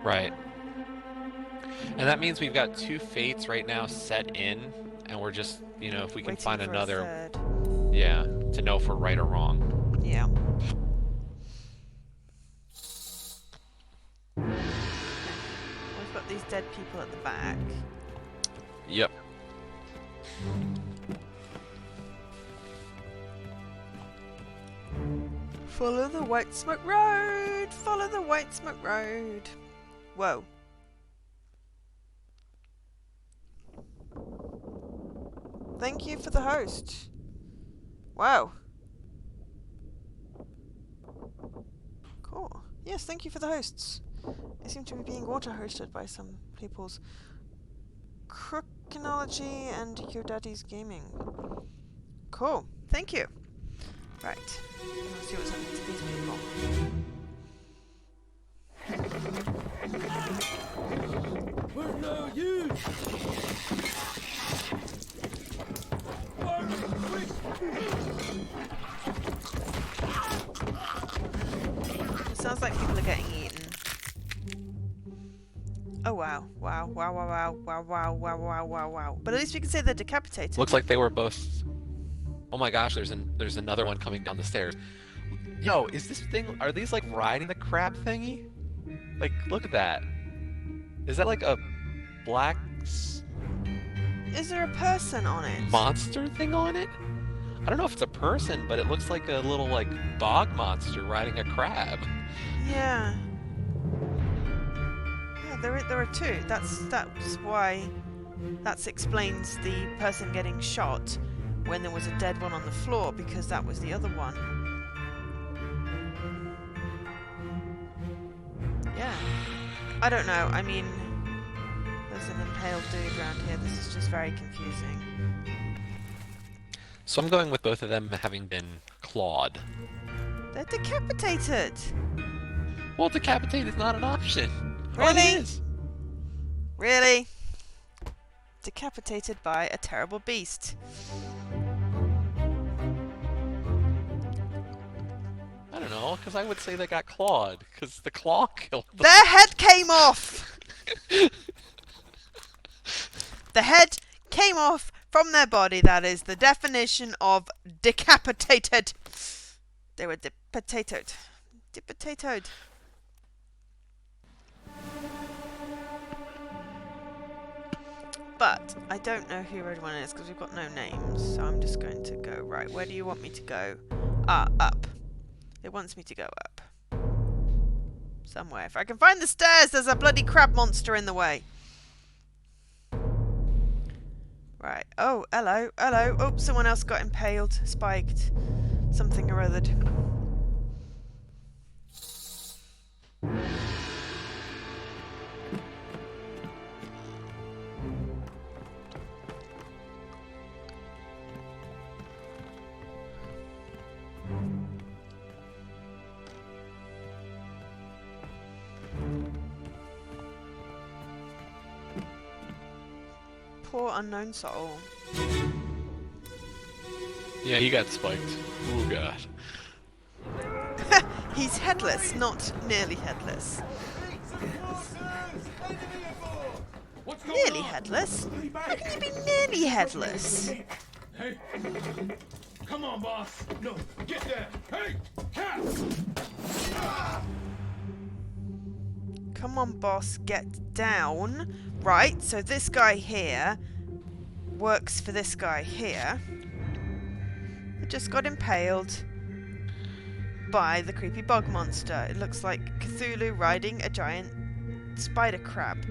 Right. And that means we've got two fates right now set in, and we're just, you know, if we can Waiting find for a another, third. yeah, to know if we're right or wrong. Yeah. We've got these dead people at the back. Yep. Follow the white smoke road! Follow the white smoke road! Whoa. Thank you for the host. Wow. Cool. Yes, thank you for the hosts. They seem to be being auto-hosted by some people's Crookinology and Your Daddy's Gaming. Cool. Thank you. Right. Let's see what's happening to these people. Where are you? It sounds like people are getting eaten. Oh wow. Wow, wow, wow, wow, wow, wow, wow, wow, wow, wow. But at least we can say they're decapitated. Looks like they were both. Oh my gosh, there's another one coming down the stairs. Yo, is this thing? Are these like riding the crab thingy? Like, look at that. Is that like a black Is there a person on it? monster thing on it? I don't know if it's a person, but it looks like a little like bog monster riding a crab. Yeah. Yeah, there are two. That's why. That explains the person getting shot when there was a dead one on the floor, because that was the other one. Yeah. I don't know. I mean, there's an impaled dude around here. This is just very confusing. So I'm going with both of them having been clawed. They're decapitated. Well, decapitate is not an option. Really? Oh, it is. Really? Decapitated by a terrible beast. I don't know, because I would say they got clawed, because the claw killed them. Their head came off! The head came off from their body. That is the definition of decapitated. They were depotatoed. Depotatoed. But I don't know who Road 1 is because we've got no names. So I'm just going to go, right, where do you want me to go? Ah, up. It wants me to go up. Somewhere. If I can find the stairs, there's a bloody crab monster in the way. Right. Oh, hello. Hello. Oh, someone else got impaled. Spiked. Something or othered. Poor unknown soul. Yeah, he got spiked. Oh god. He's headless, not nearly headless. Nearly headless? How can you be nearly headless? Hey! Come on, boss! No, get there! Hey! Cat! Come on, boss, get down. Right, so this guy here works for this guy here. It just got impaled by the creepy bog monster. It looks like Cthulhu riding a giant spider crab.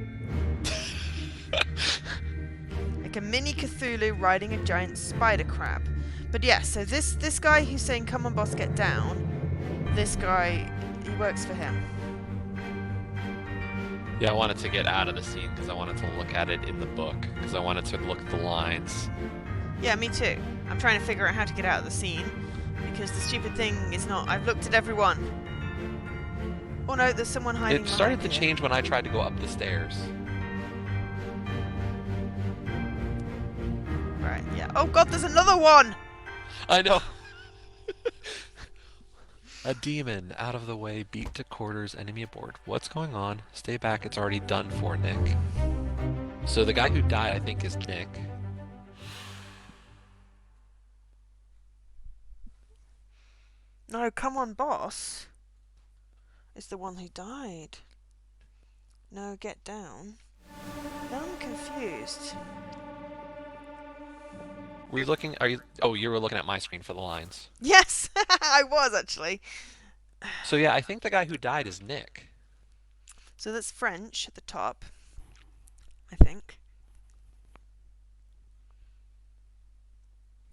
Like a mini Cthulhu riding a giant spider crab. But yeah, so this guy who's saying, come on boss, get down, this guy, he works for him. Yeah, I wanted to get out of the scene because I wanted to look at it in the book, because I wanted to look at the lines. Yeah, me too. I'm trying to figure out how to get out of the scene, because the stupid thing is not... I've looked at everyone. Oh no, there's someone hiding. It started to behind here. change when I tried to go up the stairs. Right, yeah. Oh god, there's another one! I know. A demon, out of the way, beat to quarters, enemy aboard. What's going on? Stay back, it's already done for, Nick. So the guy who died, I think, is Nick. No, come on, boss. Is the one who died. No, get down. Now I'm confused. Were you looking, are you, oh, you were looking at my screen for the lines. Yes! I was, actually. So yeah, I think the guy who died is Nick. So that's French at the top. I think.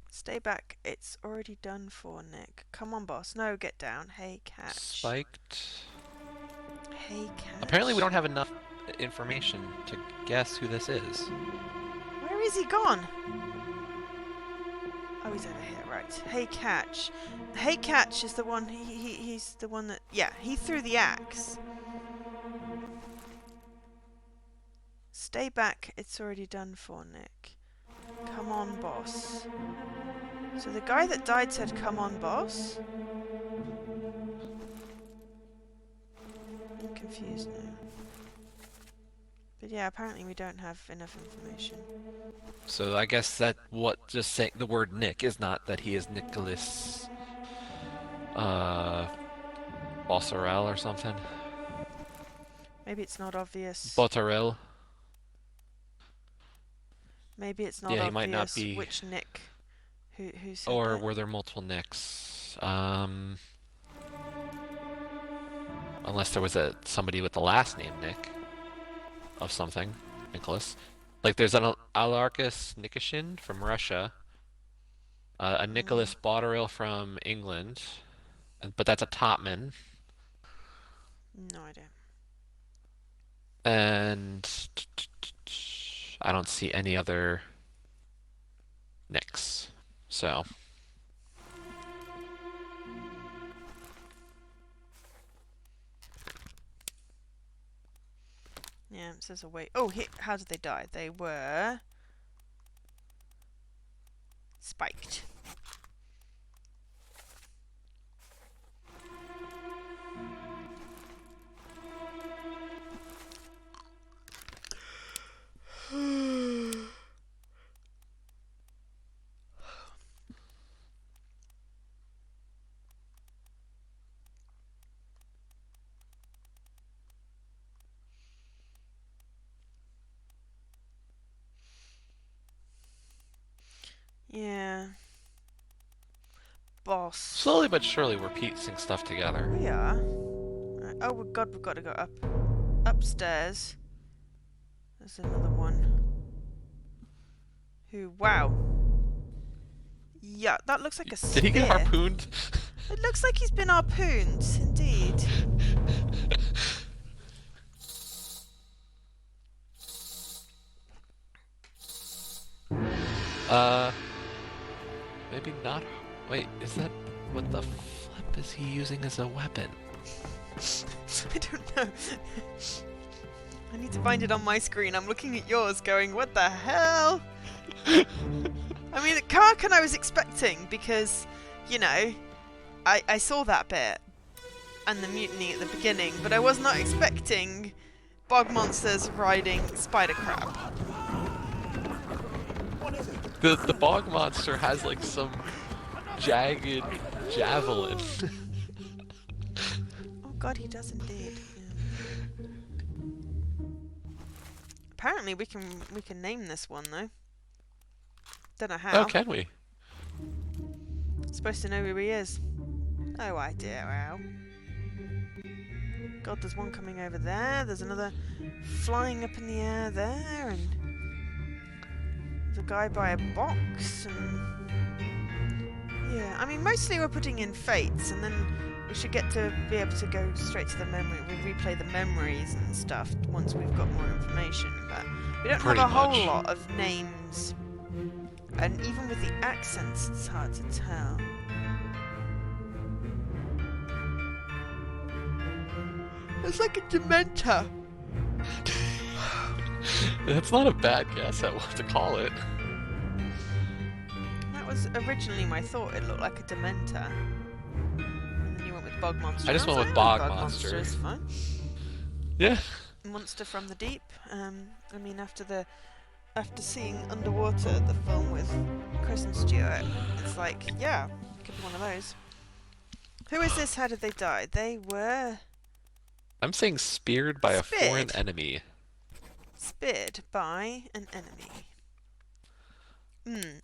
Stay back. It's already done for, Nick. Come on, boss. No, get down. Hey, catch. Spiked. Hey, catch. Apparently we don't have enough information to guess who this is. Where is he gone? Oh, he's over here, right. Hey, catch. Hey, catch is the one, he's the one that, yeah, he threw the axe. Stay back, it's already done for, Nick. Come on, boss. So the guy that died said, come on, boss? I'm confused now. But yeah, apparently we don't have enough information. So I guess that what just saying the word Nick is not that he is Nicholas Bosserel or something. Maybe it's not obvious. Bottarell. Maybe it's not Yeah, he might not obvious be. which Nick. Who said Or that? were there multiple Nicks? Unless there was somebody with the last name Nick of something, Nicholas. Like there's an Alarchus Nikishin from Russia, a Nicholas Botterill from England, but that's a topman, No idea. and I don't see any other Nicks. So Yeah, it says a wait. Oh, how did they die? They were spiked. Yeah. Boss. slowly but surely we're piecing stuff together. We are. Right. Oh God, we've got to go upstairs. There's another one. Wow. Yeah, that looks like a spear. Did he get harpooned? It looks like he's been harpooned, indeed. Maybe not. Wait, is that what the flip is he using as a weapon? I don't know. I need to find it on my screen. I'm looking at yours going, what the hell? I mean, Karkin I was expecting because, you know, I saw that bit and the mutiny at the beginning, but I was not expecting bog monsters riding spider crab. The bog monster has like some jagged javelin. Oh God, he does indeed. Yeah. Apparently, we can name this one though. Don't know how. Oh, can we? Supposed to know who he is. Oh, I do. Wow. God, there's one coming over there. There's another flying up in the air there, and there's a guy by a box. And yeah, I mean, mostly we're putting in fates, and then we should get to be able to go straight to the memory. We replay the memories and stuff once we've got more information. But we don't Pretty have a whole much. lot of names, and even with the accents, it's hard to tell. It's like a Dementor. That's not a bad guess at what to call it. That was originally my thought. It looked like a Dementor. And then you went with Bog Monster. I just was went with like, Bog Bog Monster. is fine. Yeah. Monster from the Deep. I mean, after seeing Underwater, the film with Kristen Stewart, it's like, yeah, it could be one of those. Who is this? How did they die? They were I'm saying speared by a foreign Speared. enemy. speared by an enemy.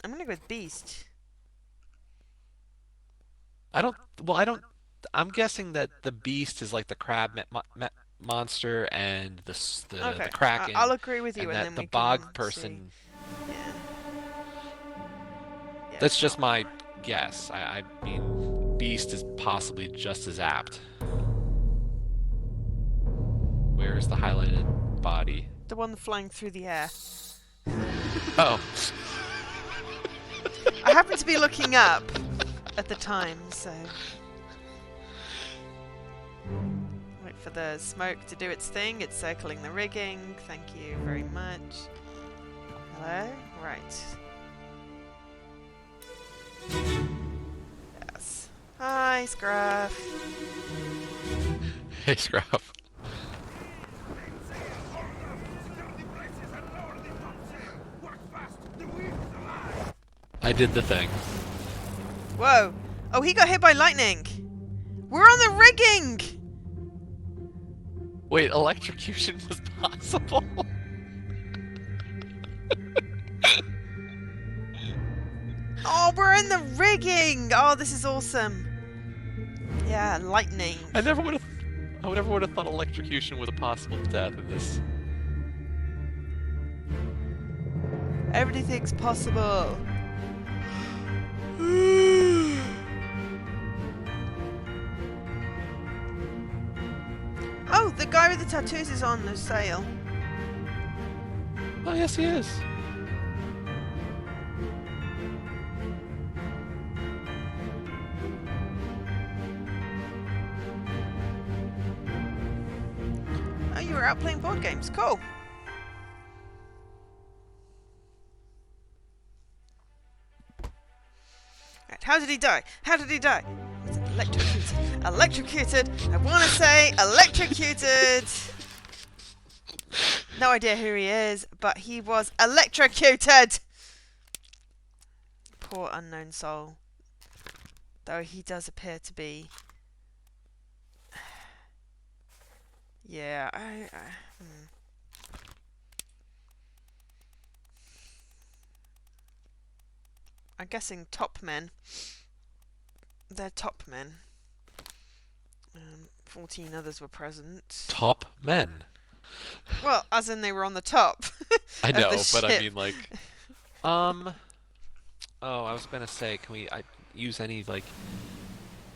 I'm gonna go with Beast. I'm guessing that the beast is like the crab monster and the Okay, kraken. I'll agree with you, and and that then the we bog can person. See. Yeah. Yeah. That's just my guess. I mean, beast is possibly just as apt. Where's the highlighted body? The one flying through the air. Oh. I happened to be looking up at the time, so wait for the smoke to do its thing. It's circling the rigging. Thank you very much. Hello? Right. Yes. Hi, Scruff. Hey, Scruff. I did the thing. Whoa. Oh, he got hit by lightning. We're on the rigging. Wait, electrocution was possible? Oh, we're in the rigging! Oh, this is awesome. Yeah, lightning. I never would have thought electrocution was a possible death in this. Everything's possible. Oh, the guy with the tattoos is on the sail. Oh, yes, he is. Oh, you were out playing board games. Cool. Right, how did he die? How did he die? He was electrocuted. Electrocuted. I want to say electrocuted. No idea who he is, but he was electrocuted. Poor unknown soul. Though he does appear to be. Yeah, I'm guessing top men. They're top men. 14 others were present. Top men. Well, as in they were on the top. I of know, the but I ship. mean, like, Oh, I was gonna say, can we use any like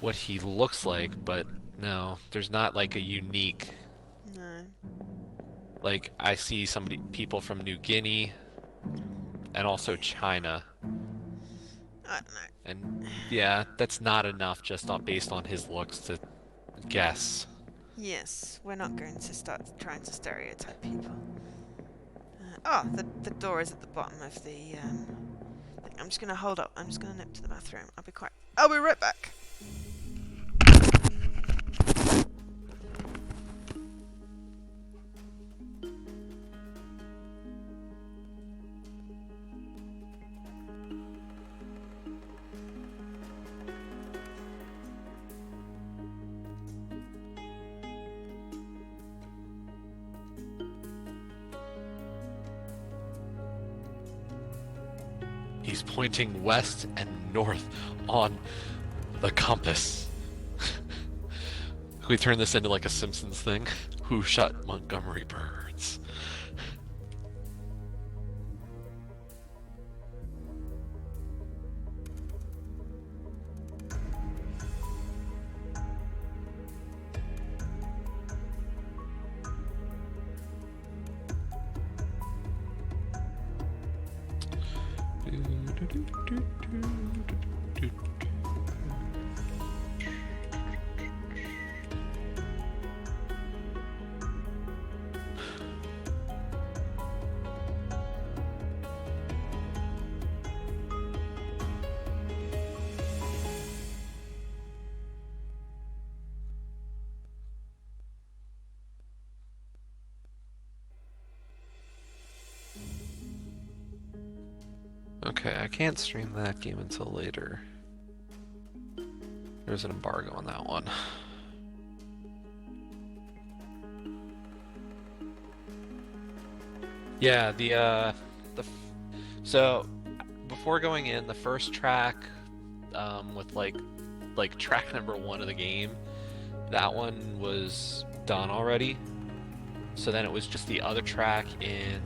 what he looks like? But no, there's not like a unique. No. Like I see people from New Guinea, and also China. I don't know. And yeah, that's not enough just based on his looks to guess. Yes, we're not going to start trying to stereotype people. The door is at the bottom of the thing. I'm just going to hold up. I'm just going to nip to the bathroom. I'll be quiet. I'll be right back. He's pointing west and north on the compass. Can we turn this into like a Simpsons thing? Who shot Montgomery Burns? Okay, I can't stream that game until later. There's an embargo on that one. Yeah, so before going in, the first track with like track number 1 of the game, that one was done already. So then it was just the other track in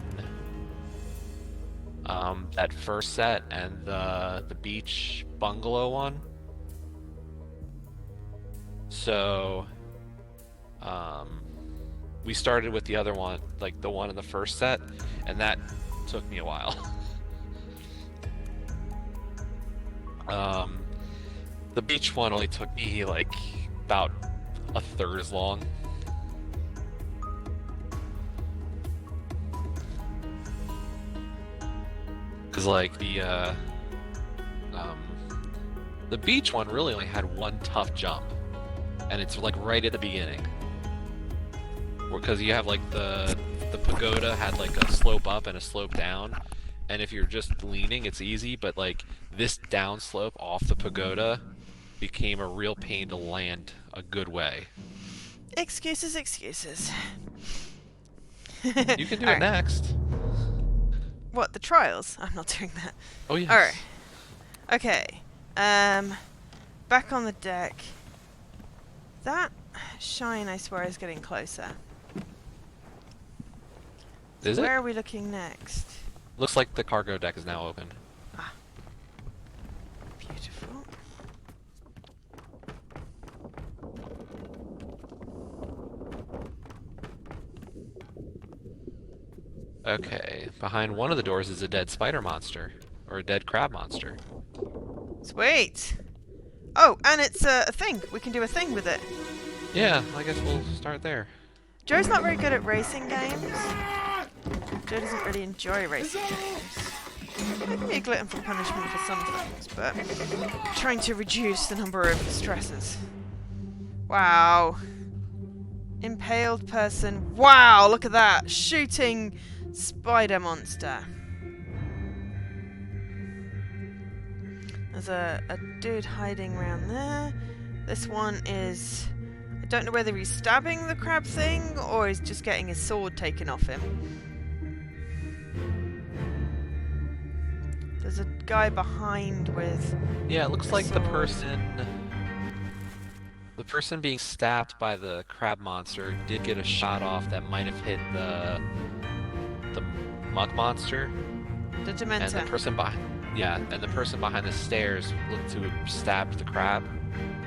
that first set and the beach bungalow one. So we started with the other one, like the one in the first set, and that took me a while. The beach one only took me like about a third as long. Cause like the beach one really only had one tough jump, and it's like right at the beginning. Because you have like the pagoda had like a slope up and a slope down, and if you're just leaning, it's easy. But like this down slope off the pagoda became a real pain to land a good way. Excuses, excuses. You can do it Alright. next. What, the trials? I'm not doing that. Oh yes. Alright. Okay. Back on the deck. That shine, I swear, is getting closer. Is Where it? are we looking next? Looks like the cargo deck is now open. Beautiful. Okay, behind one of the doors is a dead spider monster. Or a dead crab monster. Sweet! Oh, and it's a thing. We can do a thing with it. Yeah, I guess we'll start there. Joe's not very good at racing games. Joe doesn't really enjoy racing games. It can be a glutton for punishment for some things, but trying to reduce the number of stresses. Wow. Impaled person. Wow, look at that. Shooting spider monster. There's a dude hiding around there. This one is... I don't know whether he's stabbing the crab thing or he's just getting his sword taken off him. There's a guy behind with... Yeah, it looks like the sword. person being stabbed by the crab monster did get a shot off that might have hit the mug monster. The And the Dementor. person behind the stairs looked to have stabbed the crab.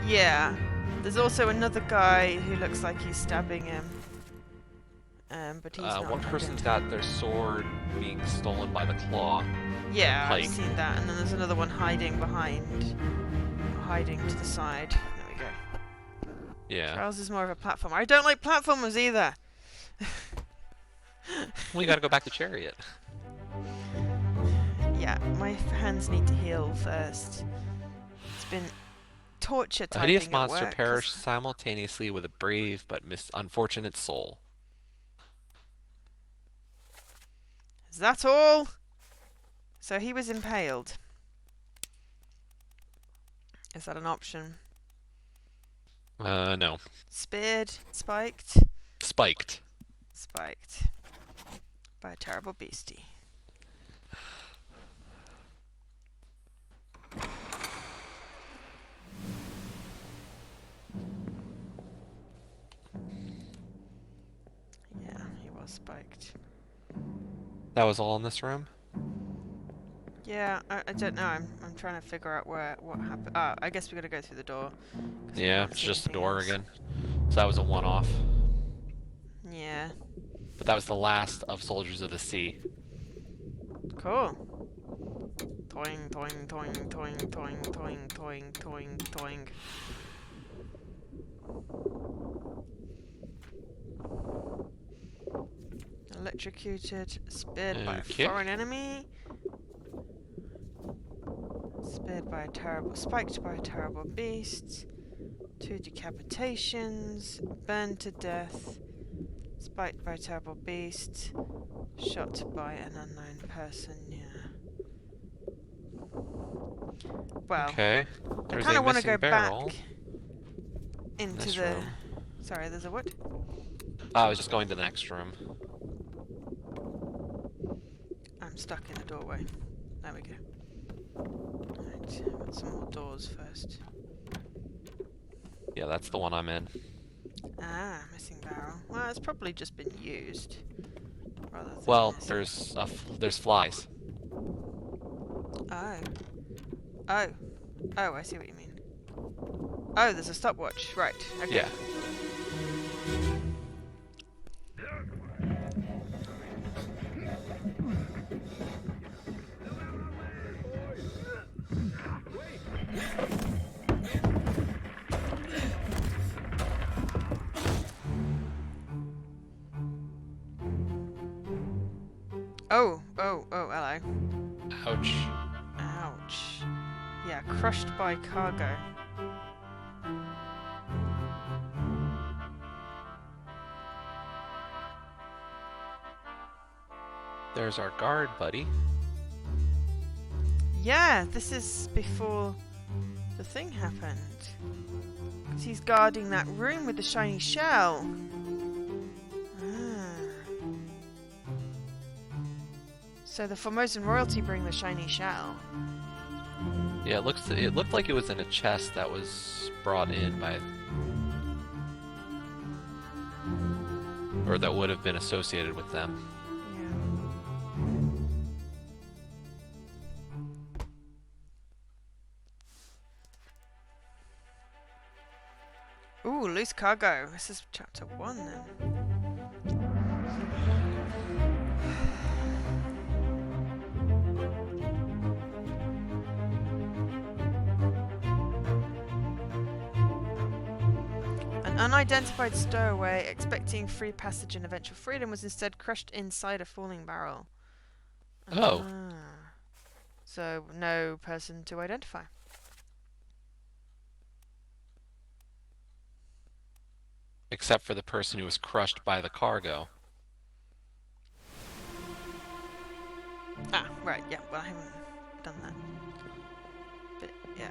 Yeah. There's also another guy who looks like he's stabbing him. But he's not. One person's got their sword being stolen by the claw. Yeah, I've pike. seen that. And then there's another one hiding behind. Hiding to the side. There we go. Yeah. Trials is more of a platformer. I don't like platformers either. Well, you gotta go back to Chariot. Yeah, my hands need to heal first. It's been torture A typing hideous at monster work 'cause- perished simultaneously with a brave but unfortunate soul. Is that all? So he was impaled. Is that an option? No. Speared? Spiked? Spiked. Spiked. By a terrible beastie. Yeah, he was spiked. That was all in this room? Yeah, I don't know. I'm trying to figure out what happened. Ah, I guess we gotta go through the door. 'Cause we Yeah, can't it's see just the anything door else. again. So that was a one-off. Yeah. But that was the last of Soldiers of the Sea. Cool. Toing, toing, toing, toing, toing, toing, toing, toing, toing. Electrocuted, speared by a Okay. foreign enemy. Speared by a terrible, spiked by a terrible beast. 2 decapitations, burned to death. Spiked by a terrible beast. Shot by an unknown person, yeah. Well, Okay. I There's kind a of want to missing go barrel back in into this the... room. Sorry, there's a what? I was just going to the next room. I'm stuck in the doorway. There we go. Right, got some more doors first. Yeah, that's the one I'm in. Ah, missing barrel. Well, it's probably just been used. Rather than Well, missing. there's flies. Oh. Oh. Oh, I see what you mean. Oh, there's a stopwatch. Right. Okay. Yeah. Oh, hello. Ouch. Ouch. Yeah, crushed by cargo. There's our guard buddy. Yeah, this is before the thing happened. Because he's guarding that room with the shiny shell. Ah. So the Formosan royalty bring the shiny shell. Yeah, it looked like it was in a chest that was brought in by, or that would have been associated with them. Yeah. Ooh, loose cargo. This is chapter 1 then. An unidentified stowaway expecting free passage and eventual freedom was instead crushed inside a falling barrel. Oh. Ah. So no person to identify. Except for the person who was crushed by the cargo. Ah, right, yeah, well I haven't done that. But, yeah.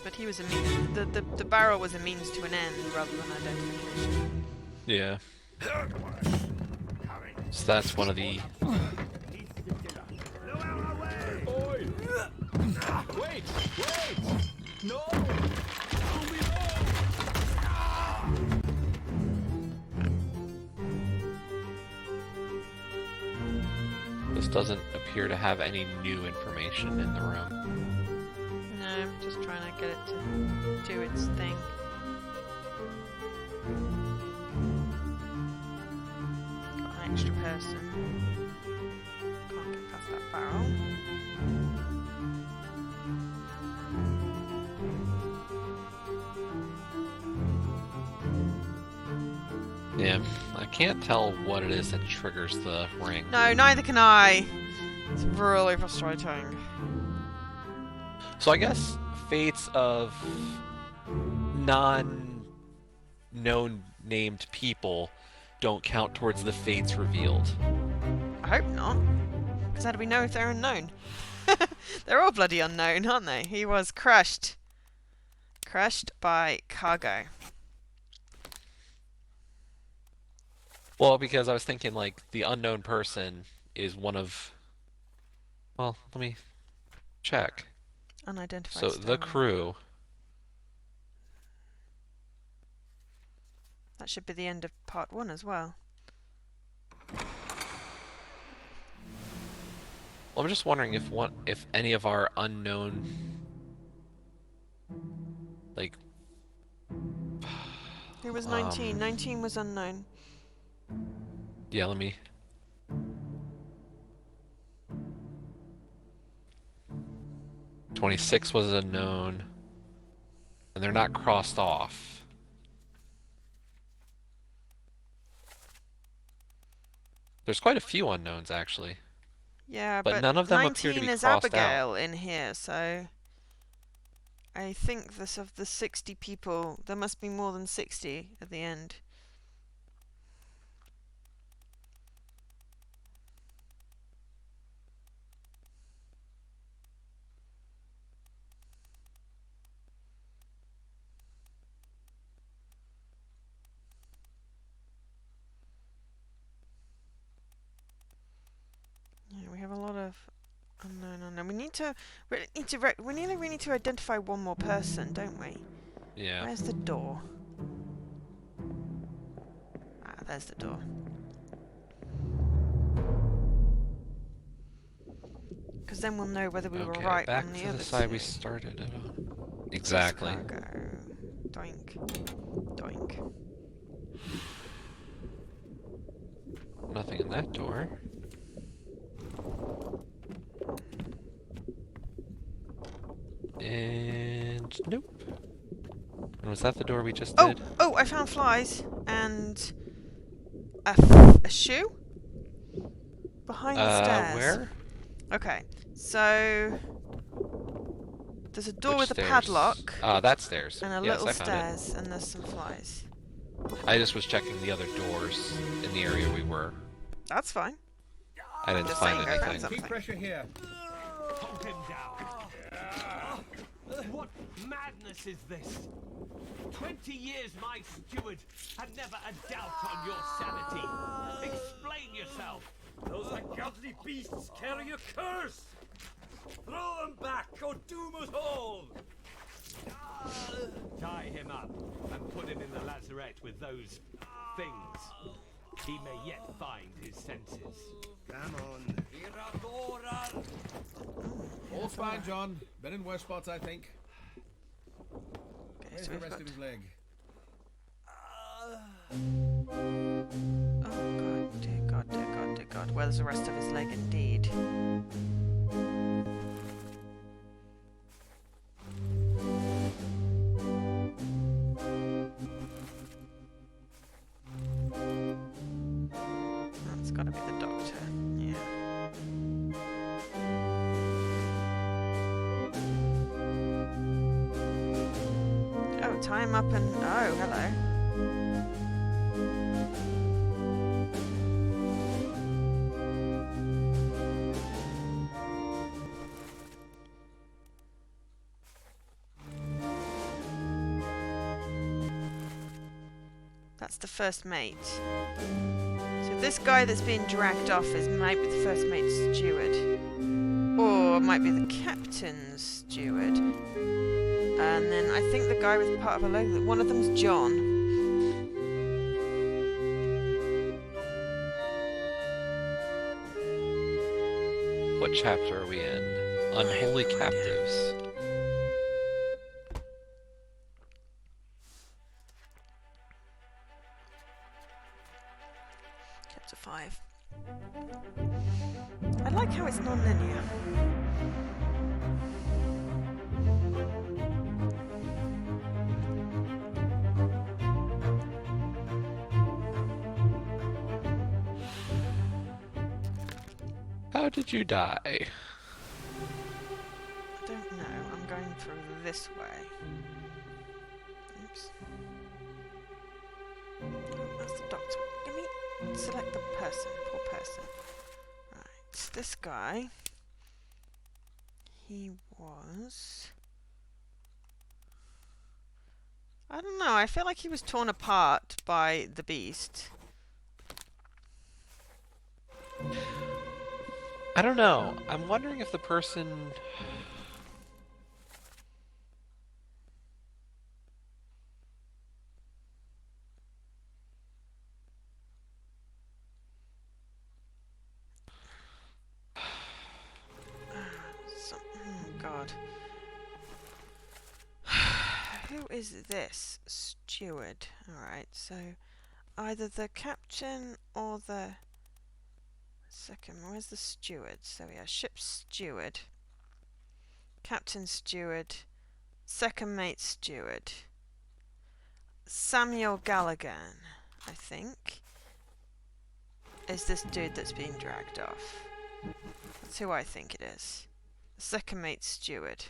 But he was a means. The barrel was a means to an end rather than identification. Yeah. So that's one of the... Wait! No! This doesn't appear to have any new information in the room. No, I'm just trying to get it to do its thing. Got an extra person. Can't get past that barrel. Yeah, I can't tell what it is that triggers the ring. No, neither can I. It's really frustrating. So I guess fates of non-known named people don't count towards the fates revealed. I hope not. Because how do we know if they're unknown? They're all bloody unknown, aren't they? He was crushed. Crushed by cargo. Well, because I was thinking, like, the unknown person is one of... Well, let me check. Unidentified So, stowaway. the crew... That should be the end of part 1 as well. Well, I'm just wondering if any of our unknown... Like... Who was 19? 19 was unknown. Yeah, let me... 26 was unknown. And they're not crossed off. There's quite a few unknowns, actually. Yeah, But none of them appear to be 19 is crossed Abigail in here, so... I think this of the 60 people, there must be more than 60 at the end. Yeah, we have a lot of unknown. We need to identify one more person, don't we? Yeah. Where's the door? Ah, there's the door. Because then we'll know whether we were right back on the to other the side two. we started it on. Exactly. Cargo. Doink. Doink. Nothing in that door. And And nope. And was that the door we just Oh, did? oh! I found flies and a shoe behind the stairs. Where? Okay, so there's a door Which with stairs? a padlock That stairs. and a Yes, little I found it. stairs, and there's some flies. I just was checking the other doors in the area we were. That's fine. I didn't Just find saying, I found anything. something. Keep pressure here. Hold him down. What madness is this? 20 years my steward, and never a doubt on your sanity. Explain yourself. Those ungodly beasts carry a curse! Throw them back or doom us all! Tie him up and put him in the lazarette with those things. He may yet find his senses. Come on. All's fine, John. Been in worse spots, I think. Okay, Where's so the we've rest got... of his leg? Oh god, dear god, dear god, dear god. Where's the rest of his leg indeed? That's gotta be the doctor, yeah. Oh, tie him up and... Oh, hello. That's the first mate. So this guy that's being dragged off might be the first mate's steward. Or might be the captain's steward. And then I think the guy with part of a leg, one of them's John. What chapter are we in? Unholy Captives. Chapter 5. I like how it's non-linear. How did you die? I don't know. I'm going through this way. Oops. Oh, that's the doctor. Give me... Select the person. Poor person. Right. This guy... He was... I don't know. I feel like he was torn apart by the beast. I don't know. I'm wondering if the person... God. Who is this steward? Alright, so either the captain or the second. Where's the steward? So we have ship steward, captain steward, second mate steward. Samuel Gallagher, I think, is this dude that's being dragged off. That's who I think it is. Second mate steward.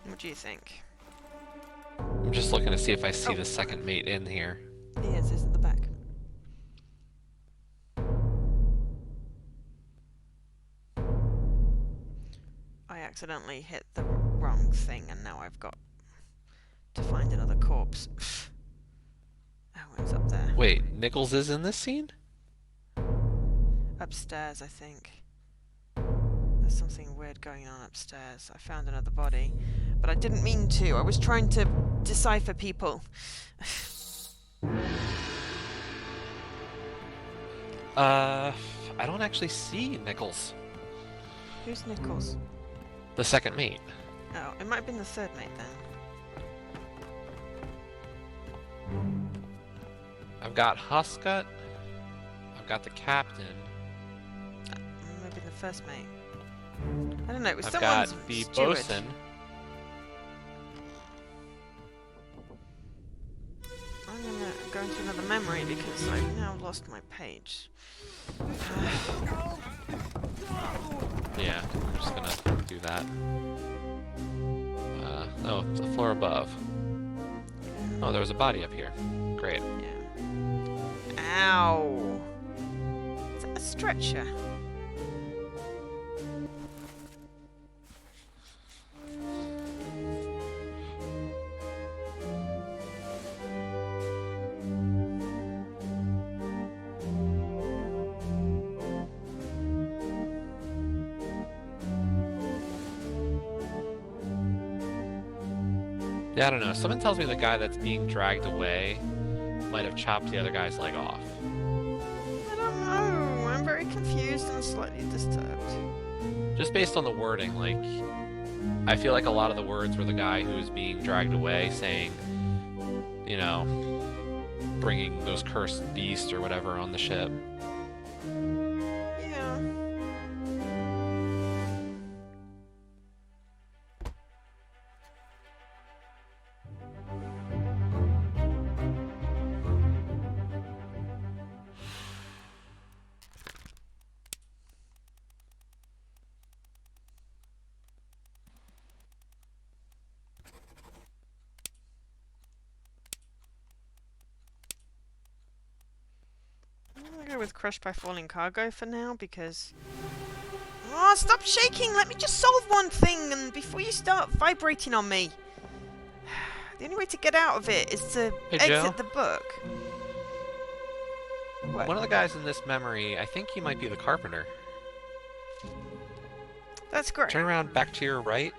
What do you think? I'm just looking to see if I see Oh. the second mate in here. He is at the back. I accidentally hit the wrong thing and now I've got to find another corpse. Oh, it's up there. Wait, Nichols is in this scene? Upstairs, I think. There's something weird going on upstairs. I found another body, but I didn't mean to. I was trying to decipher people. I don't actually see Nichols. Who's Nichols? The second mate. Oh, it might have been the third mate then. got Huscut. I've got the captain. Maybe the first mate. I don't know. It was I've someone's got the steward. bosun. I'm gonna go into another memory because I've now lost my page. Yeah, I'm just gonna do that. Oh, it's the floor above. Oh, there was a body up here. Great. Yeah. Ow! Is that a stretcher? Yeah, I don't know. Someone tells me the guy that's being dragged away might have chopped the other guy's leg off. I don't know. I'm very confused and slightly disturbed. Just based on the wording, like, I feel like a lot of the words were the guy who was being dragged away saying, you know, bringing those cursed beasts or whatever on the ship. Yeah. I'm gonna go with crushed by falling cargo for now because. Oh, stop shaking! Let me just solve one thing, and before you start vibrating on me. The only way to get out of it is to Hey, exit Joe. the book. What? One of the guys in this memory, I think he might be the carpenter. That's correct. Turn around back to your right.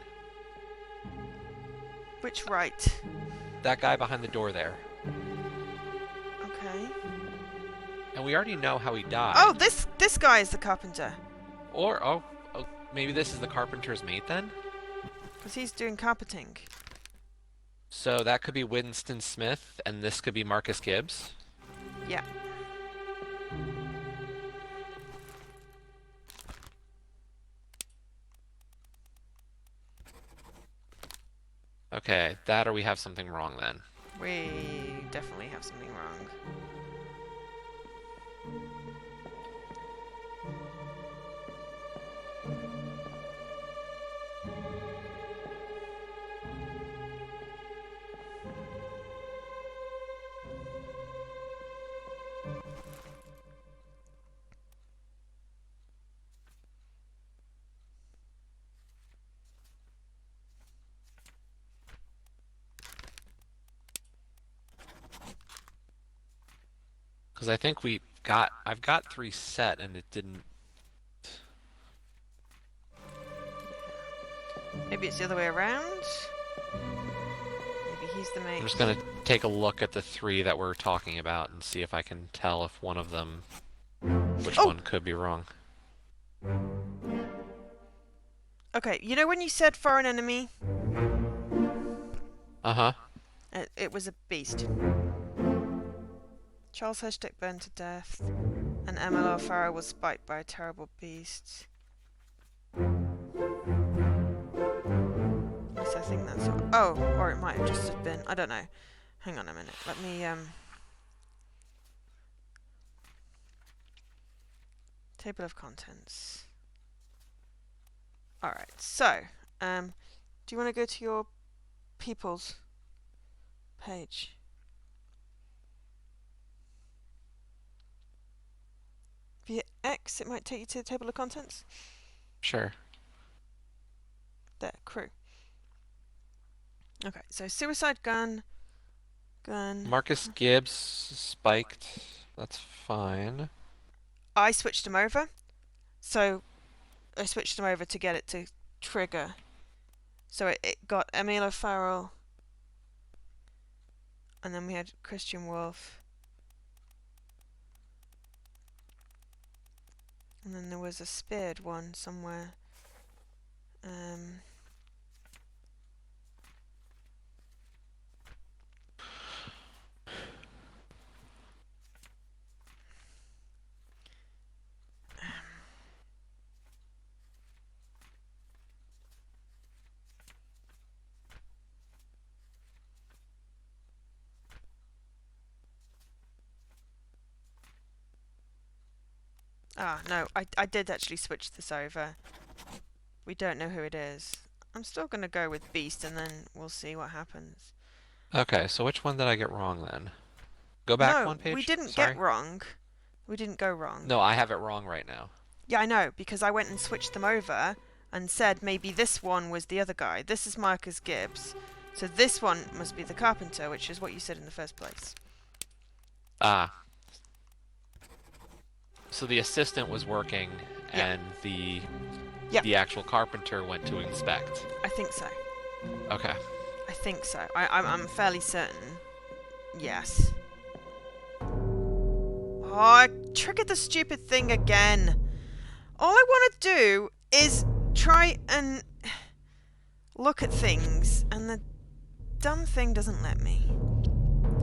Which right? That guy behind the door there. Okay. And we already know how he died. Oh, this guy is the carpenter. Or, oh, maybe this is the carpenter's mate then? Because he's doing carpeting. So that could be Winston Smith, and this could be Marcus Gibbs. Yeah. Okay, that or we have something wrong then. We definitely have something wrong. Because I think I've got 3 set and it didn't. Maybe it's the other way around. Maybe he's the mate. I'm just gonna take a look at the 3 that we're talking about and see if I can tell if one of them, which one could be wrong. Okay, you know when you said foreign enemy? Uh-huh. It was a beast. Charles Heshtick burned to death, and MLR Farrow was spiked by a terrible beast. Yes, I think that's all. Oh, or it might have just have been. I don't know. Hang on a minute. Let me table of contents. All right. So, do you want to go to your people's page? If you hit X, it might take you to the table of contents. Sure. There, crew. Okay, so suicide gun. Marcus Gibbs spiked. That's fine. I switched them over. So I switched them over to get it to trigger. So it got Emil O'Farrell. And then we had Christian Wolf. And then there was a speared one somewhere. Ah, no, I did actually switch this over. We don't know who it is. I'm still going to go with Beast, and then we'll see what happens. Okay, so which one did I get wrong then? Go back No, one page? we didn't Sorry. get wrong. We didn't go wrong. No, I have it wrong right now. Yeah, I know, because I went and switched them over and said maybe this one was the other guy. This is Marcus Gibbs. So this one must be the carpenter, which is what you said in the first place. Ah. So the assistant was working, Yeah. and the Yeah. the actual carpenter went to inspect. I think so. Okay. I think so. I'm fairly certain. Yes. Oh, I triggered the stupid thing again. All I want to do is try and look at things, and the dumb thing doesn't let me.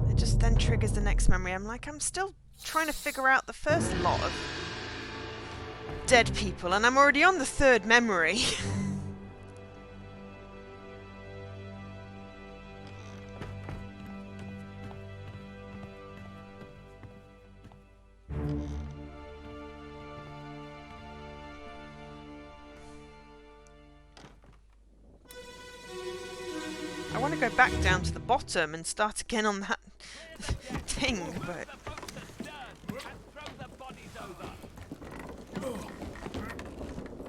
It just then triggers the next memory. I'm like, I'm still trying to figure out the first lot of dead people, and I'm already on the third memory. I want to go back down to the bottom and start again on that thing, but...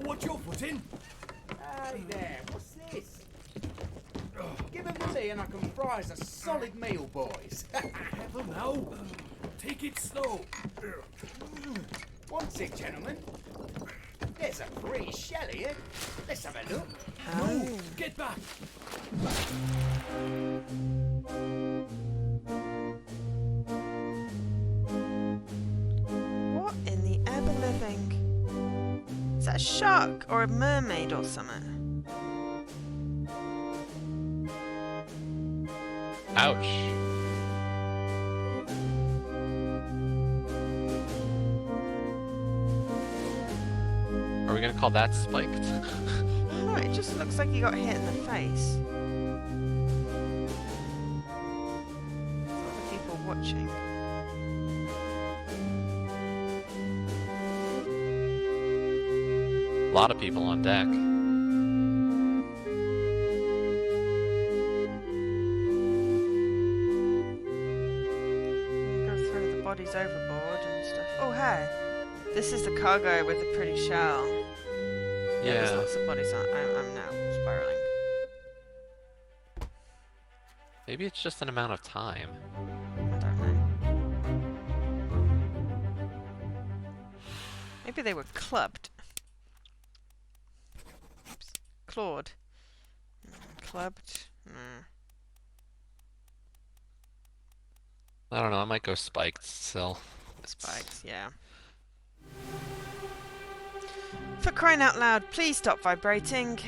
What your foot in? Hey there, what's this? Give them to me and I can fry us a solid meal, boys. Never now. Take it slow. One tick, gentlemen. There's a free shell here. Let's have a look. No, get back. What in the ever-living? Is that a shark or a mermaid or something? Ouch. Are we gonna call that spiked? No, it just looks like he got hit in the face. Other people watching. A lot of people on deck. Go throw the bodies overboard and stuff. Oh, hey. This is the cargo with the pretty shell. There's Yeah. lots of bodies on. I'm now spiraling. Maybe it's just an amount of time. I don't know. Maybe they were clubbed. Oops. Clawed. Clubbed. I don't know, I might go spiked still. Spikes, yeah. For crying out loud, please stop vibrating.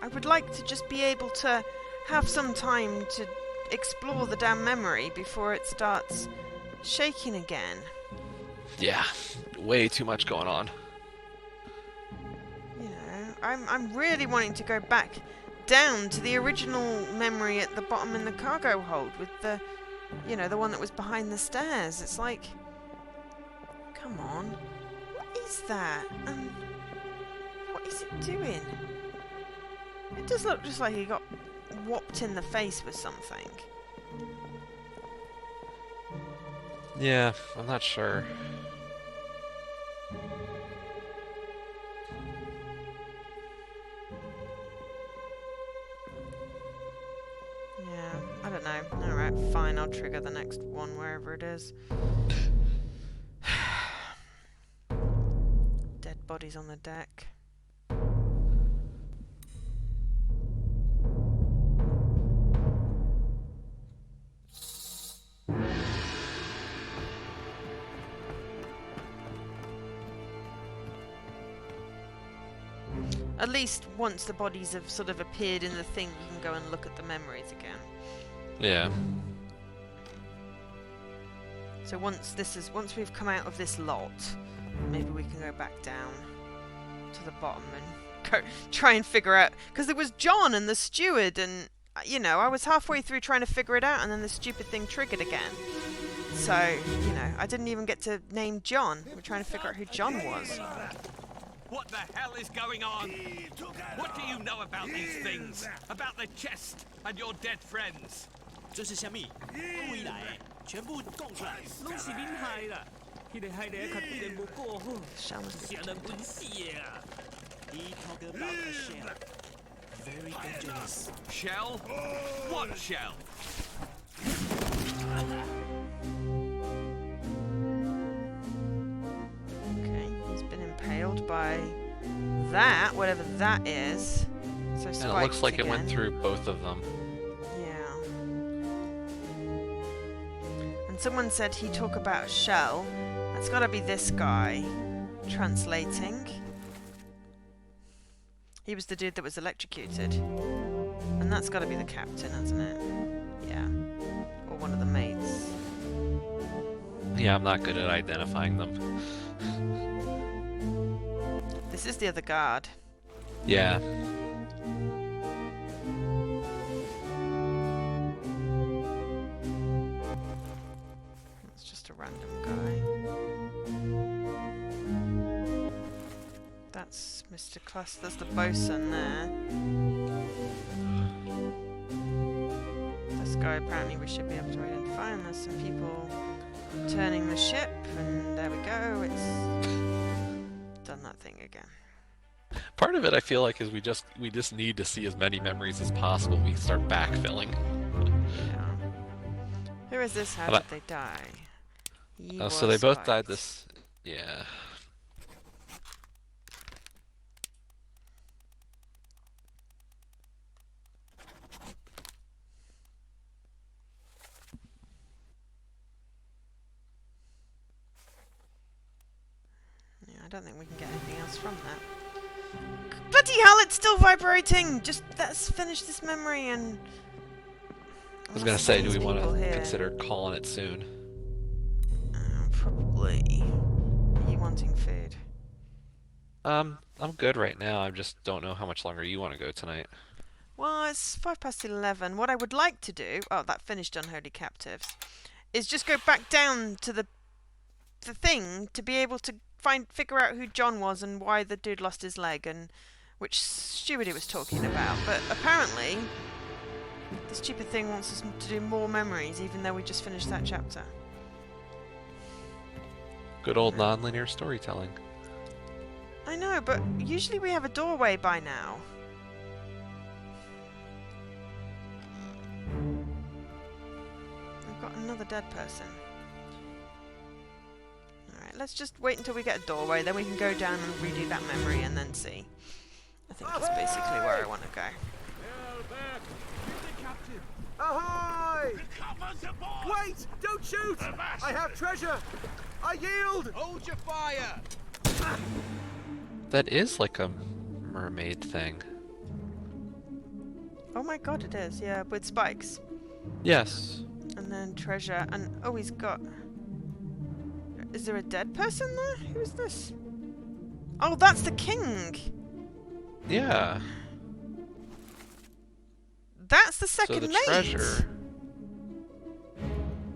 I would like to just be able to have some time to explore the damn memory before it starts shaking again. Yeah, way too much going on. You know, I'm really wanting to go back down to the original memory at the bottom in the cargo hold with the, you know, the one that was behind the stairs. It's like, come on, what is that? And what is it doing? It does look just like he got whopped in the face with something. Yeah, I'm not sure. Yeah, I don't know. Alright, fine, I'll trigger the next one wherever it is. Dead bodies on the deck. At least once the bodies have sort of appeared in the thing, you can go and look at the memories again. Yeah. So once we've come out of this lot, maybe we can go back down to the bottom and go try and figure out, because there was John and the steward, and you know, I was halfway through trying to figure it out, and then the stupid thing triggered again. So, you know, I didn't even get to name John. We're trying to figure out who John was. What the hell is going on? What do you know about these things? About the chest and your dead friends? 这是虾米？归来，全部供出来，拢是恁害啦！迄个害得较电无过好， Shell must be 吓人本死的啊！He talk about a shell, very dangerous. Shell? What shell? Okay, he's been impaled by that, whatever that is. So And it spiked looks like again. it went through both of them. Yeah. And someone said he talk about a shell. That's got to be this guy translating. He was the dude that was electrocuted. And that's got to be the captain, hasn't it? Yeah. Or one of the mates. Yeah, I'm not good at identifying them. This is the other guard. Yeah. It's just a random guy. That's Mr. Cluss. There's the bosun there. This guy apparently we should be able to identify, and there's some people turning the ship, and there we go. It's done that thing again. Part of it I feel like is we just need to see as many memories as possible. We can start backfilling. Yeah. Who is this? How But did they die? He So they was both died spiked. this. Yeah. Yeah, I don't think we can get anything else from that. Bloody hell, it's still vibrating! Just let's finish this memory and... I was gonna say, do we want People to here. consider calling it soon? Probably. Are you wanting food? I'm good right now. I just don't know how much longer you want to go tonight. Well, it's 11:05. What I would like to do... Oh, that finished Unholy Captives. Is just go back down to the thing to be able to figure out who John was and why the dude lost his leg and which steward he was talking about. But apparently, this stupid thing wants us to do more memories, even though we just finished that chapter. Good old non-linear storytelling. I know, but usually we have a doorway by now. I've got another dead person. Alright, let's just wait until we get a doorway, then we can go down and redo that memory and then see. I think that's basically where I want to go. Ahoy! Wait! Don't shoot! I have treasure! I yield! Hold your fire! That is like a mermaid thing. Oh my god, it is, yeah, with spikes. Yes. And then treasure, and oh, he's got... Is there a dead person there? Who is this? Oh, that's the king! Yeah. That's the So second the mate! treasure.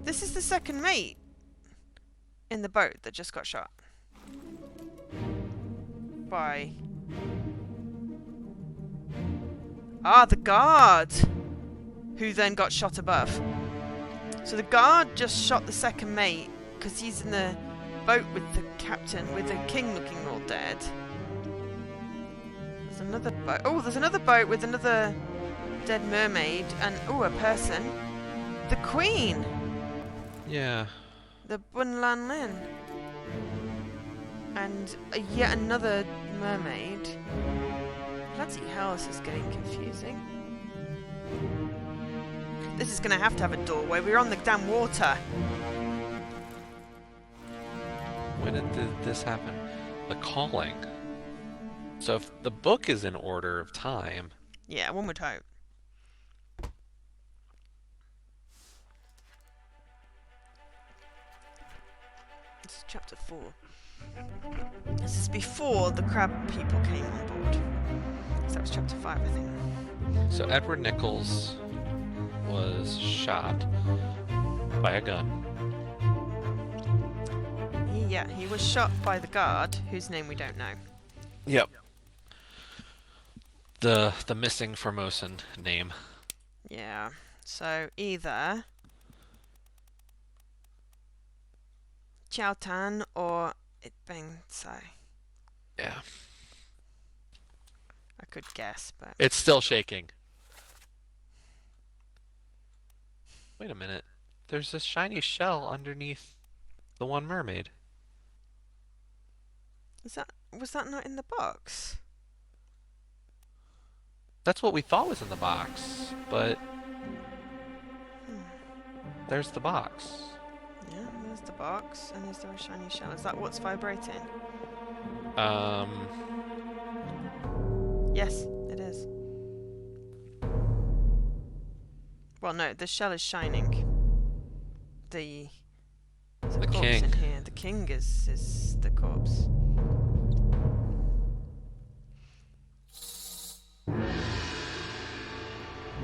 This is the second mate in the boat that just got shot. By... Ah, the guard! Who then got shot above. So the guard just shot the second mate because he's in the boat with the captain, with the king looking all dead. There's another boat. Oh, there's another boat with another dead mermaid and, oh, a person. The queen! Yeah. The Bun Lan Lin. And yet another mermaid. Bloody hell, this is getting confusing. This is going to have a doorway. We're on the damn water. When did this happen? The calling. So if the book is in order of time, Yeah, one would hope. This is chapter 4. This is before the crab people came on board. So that was chapter 5, I think. so Edward Nichols was shot by a gun. Yeah, he was shot by the guard, whose name we don't know. Yep. The missing Formosan name. Yeah. So either Chiao Tan or It Beng Sai. Yeah. I could guess, but It's still shaking. Wait a minute. There's a shiny shell underneath the one mermaid. was that not in the box? That's what we thought was in the box, but there's the box. Yeah, there's the box, and is there a shiny shell? Is that what's vibrating? Yes, it is. Well, no, the shell is shining. There's a The corpse king. in here. The king is the corpse.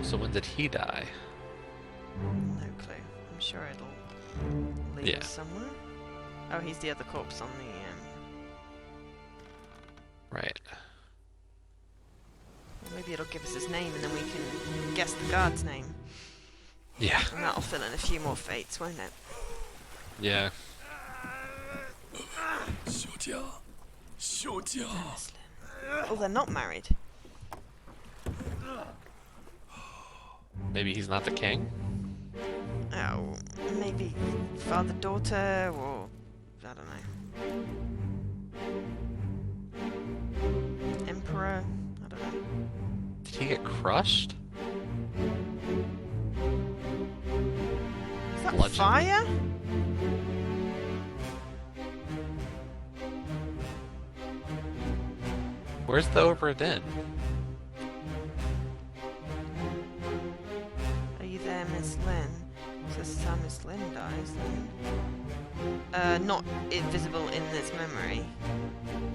So when did he die? No clue. I'm sure it'll lead Yeah. us somewhere. Oh, he's the other corpse on the. Right. Well, maybe it'll give us his name, and then we can guess the guard's name. Yeah. And that'll fill in a few more fates, won't it? Yeah. 小家，小家。 Oh, they're not married. Maybe he's not the king? Oh, maybe father-daughter, or I don't know. Emperor, I don't know. Did he get crushed? Is that Bludgeon. fire? Where's the Obra Dinn? Are you there, Miss Lynn? So this is how Miss Lynn dies, then. Not visible in this memory.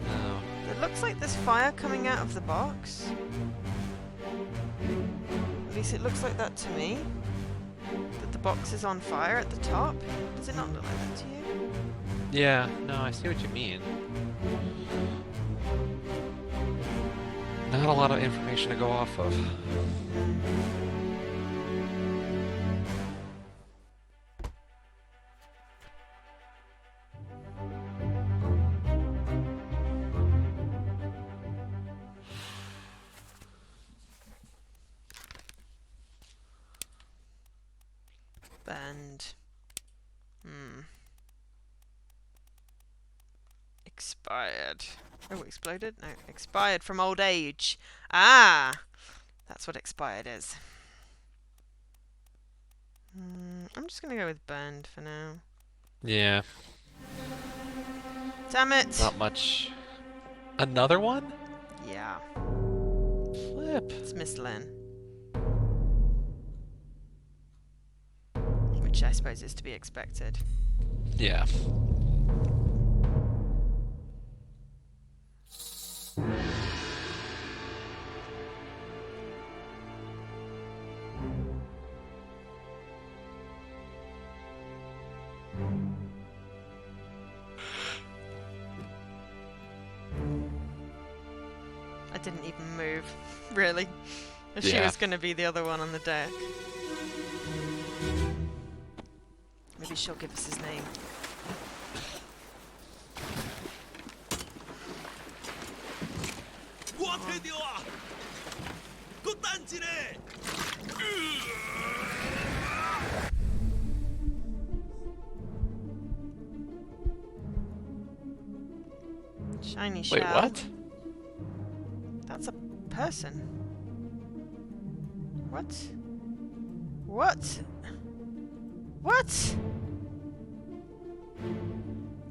No. It looks like there's fire coming out of the box. At least it looks like that to me. That the box is on fire at the top. Does it not look like that to you? Yeah, no, I see what you mean. Not a lot of information to go off of. Burned. Expired. Oh, exploded? No, expired from old age. Ah! That's what expired is. I'm just gonna go with burned for now. Yeah, Damn it! not much. Another one? Yeah, Flip. it's Miss Lynn. Which I suppose is to be expected. Yeah. I didn't even move, really. If she Yeah. was going to be the other one on the deck. Maybe she'll give us his name. Shiny shell. Wait, what? That's a person. What? What? What?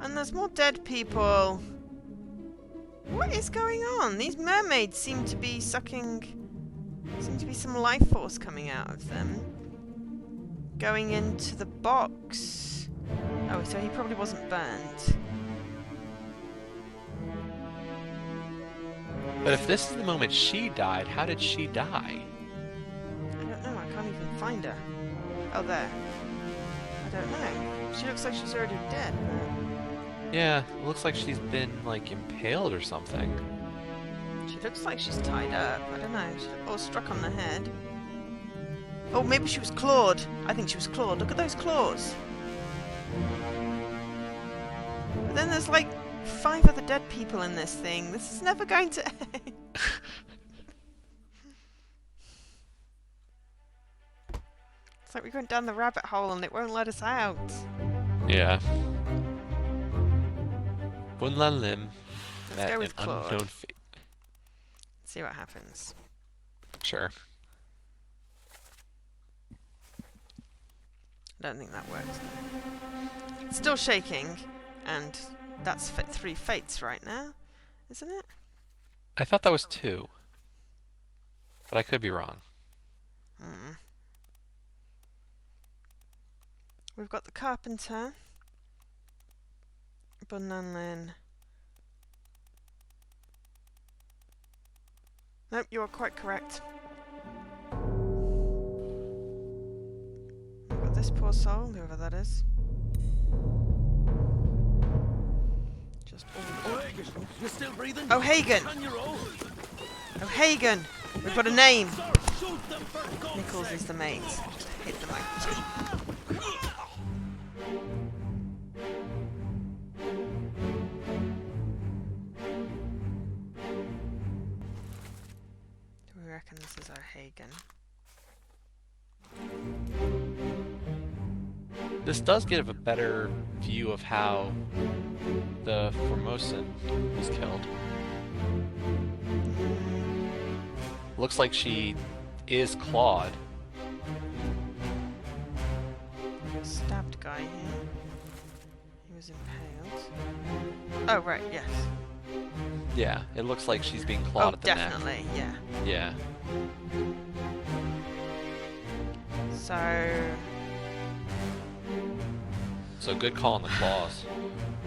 And there's more dead people. What is going on? These mermaids seem to be sucking... Seem to be some life force coming out of them. Going into the box. Oh, so he probably wasn't burned. But if this is the moment she died, how did she die? I don't know, I can't even find her. Oh, there. I don't know. She looks like she's already dead. Yeah, it looks like she's been, like, impaled or something. She looks like she's tied up. I don't know. Or struck on the head. Oh, maybe she was clawed. I think she was clawed. Look at those claws. But then there's like 5 other dead people in this thing. This is never going to end. It's like we're going down the rabbit hole and it won't let us out. Yeah. Bunlan Lim Let's met go an with clawed. unknown fate. See what happens. Sure. I don't think that works though. It's still shaking, and that's 3 fates right now, isn't it? I thought that was 2. But I could be wrong. Hmm. We've got the carpenter, Bunanlin. Nope, you are quite correct. We've got this poor soul, whoever that is. Just You're still breathing? O'Hagan! On your own. O'Hagan! We've got a name! Shoot them for God's Nichols is the mate. Just hit the microphone. Do we reckon this is O'Hagan? This does give a better view of how the Formosan was killed. Looks like she is clawed. Stabbed guy here. He was impaled. Oh, right, yes. Yeah, it looks like she's being clawed at the definitely, yeah. neck. Yeah. So good call on the claws.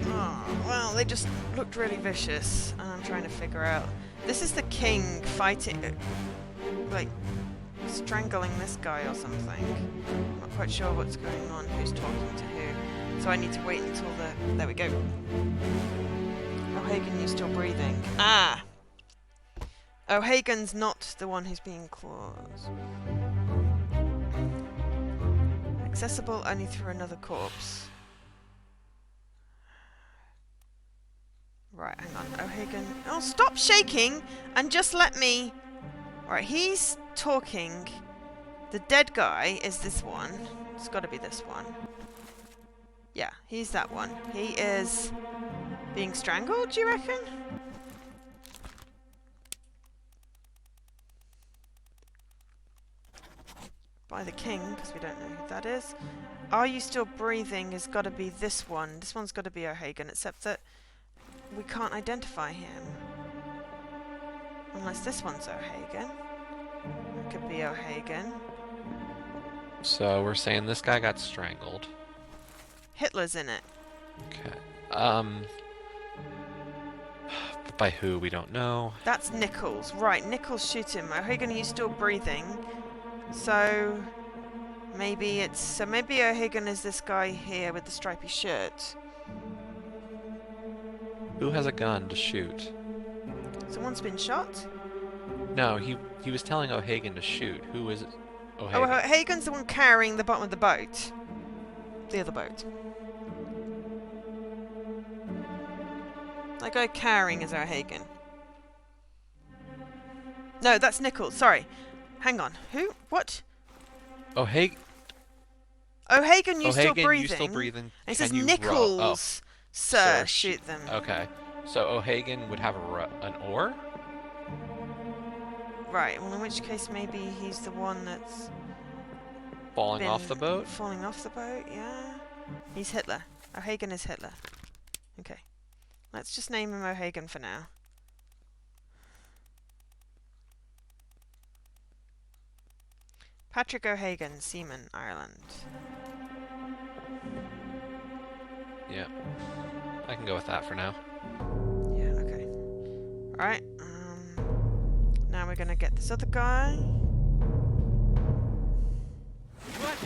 Oh, well, they just looked really vicious, and I'm trying to figure out. This is the king fighting, like, strangling this guy or something. I'm not quite sure what's going on, who's talking to who. So I need to wait until the... There we go. O'Hagan, you're still breathing. Ah! O'Hagan's not the one who's being clawed. Accessible only through another corpse. Right, hang on. O'Hagan. Oh, stop shaking and just let me... Right, he's talking. The dead guy is this one. It's got to be this one. Yeah, he's that one. He is being strangled, do you reckon? By the king, because we don't know who that is. Are you still breathing has got to be this one. This one's got to be O'Hagan, except that we can't identify him. Unless this one's O'Hagan. It could be O'Hagan. So we're saying this guy got strangled. Hitler's in it. Okay. By who, we don't know. That's Nichols. Right, Nichols shoot him. O'Hagan, are you still breathing? So maybe it's... So maybe O'Hagan is this guy here with the stripy shirt. Who has a gun to shoot? Someone's been shot? No, he was telling O'Hagan to shoot. Who is O'Hagan? Oh, O'Hagan's the one carrying the bottom of the boat. The other boat. That guy carrying is O'Hagan. No, that's Nichols. Sorry. Hang on. Who? What? O'Hagan, O'Hagan, still breathing? you still breathing? And he says, Can you Nichols, sir, Sir, shoot them. Okay. So O'Hagan would have an oar? Right, well in which case maybe he's the one that's... Falling off the boat? Falling off the boat, yeah. He's Hitler. O'Hagan is Hitler. Okay. Let's just name him O'Hagan for now. Patrick O'Hagan, Seaman, Ireland. Yeah. I can go with that for now. Yeah, okay. Alright, now we're gonna get this other guy. What?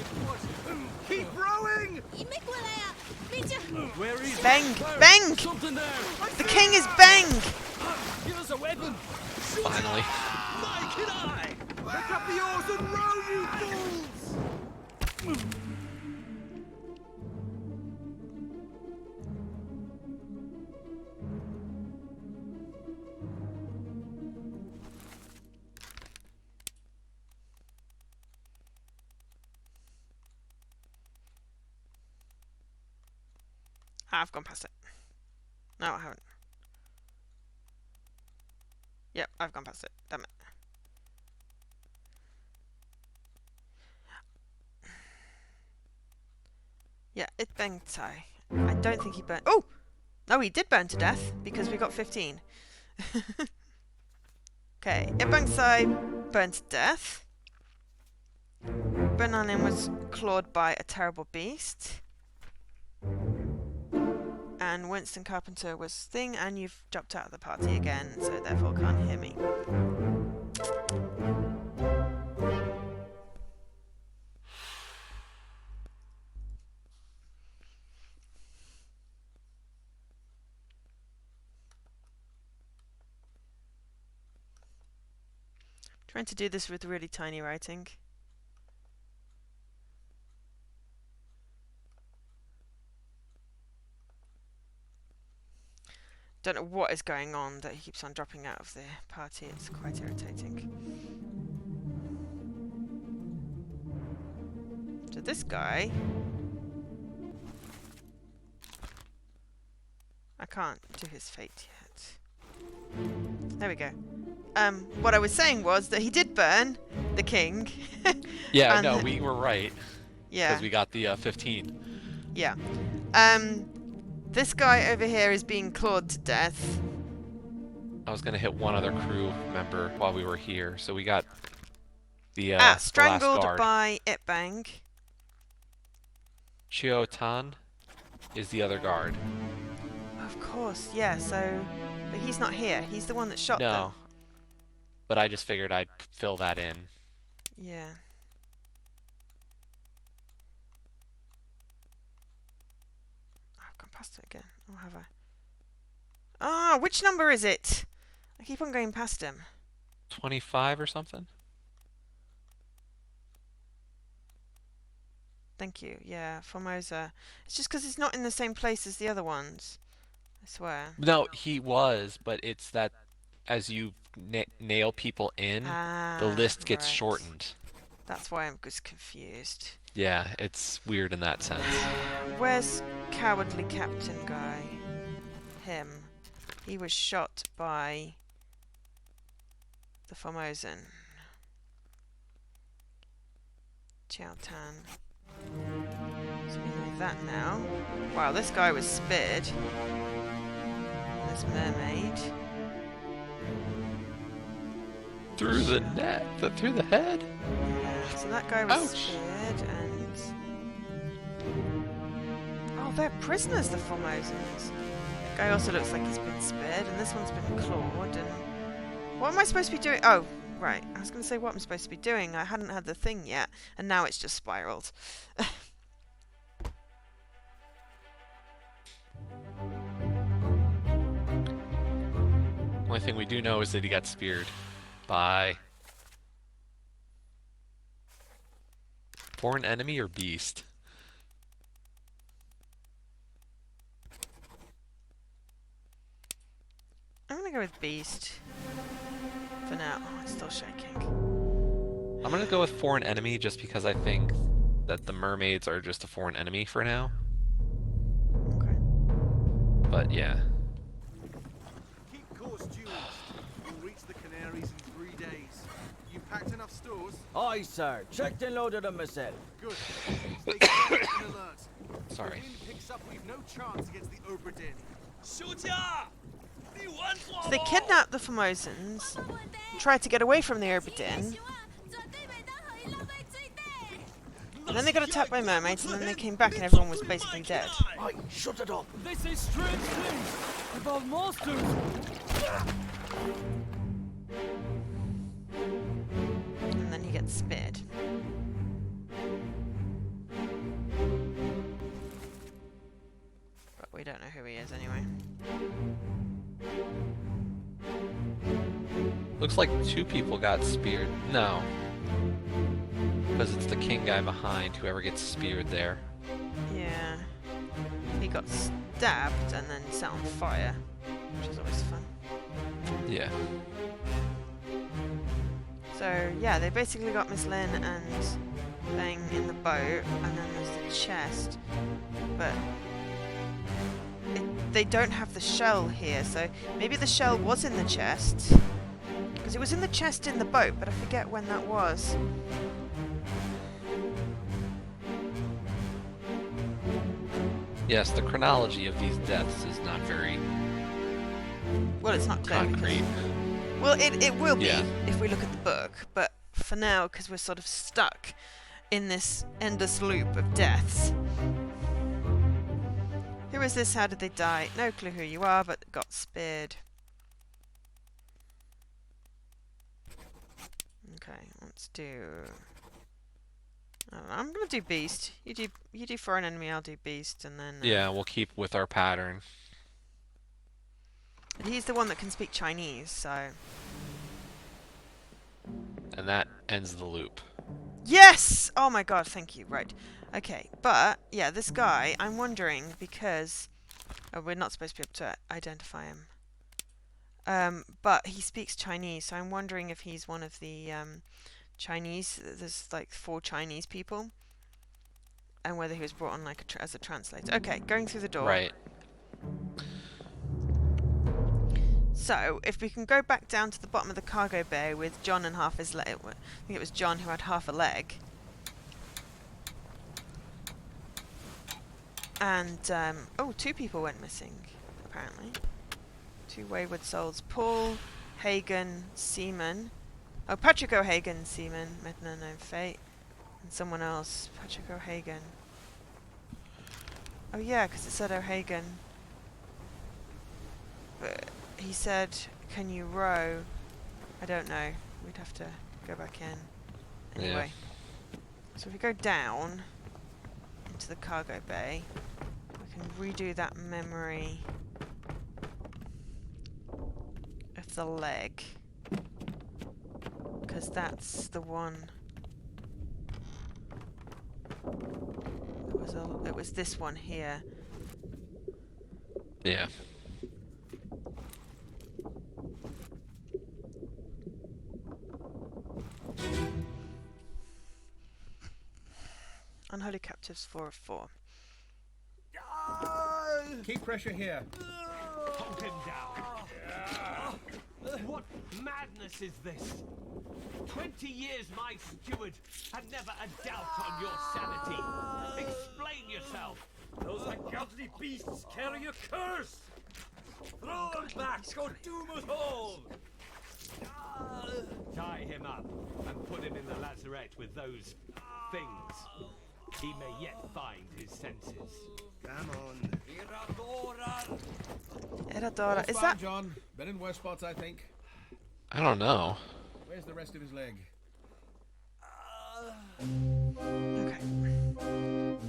Keep rowing! Where is Bang! Bang! something there? The king is Bang! Give us a weapon. Finally. Pick up the oars and row, you fools! I've gone past it. No, I haven't. Yep, I've gone past it. Damn it. Yeah, it banged Sai. I don't think he burned. Oh! No, he did burn to death because we got 15. Okay, it banged Sai burned to death. Bananin was clawed by a terrible beast. And Winston Carpenter was Thing, and you've dropped out of the party again, so therefore can't hear me. Trying to do this with really tiny writing. Don't know what is going on that he keeps on dropping out of the party. It's quite irritating. So this guy, I can't do his fate yet. There we go. What I was saying was that he did burn the king. Yeah, And no, we were right. Yeah. Because we got the 15. Yeah. This guy over here is being clawed to death. I was gonna hit one other crew member while we were here, so we got the the last strangled guard. by Itbang. Chio Tan is the other guard. Of course, yeah, so... But he's not here. He's the one that shot them. No. But I just figured I'd fill that in. Yeah. I've gone past it again. Or have I? Ah, which number is it? I keep on going past him. 25 or something? Thank you. Yeah, Formosa. It's just because it's not in the same place as the other ones. I swear. No, he was, but it's that as you nail people in, the list gets right. shortened. That's why I'm just confused. Yeah, it's weird in that sense. Where's cowardly captain guy? Him. He was shot by the Formosan. Chow Tan. So we know that now. Wow, this guy was speared. This mermaid. Through the net? Through the head? Yeah, so that guy was Ouch. speared and... Oh, they're prisoners, the Formosans. That guy also looks like he's been speared, and this one's been clawed, and... What am I supposed to be doing? Oh, right. I was going to say what I'm supposed to be doing. I hadn't had the thing yet, and now it's just spiraled. Only thing we do know is that he got speared by foreign enemy or beast. I'm going to go with beast. For now. Oh, it's still shaking. I'm gonna go with foreign enemy just because I think that the mermaids are just a foreign enemy for now. Okay. But yeah. Keep course due. You'll reach the Canaries in 3 days. You packed enough stores? Aye, sir. Checked and loaded them myself. Good. Stay sharp and alert. Sorry. If the wind picks up, we've no chance against the Obra Dinn. So they kidnapped the Formosans, tried to get away from the Obra Dinn, and then they got attacked by mermaids, and then they came back and everyone was basically dead. Aye, shut it up. This is strange things about monsters. And then he gets speared. we don't know who he is anyway. Looks like 2 people got speared. No. Because it's the king guy behind, whoever gets speared there. Yeah. He got stabbed and then set on fire, which is always fun. Yeah. So, yeah, they basically got Miss Lynn and Bang in the boat, and then there's the chest. But they don't have the shell here, so maybe the shell was in the chest. Because it was in the chest in the boat, but I forget when that was. Yes, the chronology of these deaths is not very Well, it's not clear. concrete. Well, it will be Yeah. if we look at the book, but for now, because we're sort of stuck in this endless loop of deaths. Who is this? How did they die? No clue who you are, but got speared. Okay, let's do. I don't know, I'm gonna do beast. You do foreign enemy. I'll do beast, and then. Yeah, we'll keep with our pattern. But he's the one that can speak Chinese, so. And that ends the loop. Yes! Oh my god, thank you. Right. Okay, but, yeah, this guy, I'm wondering, because... Oh, we're not supposed to be able to identify him. But he speaks Chinese, so I'm wondering if he's one of the Chinese... There's, like, 4 Chinese people. And whether he was brought on, like, as a translator. Okay, going through the door. Right. So, if we can go back down to the bottom of the cargo bay with John and half his leg... I think it was John who had half a leg. And, oh, 2 people went missing, apparently. 2 wayward souls. Paul Hagen, seaman. Oh, Patrick O'Hagan, seaman. Met an unknown fate. And someone else. Patrick O'Hagan. Oh, yeah, because it said O'Hagan. But he said, can you row? I don't know. We'd have to go back in. Anyway. So if we go down into the cargo bay, we can redo that memory of the leg. Because that's the one... It was this one here. Yeah. Unholy captives 4 of 4. Keep pressure here. Hold him down. What madness is this? 20 years my steward had never a doubt on your sanity. Explain yourself. Those ungodly beasts carry a curse! Throw them back or doom us all! Tie him up and put him in the lazarette with those things. He may yet find his senses. Come on. Eradora. Is Fine, that... John? Been in worse spots, I think. I don't know. Where's the rest of his leg? Okay.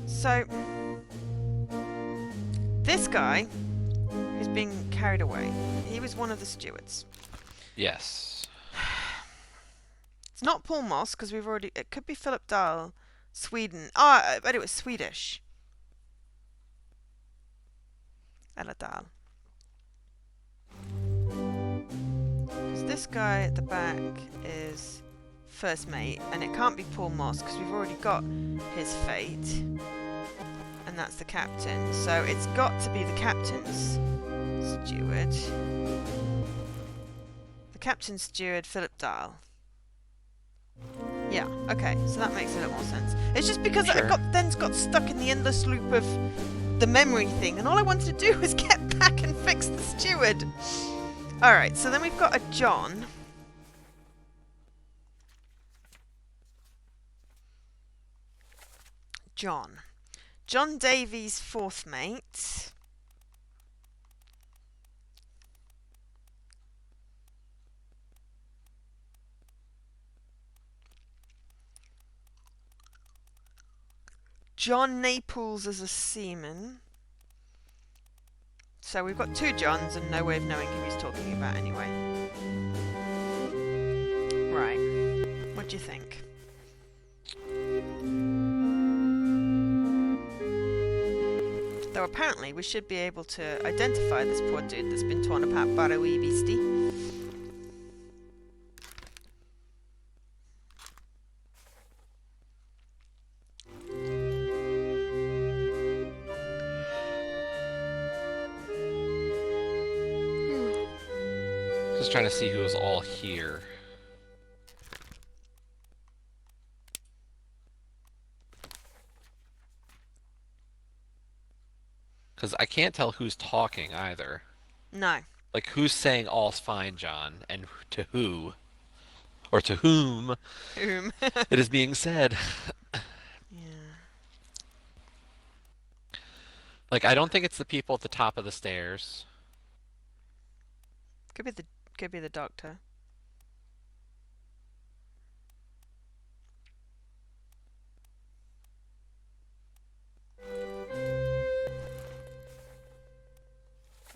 So... This guy who's being carried away, he was one of the stewards. Yes. It's not Paul Moss, because we've already... It could be Philip Dahl, Sweden. Ah, I bet it was Swedish. Eller Dahl. Because this guy at the back is first mate, and it can't be Paul Moss, because we've already got his fate. And that's the captain. So it's got to be the captain's steward. The captain's steward, Philip Dahl. Yeah, okay, so that makes a little more sense. It's just because Sure. I got stuck in the endless loop of the memory thing, and all I wanted to do was get back and fix the steward. Alright, so then we've got a John. John Davies, 4th mate. John Naples as a seaman. So we've got 2 Johns and no way of knowing who he's talking about anyway. Right. What do you think? Though apparently we should be able to identify this poor dude that's been torn apart by a wee beastie. Just trying to see who was all here. Because I can't tell who's talking either. No. Like, who's saying all's fine, John, and to who? Or to whom Whom? it is being said. Yeah. Like, I don't think it's the people at the top of the stairs. Could be the doctor.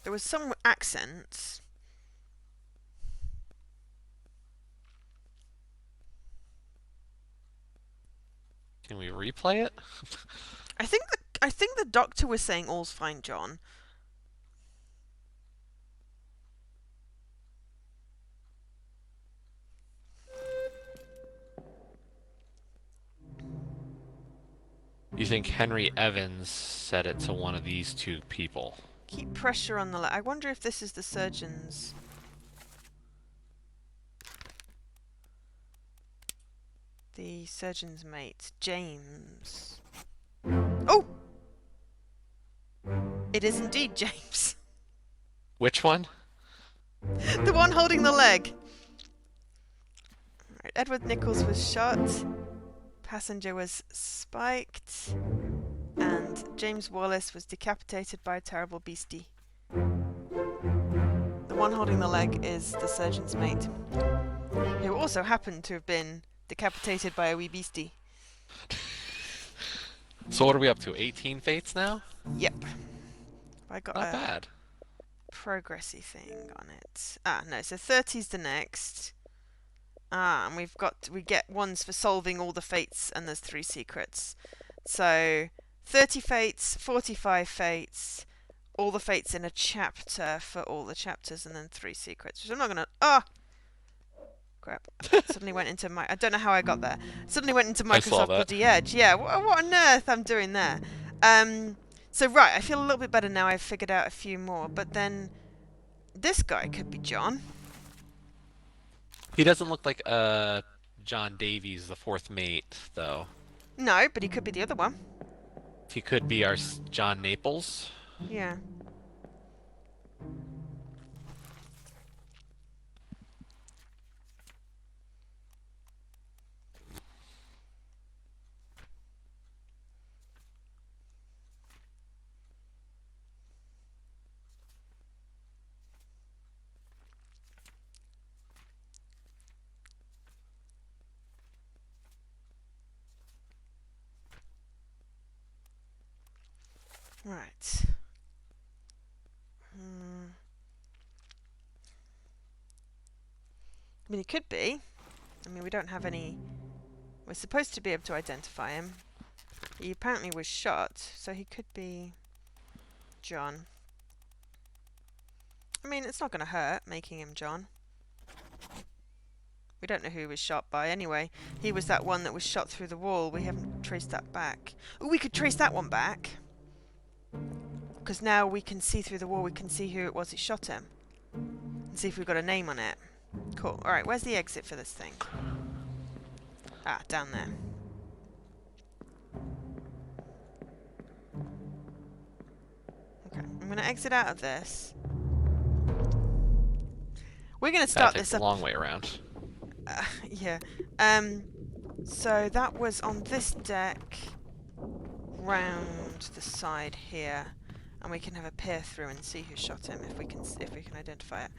There was some accents. Can we replay it? I think the doctor was saying all's fine, John. You think Henry Evans said it to one of these 2 people? Keep pressure on the I wonder if this is the surgeon's. The surgeon's mate, James. Oh! It is indeed James. Which one? The one holding the leg. Right, Edward Nichols was shot. Passenger was spiked. And James Wallace was decapitated by a terrible beastie. The one holding the leg is the surgeon's mate, who also happened to have been decapitated by a wee beastie. So what are we up to? 18 fates now? Yep. I got Not a bad. progressy thing on it. Ah, no, so 30's the next. Ah, and we get ones for solving all the fates, and there's 3 secrets. So 30 fates, 45 fates, all the fates in a chapter for all the chapters, and then 3 secrets. Which I'm not gonna. Ah, crap! Suddenly went into my. I don't know how I got there. Suddenly went into I saw Microsoft that. Bloody Edge. Yeah, what on earth I'm doing there? So right, I feel a little bit better now. I've figured out a few more, but then this guy could be John. He doesn't look like John Davies, the 4th mate, though. No, but he could be the other one. He could be our John Naples. Yeah. Right. I mean, he could be. I mean, we don't have any. We're supposed to be able to identify him. He apparently was shot, so he could be John. I mean, it's not going to hurt making him John. We don't know who he was shot by anyway. He was that one that was shot through the wall. We haven't traced that back. Oh, we could trace that one back. Because now we can see through the wall, we can see who it was that shot him. And see if we've got a name on it. Cool. Alright, where's the exit for this thing? Ah, down there. Okay, I'm going to exit out of this. We're going to start That takes this a up. long way around. Yeah. So that was on this deck, round the side here, and we can have a peer through and see who shot him if we can identify it.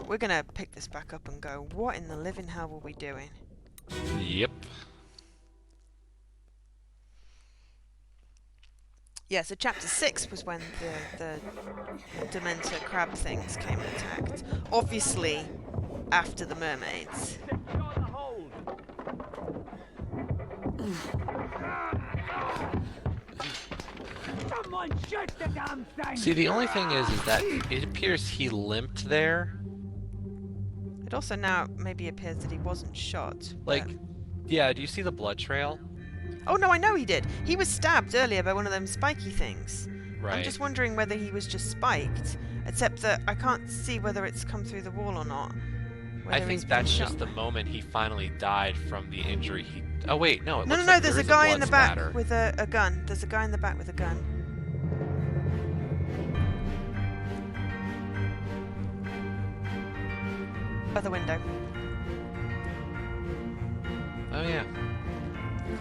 We're gonna pick this back up and go, what in the living hell were we doing? Yep. Yeah, so chapter 6 was when the Dementor crab things came and attacked. Obviously, after the mermaids. Secure the hold. Someone shoot the damn thing! See, the only thing is that it appears he limped there. It also now maybe appears that he wasn't shot. Like, but- yeah, do you see the blood trail? Oh no, I know he did. He was stabbed earlier by one of them spiky things. Right. I'm just wondering whether he was just spiked, except that I can't see whether it's come through the wall or not. I whether he's think been that's shot. just the moment he finally died from the injury he... Oh, wait, no, it No, looks no, like there's there a is guy in blood the back spatter. with a gun. There's a guy in the back with a gun. Other window. Oh, yeah.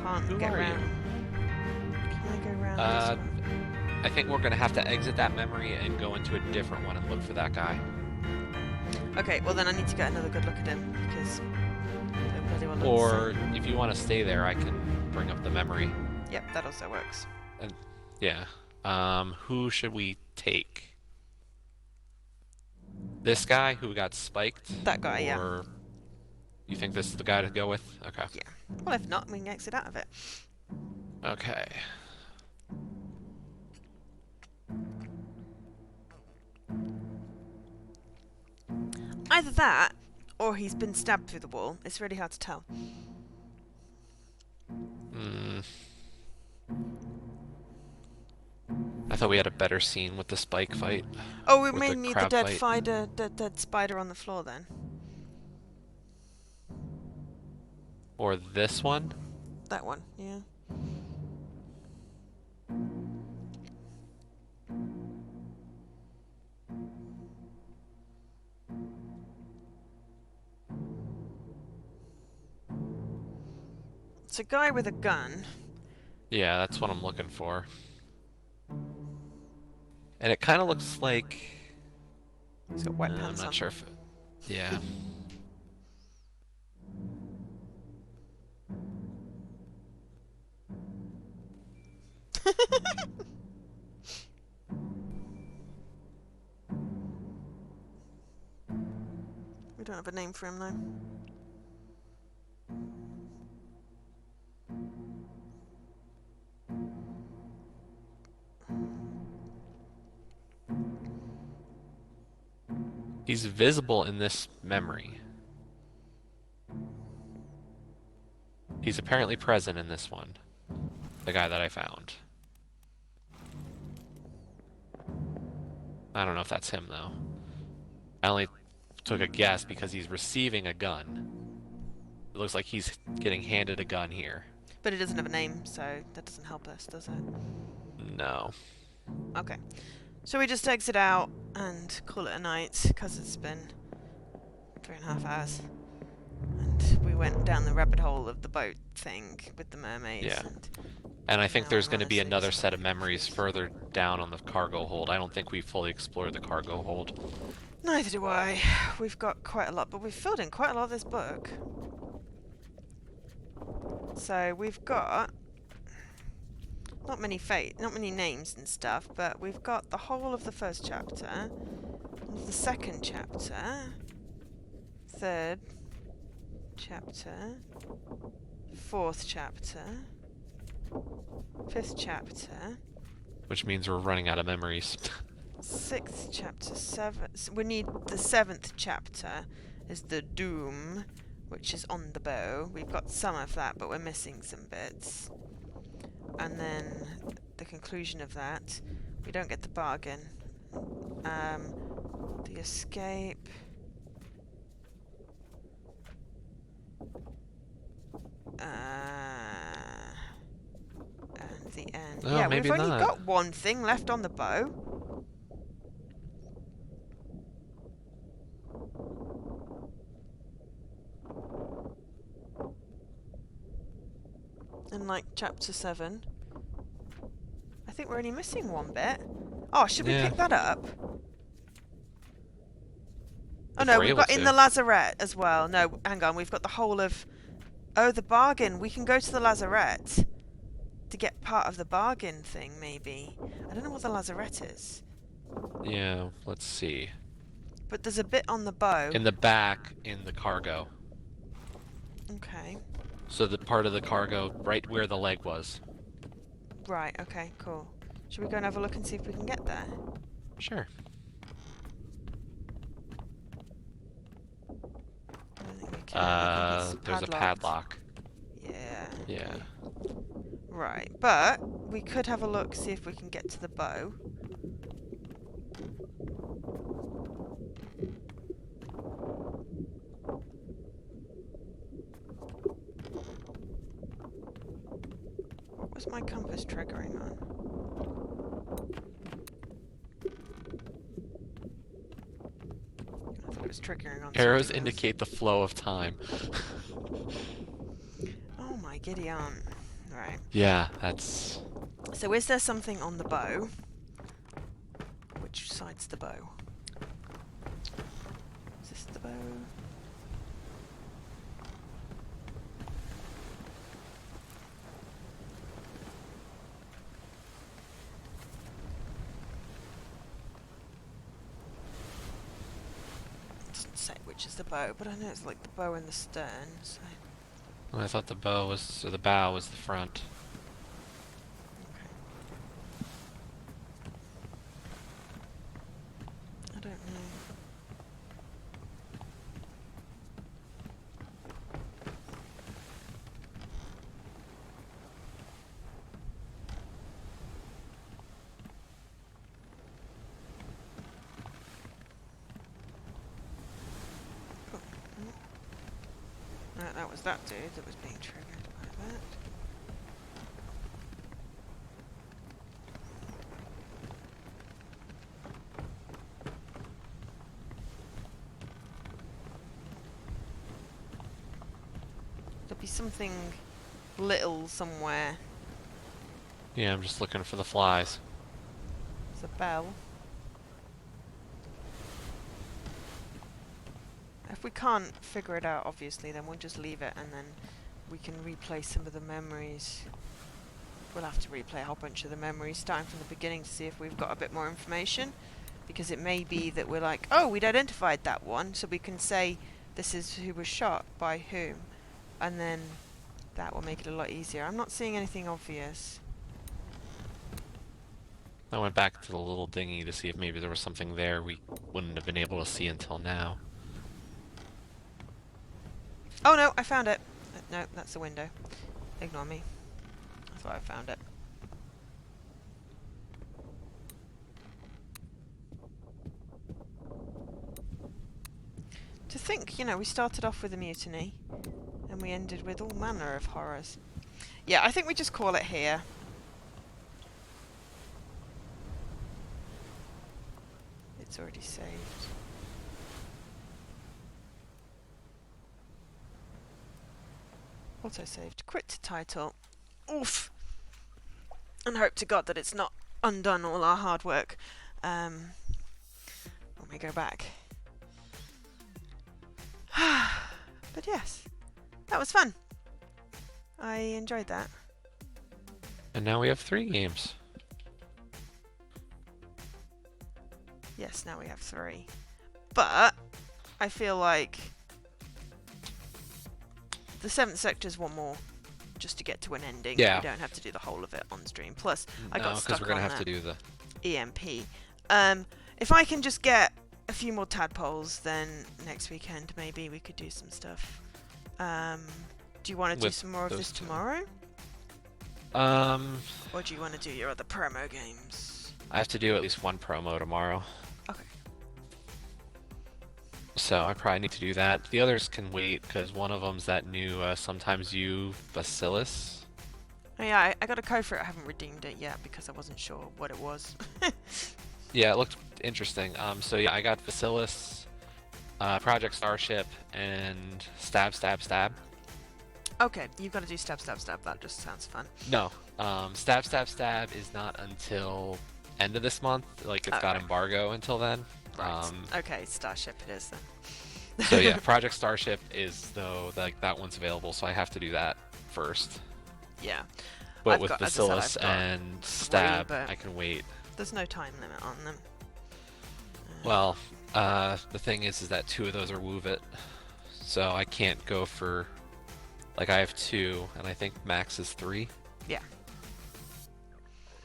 Can't Who get are you? around. Can I go around Uh, this one? I think we're going to have to exit that memory and go into a different one and look for that guy. Okay, well then I need to get another good look at him because I don't bloody well look Or the same. if you want to stay there, I can bring up the memory. Yep, that also works. Yeah. Who should we take? This guy who got spiked? That guy, yeah. Or you think this is the guy to go with? Okay. Yeah. Well, if not, we can exit out of it. Okay. Either that, or he's been stabbed through the wall. It's really hard to tell. Hmm. I thought we had a better scene with the spike fight. Oh, we With may the need the crab dead fight. dead spider on the floor then. Or this one? That one, yeah. It's a guy with a gun. Yeah, that's what I'm looking for. And it kind of looks like... He's got white I'm pants not on. sure if... Yeah. We don't have a name for him though. He's visible in this memory. He's apparently present in this one. The guy that I found. I don't know if that's him, though. I only took a guess because he's receiving a gun. It looks like he's getting handed a gun here. But it doesn't have a name, so that doesn't help us, does it? No. Okay. So we just exit out and call it a night, because it's been 3.5 hours. And we went down the rabbit hole of the boat thing with the mermaids. Yeah. And And I think now there's I'm going to be honestly another just set of looking for memories things. further down on the cargo hold. I don't think we fully explored the cargo hold. Neither do I. We've got quite a lot, but we've filled in quite a lot of this book. So we've got not many names and stuff, but we've got the whole of the first chapter, of the second chapter, third chapter, fourth chapter, fifth chapter, Which means we're running out of memories. sixth chapter, we need the seventh chapter is the Doom, which is on the bow. We've got some of that, but we're missing some bits. And then the conclusion of that, we don't get the bargain. The escape. And the end. Oh, yeah, maybe we've only not. got one thing left on the bow. In like chapter 7. I think we're only missing one bit. Oh, should we Yeah. pick that up? Oh If no, we're we've able got in to. the lazarette as well. No, hang on, we've got the whole of... Oh, the bargain. We can go to the lazarette. to get part of the bargain thing, maybe. I don't know what the lazarette is. Yeah, let's see. But there's a bit on the bow. In the back, in the cargo. Okay. So the part of the cargo right where the leg was. Right, okay, cool. Should we go and have a look and see if we can get there? Sure. I don't think we can. I think it's There's a padlock. Yeah. Yeah. Right, but we could have a look, see if we can get to the bow. What was my compass triggering on? I thought it was triggering on Arrows something else. indicate the flow of time. Oh my giddy aunt. Right. Yeah, that's... So is there something on the bow? Which side's the bow? Is this the bow? It doesn't say which is the bow, but I know it's like the bow and the stern, so... I thought the bow was... or the bow was the front. Okay. I don't know. Oh, no. No, that was that dude that was being triggered by that. There'll be something little somewhere. Yeah, I'm just looking for the flies. There's a bell. If we can't figure it out, obviously, then we'll just leave it and then we can replay some of the memories. We'll have to replay a whole bunch of the memories, starting from the beginning to see if we've got a bit more information. Because it may be that we're like, oh, we'd identified that one, so we can say this is who was shot by whom. And then that will make it a lot easier. I'm not seeing anything obvious. I went back to the little dinghy to see if maybe there was something there we wouldn't have been able to see until now. Oh no, I found it. No, that's the window. Ignore me. I thought I found it. To think, you know, we started off with a mutiny and we ended with all manner of horrors. Yeah, I think we just call it here. It's already saved. Auto-saved. Quit to title. Oof! And hope to God that it's not undone all our hard work. When we go back. But yes, that was fun. I enjoyed that. And now we have 3 games. Yes, now we have 3. But I feel like the 7th sector's one more just to get to an ending. Yeah. We don't have to do the whole of it on stream. Plus, I No, got stuck we're gonna on have to do the... EMP. If I can just get a few more tadpoles, then next weekend maybe we could do some stuff. Do you want to do With some more of those this two. tomorrow? Um, Or do you want to do your other promo games? I have to do at least 1 promo tomorrow. Okay. So I probably need to do that. The others can wait, because one of them's that new Sometimes You Bacillus. Oh yeah, I got a code for it. I haven't redeemed it yet because I wasn't sure what it was. Yeah, it looked interesting. So yeah, I got Bacillus, Project Starship, and Stab Stab Stab. Okay, you've got to do stab, stab, stab. That just sounds fun. No, Stab Stab Stab is not until end of this month. Like, it's got Okay. embargo until then. Right. Okay, Starship it is then. So yeah, Project Starship is, though, like, that one's available, so I have to do that first. Yeah. But I've with got, as I said, Bacillus I've got and 3, Stab, but I can wait. there's no time limit on them. Well, the thing is that 2 of those are Woovit, so I can't go for, like, I have 2, and I think max is 3. Yeah.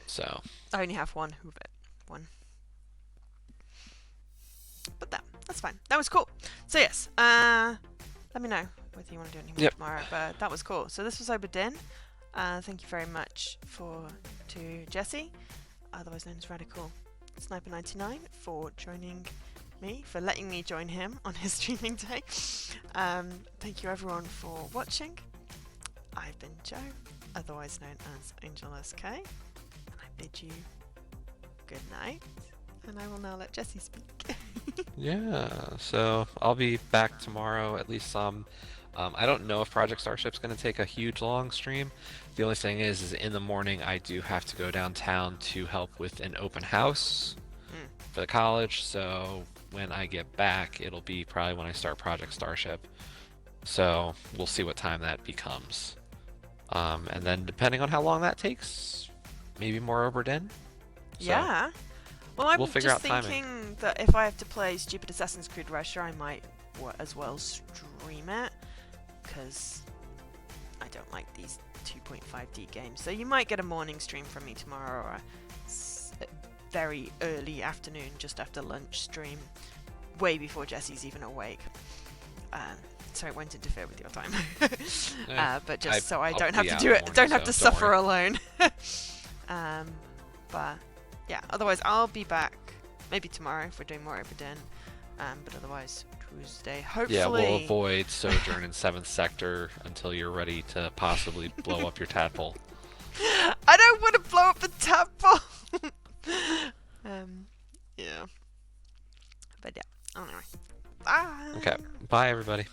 So. I only have 1 Hoovit. 1. But that's fine. That was cool. So yes, let me know whether you want to do anything more tomorrow. But that was cool. So this was Obra Dinn. Thank you very much to Jesse, otherwise known as Radical Sniper 99, for joining me, for letting me join him on his streaming day. Thank you everyone for watching. I've been Joe, otherwise known as Angel SK, and I bid you good night. And I will now let Jesse speak. Yeah, so I'll be back tomorrow, at least some. I don't know if Project Starship's going to take a huge long stream. The only thing is in the morning I do have to go downtown to help with an open house for the college, so when I get back, it'll be probably when I start Project Starship. So we'll see what time that becomes. And then depending on how long that takes, maybe more Obra Dinn. So. Yeah. Well, I'm we'll figure just out thinking timing. that if I have to play Stupid Assassin's Creed Russia, I might as well stream it, because I don't like these 2.5D games. So you might get a morning stream from me tomorrow, or a very early afternoon, just after lunch stream, way before Jesse's even awake. So it won't interfere with your time. But just so I don't have to do it, don't have to suffer alone. But yeah, otherwise I'll be back maybe tomorrow if we're doing more Obra Dinn. But otherwise Tuesday, hopefully. Yeah, we'll avoid Sojourn in 7th Sector until you're ready to possibly blow up your tadpole. I don't want to blow up the tadpole. Yeah. But yeah. Anyway. Bye. Okay. Bye, everybody.